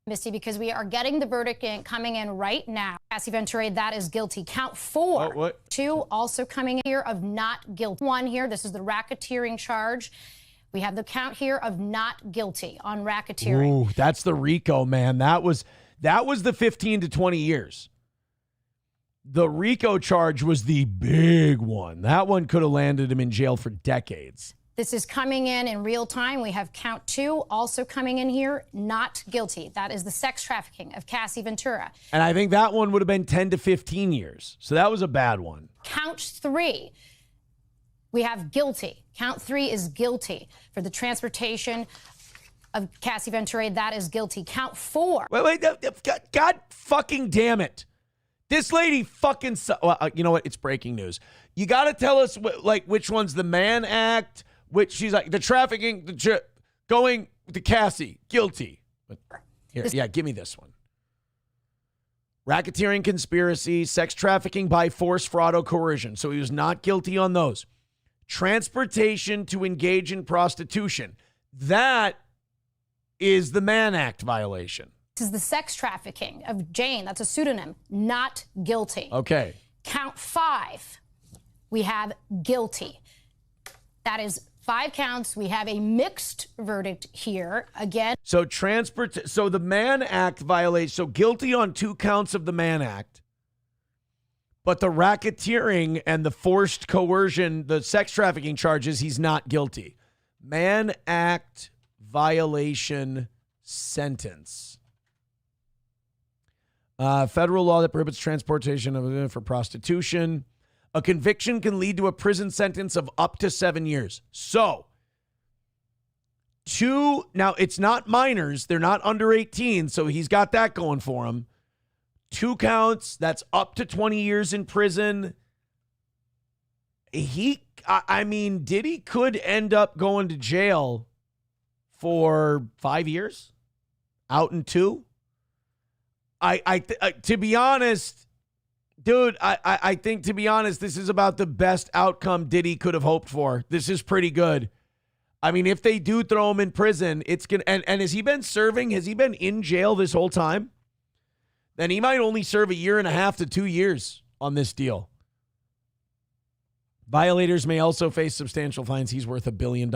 Missy, because we are getting the verdict coming in right now. Cassie Ventura, that is guilty. Count 4. What? 2 also coming in here of not guilty. 1 here, this is the racketeering charge. We have the count here of not guilty on racketeering. Ooh, that's the RICO, man. That was the 15 to 20 years. The RICO charge was the big one. That one could have landed him in jail for decades. This is coming in real time. We have count 2 also coming in here, not guilty. That is the sex trafficking of Cassie Ventura. And I think that one would have been 10 to 15 years. So that was a bad one. Count 3, we have guilty. Count 3 is guilty for the transportation of Cassie Ventura. That is guilty. Count 4. Wait, God fucking damn it. This lady fucking, you know what? It's breaking news. You got to tell us which one's the Mann Act, which she's like the trafficking, going to Cassie, guilty. Here, give me this one. Racketeering, conspiracy, sex trafficking by force, fraud, or coercion. So he was not guilty on those. Transportation to engage in prostitution. That is the Mann Act violation. This is the sex trafficking of Jane. That's a pseudonym. Not guilty. Okay. Count 5, we have guilty. That is 5 counts. We have a mixed verdict here. Again. So the Mann Act violates, so guilty on 2 counts of the Mann Act. But the racketeering and the forced coercion, the sex trafficking charges, he's not guilty. Mann Act violation sentence. Federal law that prohibits transportation for prostitution. A conviction can lead to a prison sentence of up to 7 years. So, now it's not minors. They're not under 18, so he's got that going for him. 2 counts, that's up to 20 years in prison. Diddy could end up going to jail for 5 years, out in 2. To be honest, dude, I think, to be honest, this is about the best outcome Diddy could have hoped for. This is pretty good. I mean, if they do throw him in prison, it's going to, and has he been serving? Has he been in jail this whole time? Then he might only serve 1.5 to 2 years on this deal. Violators may also face substantial fines. He's worth $1 billion.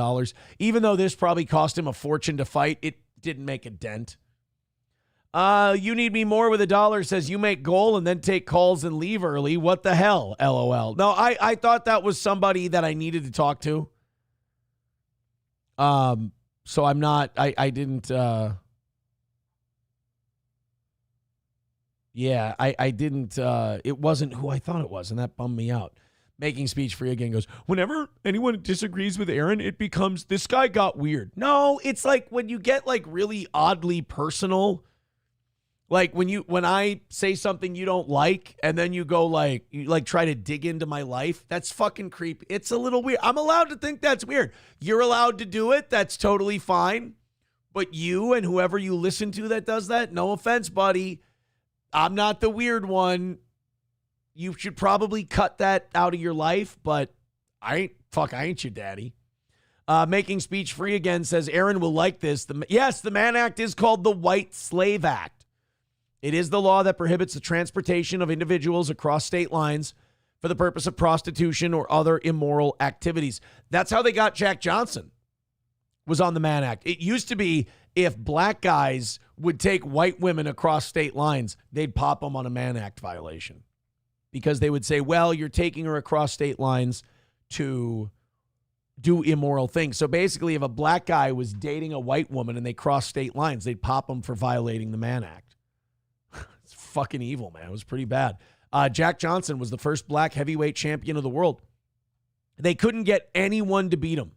Even though this probably cost him a fortune to fight, it didn't make a dent. You need me more with $1 says you make goal and then take calls and leave early. What the hell? LOL. No, I thought that was somebody that I needed to talk to. So I'm not, I didn't, I didn't, it wasn't who I thought it was, and that bummed me out. Making speech free again goes, whenever anyone disagrees with Aaron, it becomes, this guy got weird. No, it's like when you get like really oddly personal, like when I say something you don't like, and then you go you try to dig into my life, that's fucking creepy. It's a little weird. I'm allowed to think that's weird. You're allowed to do it. That's totally fine. But you and whoever you listen to that does that, no offense, buddy, I'm not the weird one. You should probably cut that out of your life, but I ain't your daddy. Making speech free again says Aaron will like this. Yes, the Mann Act is called the White Slave Act. It is the law that prohibits the transportation of individuals across state lines for the purpose of prostitution or other immoral activities. That's how they got Jack Johnson, was on the Mann Act. It used to be if black guys would take white women across state lines, they'd pop them on a Mann Act violation. Because they would say, well, you're taking her across state lines to do immoral things. So basically, if a black guy was dating a white woman and they crossed state lines, they'd pop him for violating the Mann Act. It's fucking evil, man. It was pretty bad. Jack Johnson was the first black heavyweight champion of the world. They couldn't get anyone to beat him.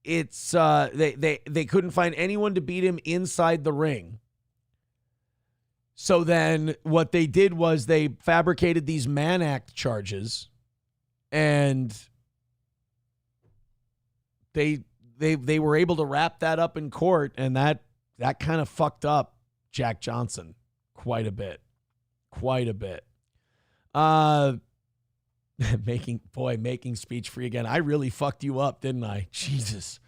They couldn't find anyone to beat him inside the ring. So then what they did was they fabricated these Mann Act charges, and they were able to wrap that up in court, and that kind of fucked up Jack Johnson quite a bit. Making speech free again. I really fucked you up, didn't I? Jesus.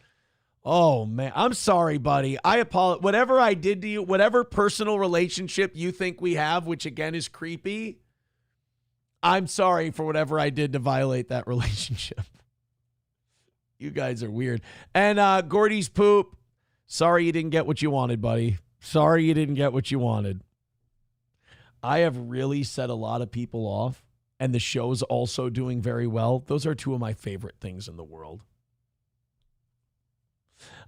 Oh, man. I'm sorry, buddy. I apologize. Whatever I did to you, whatever personal relationship you think we have, which again is creepy, I'm sorry for whatever I did to violate that relationship. You guys are weird. And Gordy's poop. Sorry you didn't get what you wanted, buddy. Sorry you didn't get what you wanted. I have really set a lot of people off, and the show's also doing very well. Those are two of my favorite things in the world.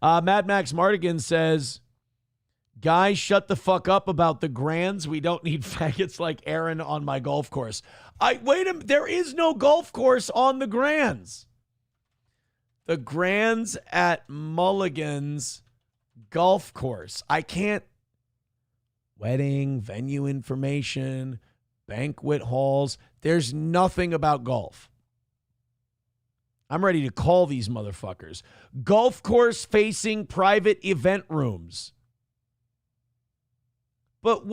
Mad Max Mardigan says, guys, shut the fuck up about the grands. We don't need faggots like Aaron on my golf course. Wait a minute. There is no golf course on the grands. The grands at Mulligan's golf course. I can't. Wedding, venue information, banquet halls. There's nothing about golf. I'm ready to call these motherfuckers. Golf course facing private event rooms. But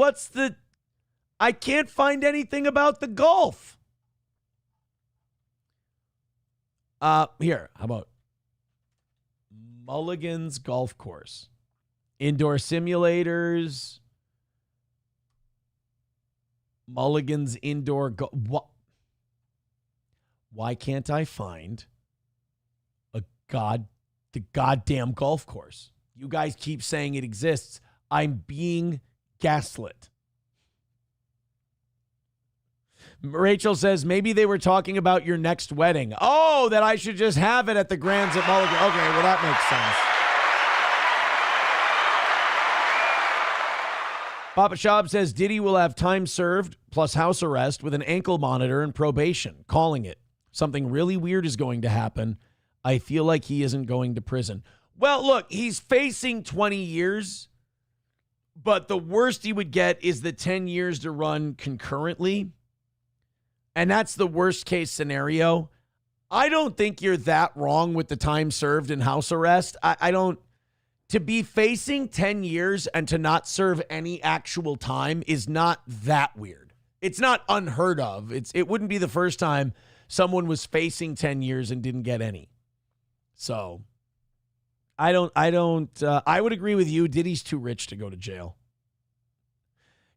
I can't find anything about the golf. Here, how about Mulligan's Golf Course? Indoor simulators. Mulligan's indoor Why can't I find the goddamn golf course? You guys keep saying it exists. I'm being gaslit. Rachel says, maybe they were talking about your next wedding. Oh, that I should just have it at the Grands at Mulligan. Okay, well, that makes sense. Papa Shab says, Diddy will have time served plus house arrest with an ankle monitor and probation. Calling it. Something really weird is going to happen. I feel like he isn't going to prison. Well, look, he's facing 20 years, but the worst he would get is the 10 years to run concurrently. And that's the worst case scenario. I don't think you're that wrong with the time served and house arrest. I don't. To be facing 10 years and to not serve any actual time is not that weird. It's not unheard of. It wouldn't be the first time someone was facing 10 years and didn't get any. So I would agree with you. Diddy's too rich to go to jail.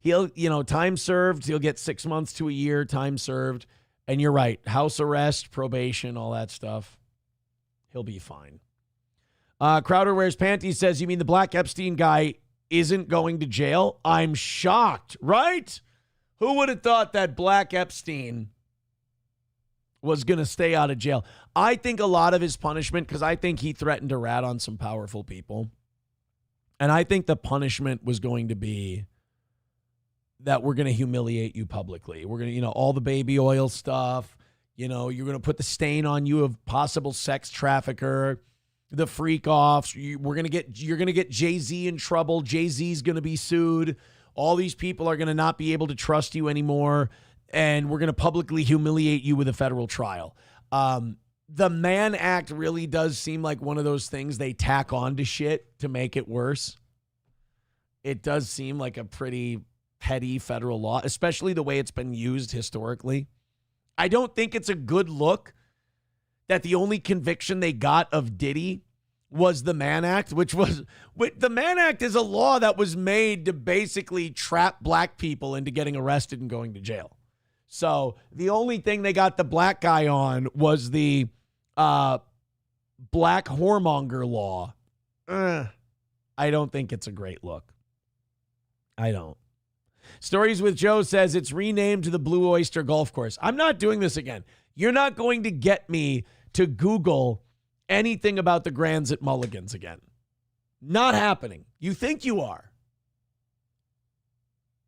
He'll, time served, he'll get 6 months to a year, time served. And you're right. House arrest, probation, all that stuff. He'll be fine. Crowder Wears Panties says, you mean the Black Epstein guy isn't going to jail? I'm shocked, right? Who would have thought that Black Epstein was going to stay out of jail? I think a lot of his punishment, because I think he threatened to rat on some powerful people. And I think the punishment was going to be that we're going to humiliate you publicly. We're going to, all the baby oil stuff. You're going to put the stain on you of possible sex trafficker. The freak offs. You're going to get Jay-Z in trouble. Jay-Z's going to be sued. All these people are going to not be able to trust you anymore. And we're going to publicly humiliate you with a federal trial. The Mann Act really does seem like one of those things they tack on to shit to make it worse. It does seem like a pretty petty federal law, especially the way it's been used historically. I don't think it's a good look that the only conviction they got of Diddy was the Mann Act, the Mann Act is a law that was made to basically trap black people into getting arrested and going to jail. So the only thing they got the black guy on was the black whoremonger law. I don't think it's a great look. I don't. Stories with Joe says it's renamed to the Blue Oyster Golf Course. I'm not doing this again. You're not going to get me to Google anything about the Grands at Mulligan's again. Not happening. You think you are,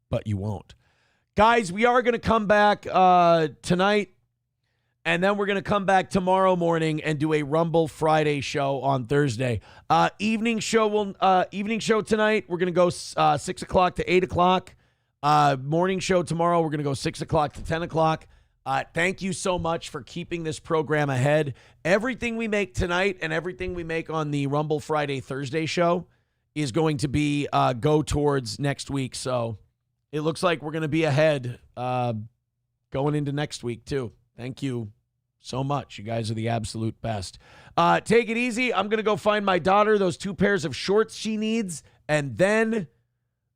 but you won't. Guys, we are going to come back tonight, and then we're going to come back tomorrow morning and do a Rumble Friday show on Thursday. Evening show tonight, we're going to go 6 o'clock to 8 o'clock. Morning show tomorrow, we're going to go 6 o'clock to 10 o'clock. Thank you so much for keeping this program ahead. Everything we make tonight and everything we make on the Rumble Friday Thursday show is going to be go towards next week. So it looks like we're going to be ahead going into next week too. Thank you so much. You guys are the absolute best. Take it easy. I'm going to go find my daughter those 2 pairs of shorts she needs. And then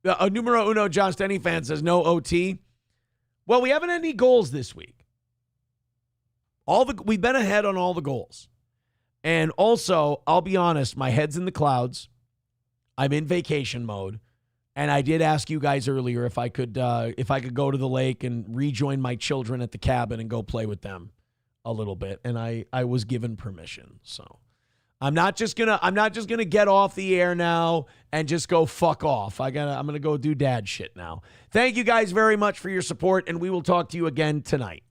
numero uno, John Stenny fan says no OT. Well, we haven't had any goals this week. We've been ahead on all the goals. And also, I'll be honest, my head's in the clouds. I'm in vacation mode. And I did ask you guys earlier if I could go to the lake and rejoin my children at the cabin and go play with them a little bit. And I was given permission. So I'm not just gonna get off the air now and just go fuck off. I'm gonna go do dad shit now. Thank you guys very much for your support, and we will talk to you again tonight.